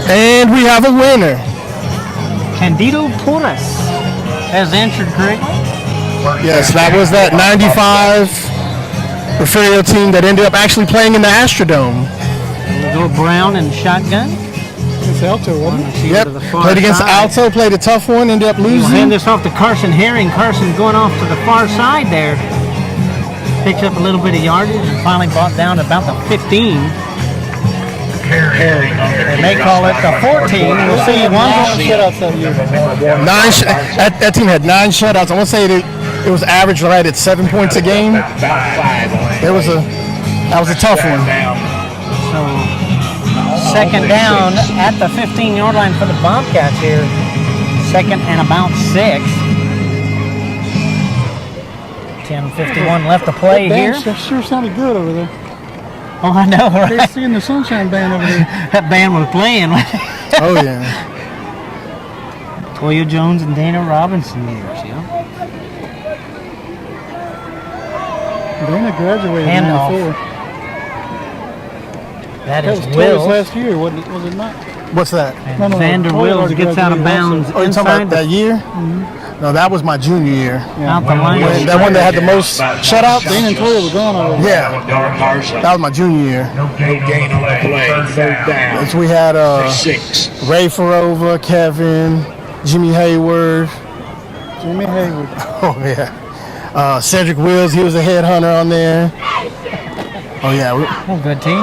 And we have a winner. Candido Porras has answered correctly. Yes, that was that 95 Refugio team that ended up actually playing in the Astrodome. We'll go Brown and shotgun. It's Alto, wasn't it? Yep, played against Alto, played a tough one, ended up losing. We'll hand this off to Carson Herring. Carson going off to the far side there. Picked up a little bit of yardage and finally brought down about the 15. They may call it the 14. We'll see. One shutouts that year. That team had 9 shutouts. I want to say it was average right at 7 points a game. That was a tough one. So second down at the 15-yard line for the Bobcats here. Second and about 6. 10:51 left to play here. That sure sounded good over there. Oh, I know, right? They're seeing the Sunshine Band over there. That band was playing. Oh, yeah. Toya Jones and Dana Robinson years, yeah. Dana graduated in Handoff. 94. That That is was Toya's Will. last year, wasn't it? Was it not? What's that? And Vander Toya Wills already gets out of graduated bounds also. Oh, you talking inside about that year? No, that was my junior year. out the line. That one that had the most shutouts? Dana and Toya were gone already. Yeah. That was my junior year. No gain on the play. Third down. So we had 6. Ray Farova, Kevin, Jimmy Hayward. Jimmy Hayward. Oh, yeah. Cedric Wills, he was a headhunter on there. Oh, yeah. Oh, good team.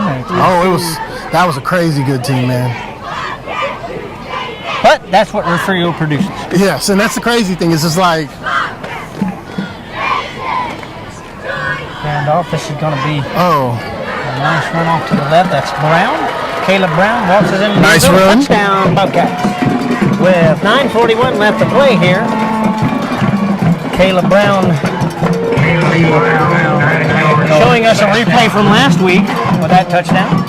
That was a crazy good team, man. But that's what Refugio produces. Yes, and that's the crazy thing. It's just like, Handoff. This is going to be oh, a nice run off to the left. That's Brown. Caleb Brown walks it in. Nice run. Touchdown, Bobcats. With 9:41 left to play here. Caleb Brown showing us a replay from last week with that touchdown.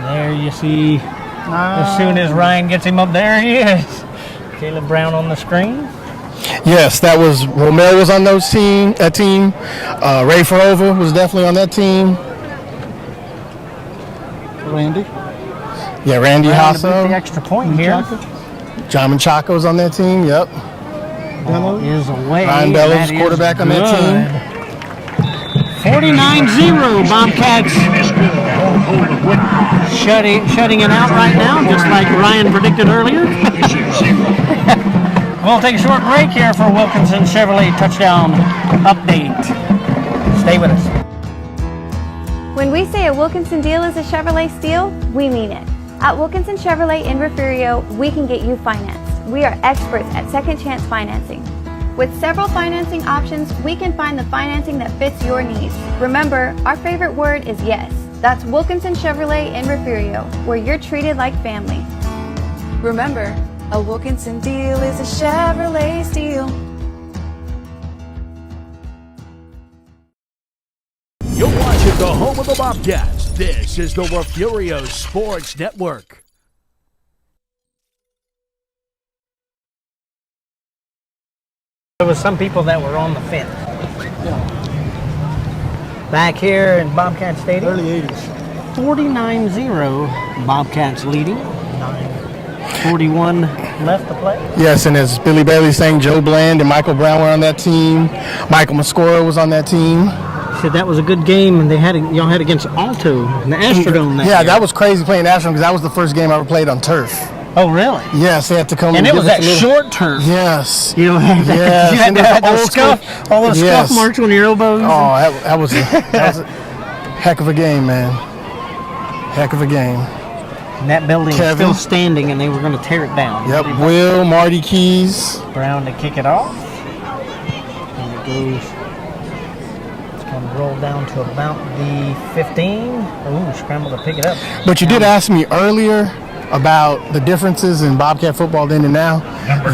There you see, as soon as Ryan gets him up, there he is. Caleb Brown on the screen. yes, that was Romel was on that team. Ray Farova was definitely on that team. Randy. Yeah, Randy Brown to beat Hasso. the extra point here. John Menchaca was on that team. Yep. Ball is away. Ryan Bellows, quarterback on that team. 49-0 Bobcats shutting it out right now, just like Ryan predicted earlier. We'll take a short break here for Wilkinson Chevrolet touchdown update. Stay with us. When we say a Wilkinson deal is a Chevrolet steal, we mean it. At Wilkinson Chevrolet in Refugio, we can get you financed. We are experts at second chance financing. With several financing options, we can find the financing that fits your needs. Remember, our favorite word is yes. That's Wilkinson Chevrolet in Refugio, where you're treated like family. Remember, a Wilkinson deal is a Chevrolet steal. You're watching the home of the Bobcats. This is the Refugio Sports Network. There was some people that were on the fence. Back here in Bobcat Stadium. Early 80s. 49-0 Bobcats leading. 9:41 left to play. Yes, and as Billy Bailey saying, Joe Bland and Michael Brown were on that team. Michael Mascora was on that team. Said that was a good game, and y'all had against Alto in the Astrodome. Yeah, that was crazy playing Astrodome because that was the first game I ever played on turf. Oh, really? Yes, they had to come and it give was us that a little short turf. Yes. You know, Yes. you had And to have the those old scuff, all those Yes. scuff marks on your elbows. Oh, that was a heck of a game, man. Heck of a game. And that building was Kevin. still standing, and they were going to tear it down. Yep, Will, Marty Keys. Brown to kick it off. And it goes. It's going to roll down to about the 15. Ooh, scramble to pick it up. But you did ask me earlier about the differences in Bobcat football then and now.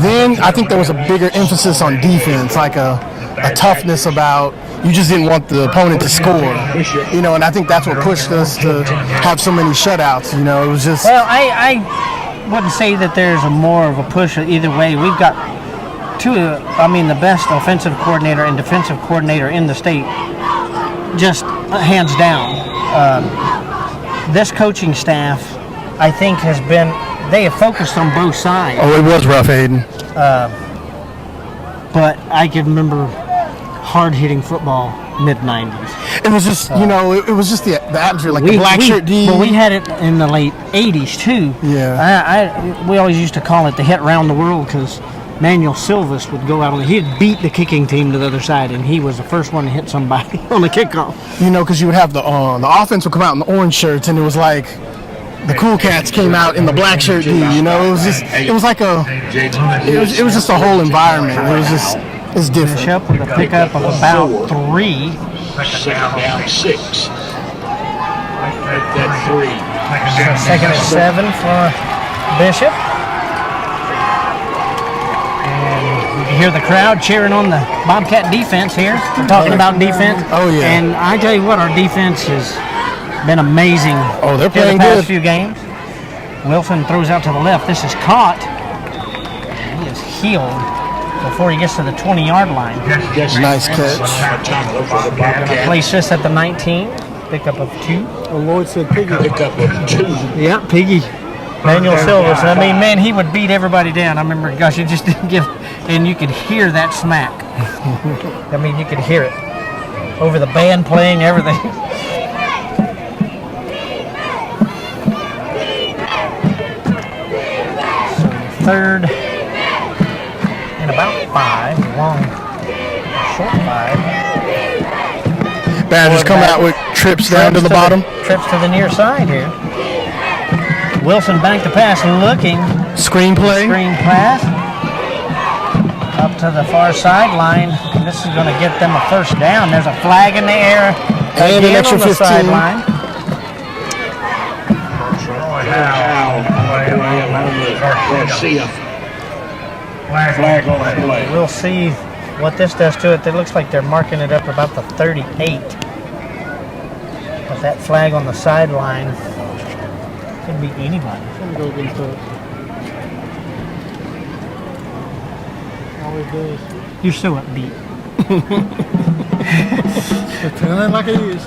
Then I think there was a bigger emphasis on defense, like a toughness about you just didn't want the opponent to score, you know, and I think that's what pushed us to have so many shutouts, you know. It was just... Well, I wouldn't say that there's more of a push either way. We've got the best offensive coordinator and defensive coordinator in the state, just hands down. This coaching staff, I think, they have focused on both sides. Oh, it was rough, Hayden. But I can remember hard-hitting football mid-90s. It was just, it was just the atmosphere, like the black shirt D. Well, we had it in the late 80s, too. Yeah. We always used to call it the hit round the world because Manuel Silvas would go out he'd beat the kicking team to the other side, and he was the first one to hit somebody on the kickoff. You know, because you would have the offense would come out in the orange shirts, and it was like the cool cats came out in the black shirt D. You know, it was just it was just a whole environment. It's different. Finish up with a pickup of about 3. Second down 6. That 3. Second and 7 for Bishop. And You can hear the crowd cheering on the Bobcat defense here. We're talking about defense. Oh, yeah. And I tell you what, our defense has been amazing. Oh, they're playing the past good. few games. Wilson throws out to the left. This is caught. He is healed before he gets to the 20-yard line. Nice catch. Going to place this at the 19. Pickup of 2. Oh, Lloyd said Piggy. Pickup of 2. Yeah, Piggy. Manuel Silvers. I mean, man, he would beat everybody down. I remember, gosh, he just didn't give, and you could hear that smack. I mean, you could hear it over the band playing, everything. So 3rd and about 5, long, short 5. Badgers come out with trips down to the bottom. Trips to the near side here. Wilson back to pass, looking. Screen play. Screen pass. Up to the far sideline. This is going to get them a first down. There's a flag in the air. And an extra on the 15. sideline. Flag on the play. We'll see what this does to it. It looks like they're marking it up about the 38. But that flag on the sideline could be anybody. I'm going to go against it. Always does. You're so upbeat. Pretend like it is.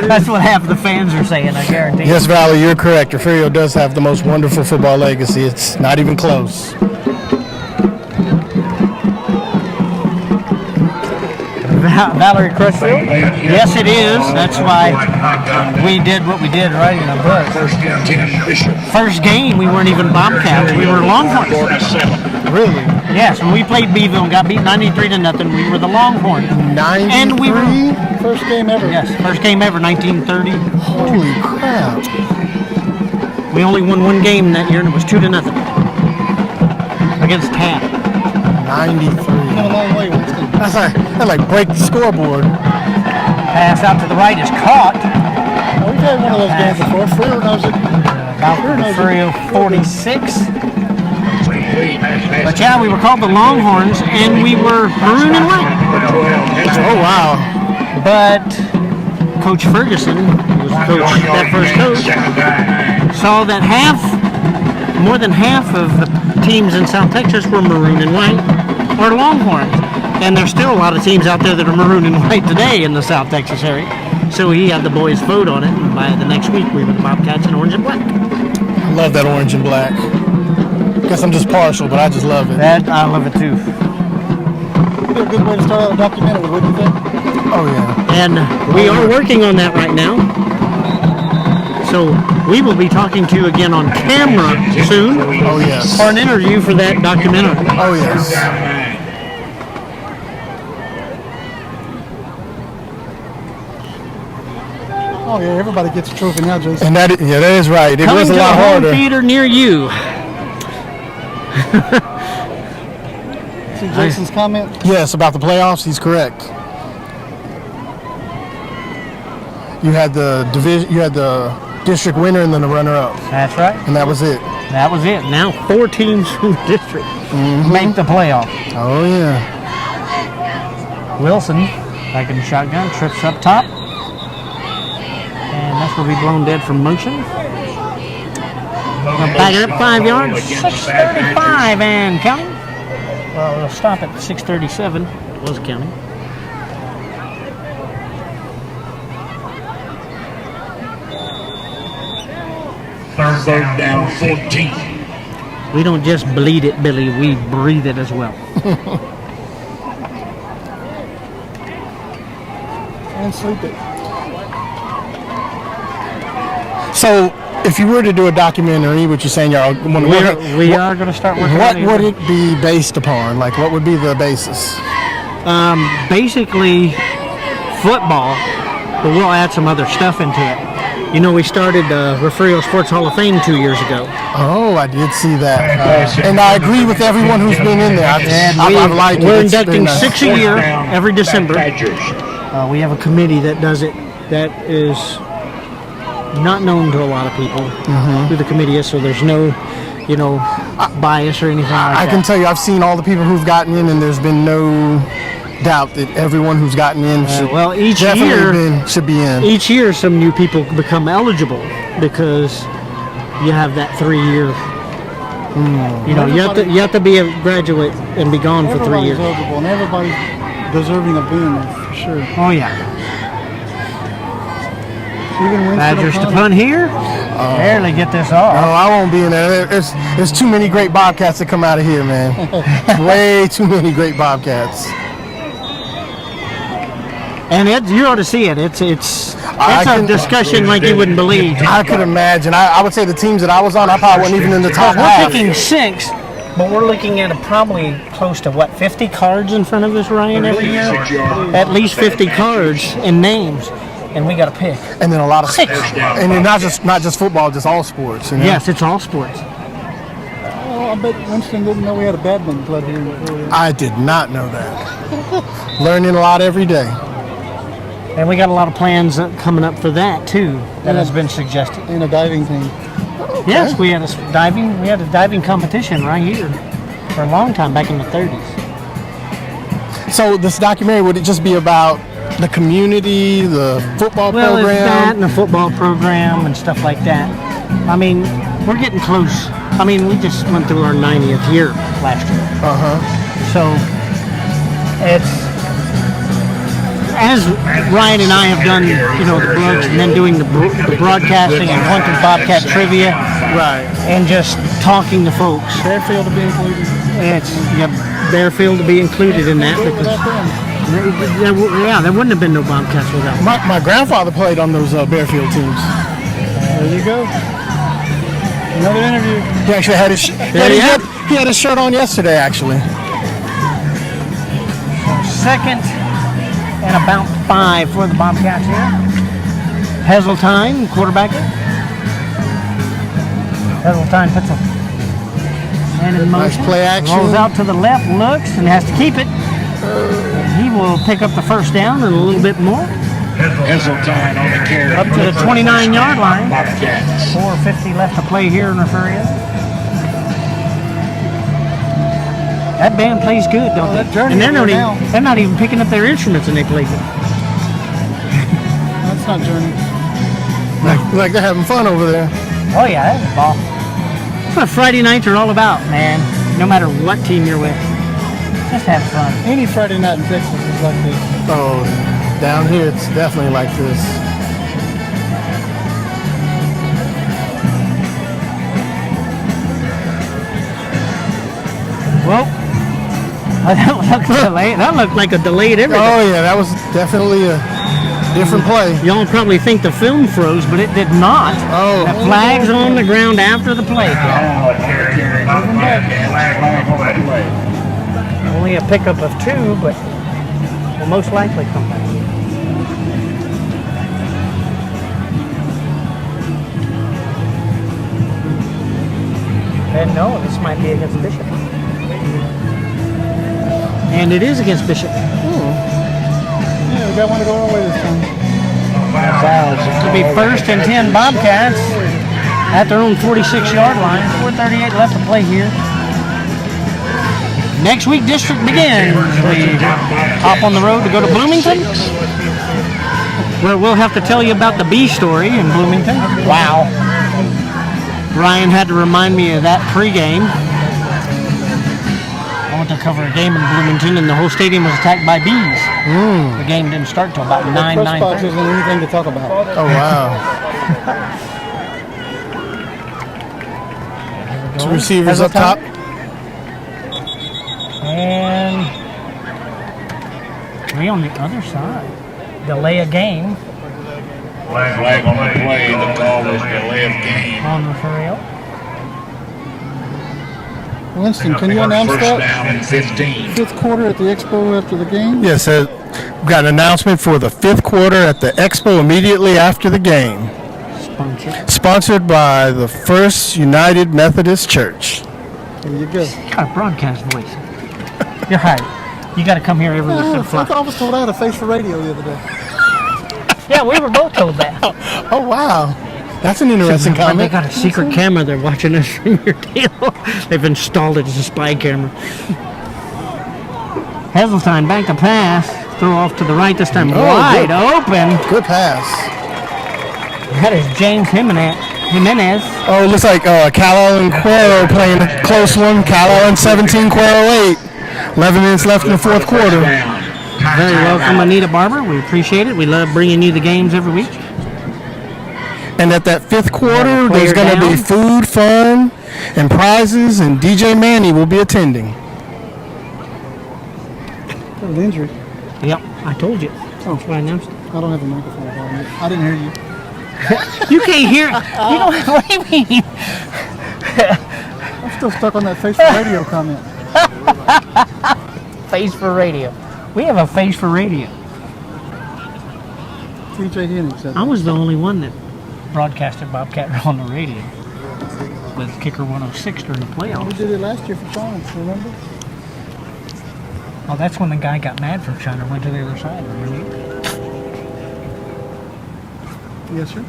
That's what half of the fans are saying, I guarantee. Yes, Valley, you're correct. Refugio does have the most wonderful football legacy. It's not even close. Valerie Crutchfield? Yes, it is. That's why we did what we did right in the book. First game, we weren't even Bobcats. We were Longhorns. Really? Yes, when we played Beeville and got beat 93-0, we were the Longhorns. 93? And we were First game ever. Yes, first game ever, 1930. Holy crap. We only won one game that year, and it was 2-0 against Taft. 93. Come a long way. That's like break the scoreboard. Pass out to the right is caught. Oh, we've had one of those games before. Freer knows it. About Refugio 46. But yeah, we were called the Longhorns, and we were maroon and white. Oh, wow. But Coach Ferguson, who was that first coach, saw that more than half of the teams in South Texas were maroon and white or Longhorns. And there's still a lot of teams out there that are maroon and white today in the South Texas area. So he had the boys vote on it, and by the next week we were the Bobcats in orange and black. I love that orange and black. Guess I'm just partial, but I just love it. I love it too. It'd be a good way to start out a documentary, wouldn't you think? Oh, yeah. And we are working on that right now. So we will be talking to you again on camera soon. Oh, yes. For an interview for that documentary. Oh, yes. Oh, yeah, everybody gets a trophy now, Jason. And that is right. It was a lot harder. Theater near you. See Jason's comment? Yes, about the playoffs, he's correct. You had the division, you had the district winner and then the runner-up. That's right. And that was it. That was it. Now 4 teams from the district make the playoff. Oh, yeah. Wilson, back in the shotgun, trips up top. And that's going to be blown dead from motion. Back it up 5 yards. 6:35 and counting. Well, we'll stop at 6:37. It was counting. Third down, 14. We don't just bleed it, Billy. We breathe it as well. And sleep it. So, if you were to do a documentary, which you're saying y'all want to We are going to start working what on it. would it be based upon? Like, what would be the basis? Basically, football, but we'll add some other stuff into it. You know, we started Refugio Sports Hall of Fame 2 years ago. Oh, I did see that. And I agree with everyone who's been in there. I like it. We're It's inducting been, 6 a year, every December. We have a committee that does it that is not known to a lot of people who the committee is, so there's no, bias or anything like I that? can tell you, I've seen all the people who've gotten in, and there's been no doubt that everyone who's gotten in should should be in. Each year, some new people become eligible because you have that 3-year. You have to be a graduate and be gone for 3 years. Everybody's eligible, and everybody's deserving of being there for sure. Oh yeah. Even Winston Badgers to O'Connor. punt here. Barely get this off. No, I won't be in there. There's too many great Bobcats that come out of here, man. Way too many great Bobcats. And you ought to see it. It's a discussion like you wouldn't believe. I could imagine. I would say the teams that I was on, I probably wasn't even in the top We're half. picking 6, but we're looking at probably close to 50 cards in front of us, Ryan, every year. At least 50 cards and names, and we got to pick. And then a lot of 6. and then not just football, just all sports. You know? Yes, it's all sports. Oh, I bet Winston didn't know we had a badminton club here in Florida. I did not know that. Learning a lot every day. And we got a lot of plans coming up for that too. That has been suggested. And a diving team. Okay. Yes, we had a diving competition right here for a long time back in the 30s. So this documentary, would it just be about the community, the football program? Well, it's that and the football program and stuff like that. I mean, we're getting close. I mean, we just went through our 90th year last year. So it's, as Ryan and I have done, the books and then doing the broadcasting and hunting Bobcat trivia, right? And just talking to folks. Fairfield to be included. Fairfield to be included in that because there wouldn't have been no Bobcats without. My grandfather played on those Bearfield teams. There you go. Another interview. He actually had he had his shirt on yesterday, actually. Second and about 5 for the Bobcats here. Heseltine, quarterback. Heseltine puts a man in motion. Nice play action. Rolls out to the left, looks, and has to keep it. And he will pick up the first down and a little bit more. Heseltine on the carry. Up to the 29-yard line. 4:50 left to play here in Refugio. That band plays good, don't they? And they're not even picking up their instruments and they play good. That's not Journey. Like they're having fun over there. Oh yeah, that's a ball. That's what Friday nights are all about, man. No matter what team you're with. Just have fun. Any Friday night in Texas is like this. Oh, down here it's definitely like this. Well, that looked like a delayed everything. Oh yeah, that was definitely a different play. Y'all probably think the film froze, but it did not. Oh. The flag's on the ground after the play. Only a pickup of 2, but will most likely come back. And no, this might be against Bishop. And it is against Bishop. Yeah, we got one to go our way this time. It'll be 1st and 10 Bobcats at their own 46-yard line. 4:38 left to play here. Next week, district begins. We hop on the road to go to Bloomington. Well, we'll have to tell you about the B story in Bloomington. Wow. Ryan had to remind me of that pregame. I went to cover a game in Bloomington, and the whole stadium was attacked by bees. The game didn't start till about 9:30. Press box isn't anything to talk about. Oh wow. 2 receivers up top. And 3 on the other side. Delay a game. Flag on the play. The call is delay of game. On Refugio. Winston, can you announce First that? down and 15. 5th quarter at the Expo after the game? Yes, we've got an announcement for the 5th quarter at the Expo immediately after the game. Sponsored by the First United Methodist Church. There you go. You got a broadcast voice. You're hired. You got to come here every week to the fly. I was told I had a face for radio the other day. Yeah, we were both told that. Oh wow. That's an interesting They comment. got a secret camera. They're watching us from your deal. They've installed it as a spy camera. Heseltine back to pass. Throw off to the right this time. Wide open. Good pass. That is James Jimenez. Oh, it looks like Cal and Cuero playing a close one. Cal 17, Cuero 8. 11 minutes left in the fourth quarter. Very welcome, Anita Barber. We appreciate it. We love bringing you the games every week. And at that fifth quarter, there's going to be food, fun, and prizes, and DJ Manny will be attending. Got an injury. Yep, I told you. Oh, that's why I announced it. I don't have a microphone. I didn't hear you. You can't hear it. You don't. What do you mean? I'm still stuck on that face for radio comment. Face for radio. We have a face for radio. TJ Henning said I was the only one that broadcasted Bobcat on the radio with Kicker 106 during the playoffs. We did it last year for China, remember? Oh, that's when the guy got mad from China, went to the other side. Remember? Yes, sir.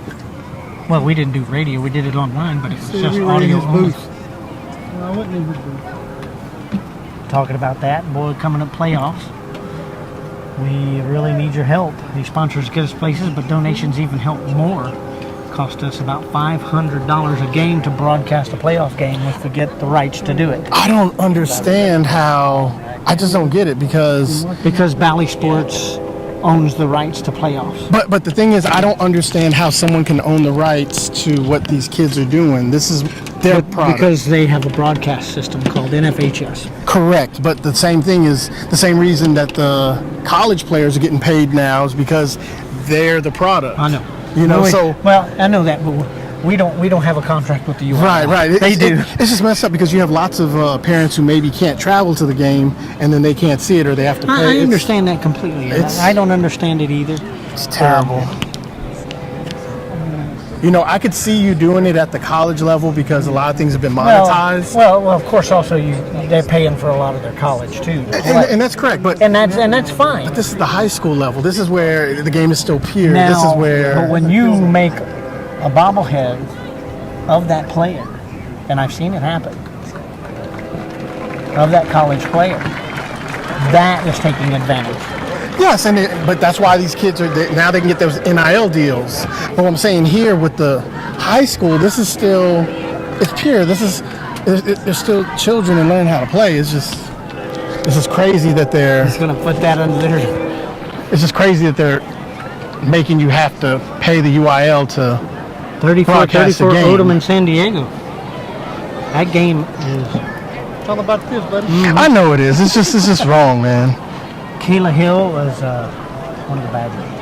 Well, we didn't do radio. We did it online, but it was just we were audio in his only. booth. No, I wasn't in his booth. Talking about that, boy, coming up playoffs. We really need your help. These sponsors get us places, but donations even help more. Cost us about $500 a game to broadcast a playoff game if we get the rights to do it. I don't understand how. I just don't get it because Bally Sports owns the rights to playoffs. But the thing is, I don't understand how someone can own the rights to what these kids are doing. This is their product. Because they have a broadcast system called NFHS. Correct, but the same thing is the same reason that the college players are getting paid now is because they're the product. I know. You know, well, I know that, but we don't have a contract with the U.S. Right. They do. It's just messed up because you have lots of parents who maybe can't travel to the game and then they can't see it or they have to pay. I understand that completely. I don't understand it either. It's terrible. You know, I could see you doing it at the college level because a lot of things have been monetized. Well, of course, also they're paying for a lot of their college too. And that's correct, but that's fine. But this is the high school level. This is where the game is still pure. Now, this is where. But when you make a bobblehead of that player, and I've seen it happen, of that college player, that is taking advantage. Yes, but that's why these kids now they can get those NIL deals. But what I'm saying here with the high school, this is still, it's pure. They're still children and learning how to play. It's just crazy that they're. It's going to put that under there. It's just crazy that they're making you have to pay the UIL to 34 Odom in San Diego. That game is. It's all about this, buddy. Mm-hmm. I know it is. It's just wrong, man. Kayla Hill was one of the bad ones.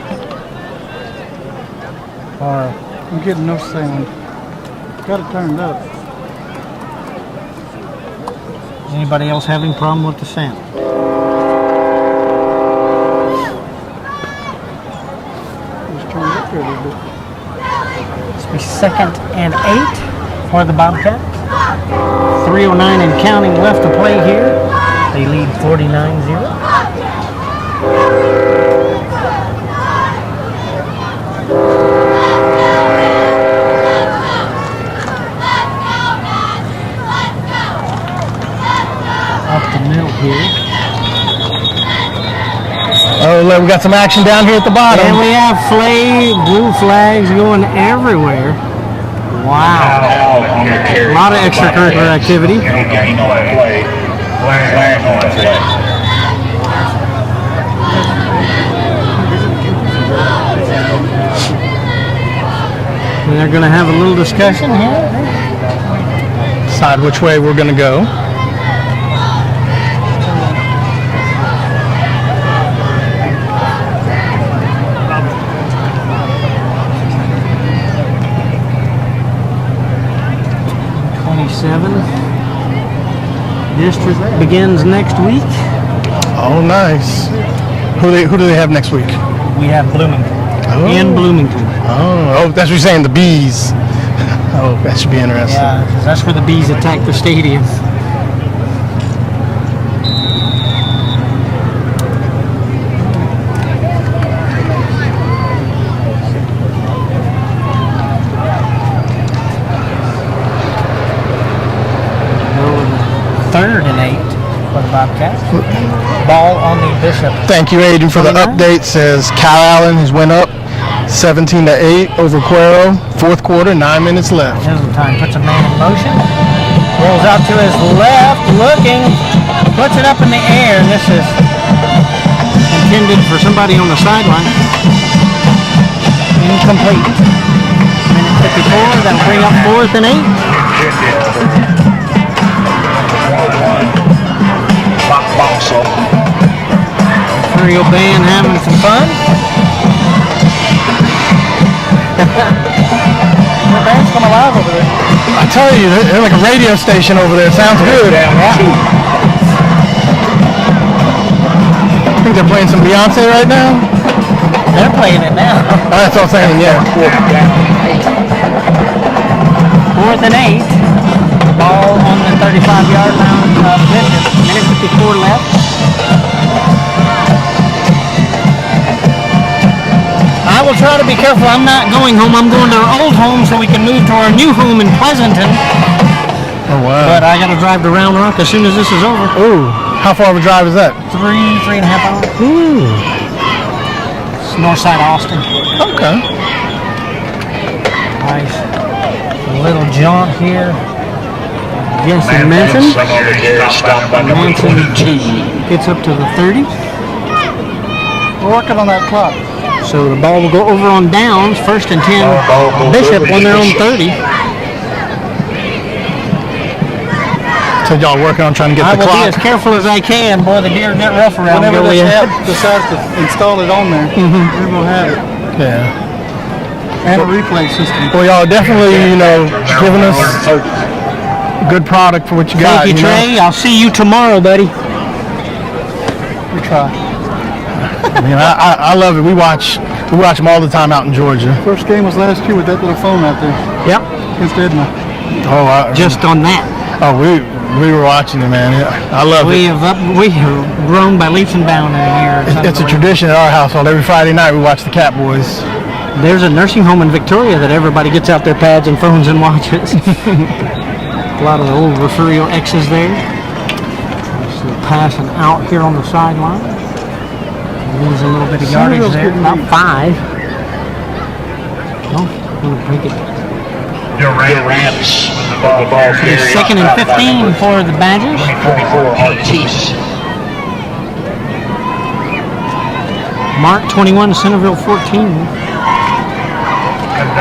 I'm getting no sound. Got it turned up. Is anybody else having a problem with the sound? Just turn it up here a little bit. This will be 2nd and 8 for the Bobcats. 3:09 and counting left to play here. They lead 49-0. Up the middle here. Oh, look, we got some action down here at the bottom. And we have blue flags going everywhere. Wow. A lot of extracurricular activity. And they're going to have a little discussion here. Decide which way we're going to go. District begins next week. Oh, nice. Who do they have next week? We have Bloomington. In Bloomington. Oh, that's what you're saying, the bees. Oh, that should be interesting. Yeah, 'cause that's where the bees attack the stadium. Bobcats. Ball on the Bishop. Thank you, Aiden, for the 29. update. Says Cal Allen has went up 17-8 over Cuero. Fourth quarter, 9 minutes left. Time puts a man in motion. Rolls out to his left, looking, puts it up in the air. And this is intended for somebody on the sideline. Incomplete. Minute 54. That'll bring up 4th and 8. Refugio band having some fun. The band's come alive over there. I tell you, they're like a radio station over there. Sounds good. I think they're playing some Beyonce right now. They're playing it now. That's what I'm saying, yeah. 4th and 8. Ball on the 35-yard line of Bishop. Minute 54 left. I will try to be careful. I'm not going home. I'm going to our old home so we can move to our new home in Pleasanton. Oh, wow. But I got to drive to Round Rock as soon as this is over. Ooh. How far of a drive is that? 3.5 hours. Ooh. It's north side of Austin. Okay. Nice. A little jaunt here. Jesse Manson. Manson gets up to the 30. We're working on that clock. So the ball will go over on downs, 1st and 10. Bishop on their own 30. So y'all working on trying to get the clock? I will be as careful as I can. Boy, the deer get rough around here. Whenever this app decides to install it on there, we're going to have it. Yeah. And a replay system. Well, y'all definitely, giving us a good product for what you got. Thank you, Trey. I'll see you tomorrow, buddy. We try. I love it. We watch them all the time out in Georgia. First game was last year with that little phone out there. Yep. Against Edna. Oh, just on that. Oh, we were watching it, man. I love we it. We have grown by leaps and bounds in a year. It's a tradition at our household. Every Friday night we watch the Cat Boys. There's a nursing home in Victoria that everybody gets out their pads and phones and watches. A lot of the old Refugio X's there. So passing out here on the sideline. Lose a little bit of yardage there, about 5. Oh, going to break it. Durant's the ball carrier. 2nd and 15 for the Badgers. 24 Ortiz. Mark 21, Centerville 14.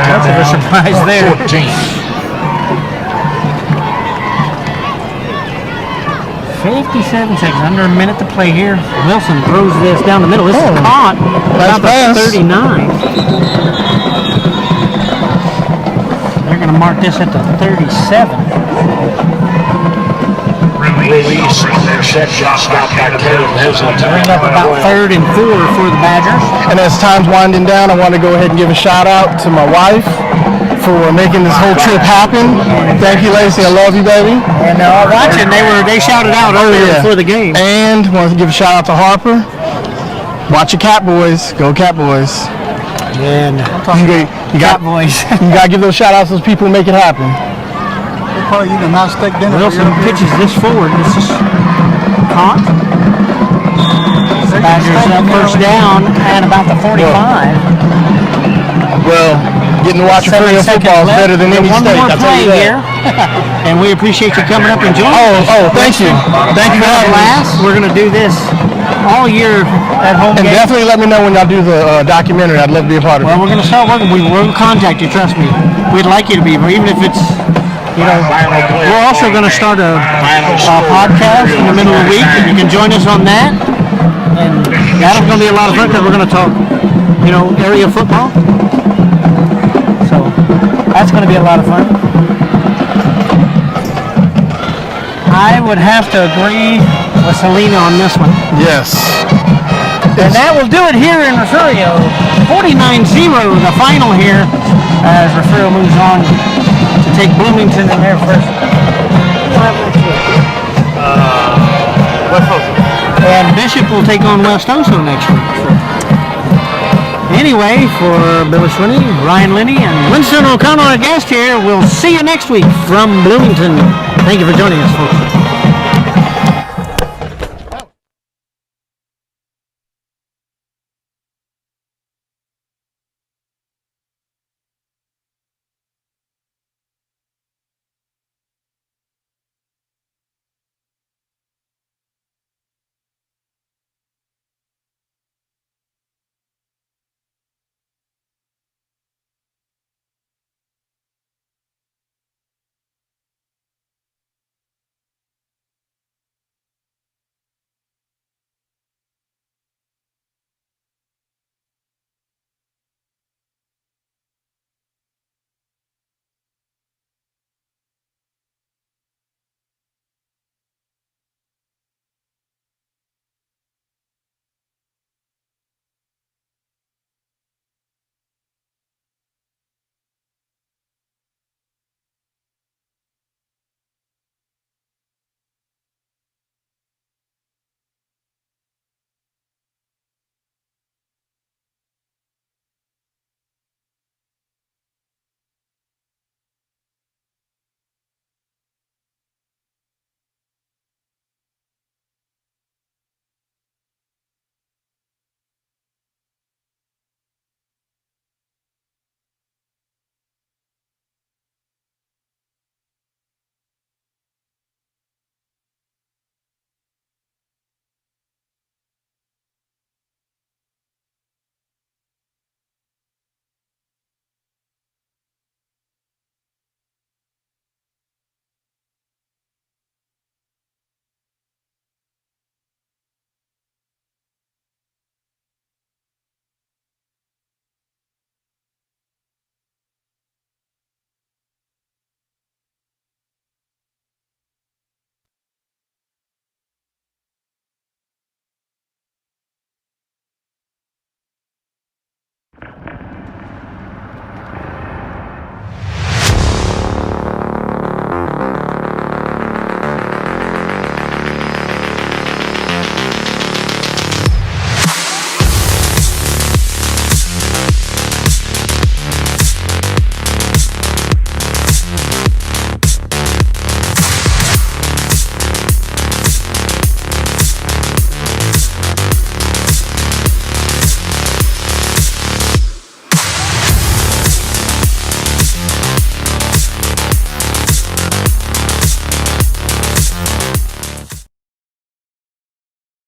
That's a surprise there. 14. 57 seconds, under a minute to play here. Wilson throws this down the middle. This is caught about the 39. They're going to mark this at the 37. Release interception stopped by Caleb Hazelton. Bring up about 3rd and 4 for the Badgers. And as time's winding down, I want to go ahead and give a shout out to my wife for making this whole trip happen. Thank you, Lacey. I love you, baby. And watching, they shouted out earlier before the game. And want to give a shout out to Harper. Watch your Cat Boys. Go Cat Boys. And you got to give those shout outs to those people who make it happen. We'll probably eat a nice steak dinner. Wilson pitches this forward. This is caught. Badgers up 1st down and about the 45. Well, getting to watch Refugio football is better than any state. One more play here. And we appreciate you coming up and joining us. Oh, thank you. Thank you for having us. We're going to do this all year at home. And definitely let me know when y'all do the documentary. I'd love to be a part of it. Well, we're going to start working. We will contact you, trust me. We'd like you to be, even if it's, we're also going to start a podcast in the middle of the week, and you can join us on that. And that's going to be a lot of fun because we're going to talk, area football. So that's going to be a lot of fun. I would have to agree with Selena on this one. Yes. And that will do it here in Refugio. 49-0, the final here, as Refugio moves on to take Bloomington in their first. And Bishop will take on West Oso next week. Anyway, for Billy Swinney, Ryan Linney, and Winston O'Connell, our guest here, we'll see you next week from Bloomington. Thank you for joining us, folks.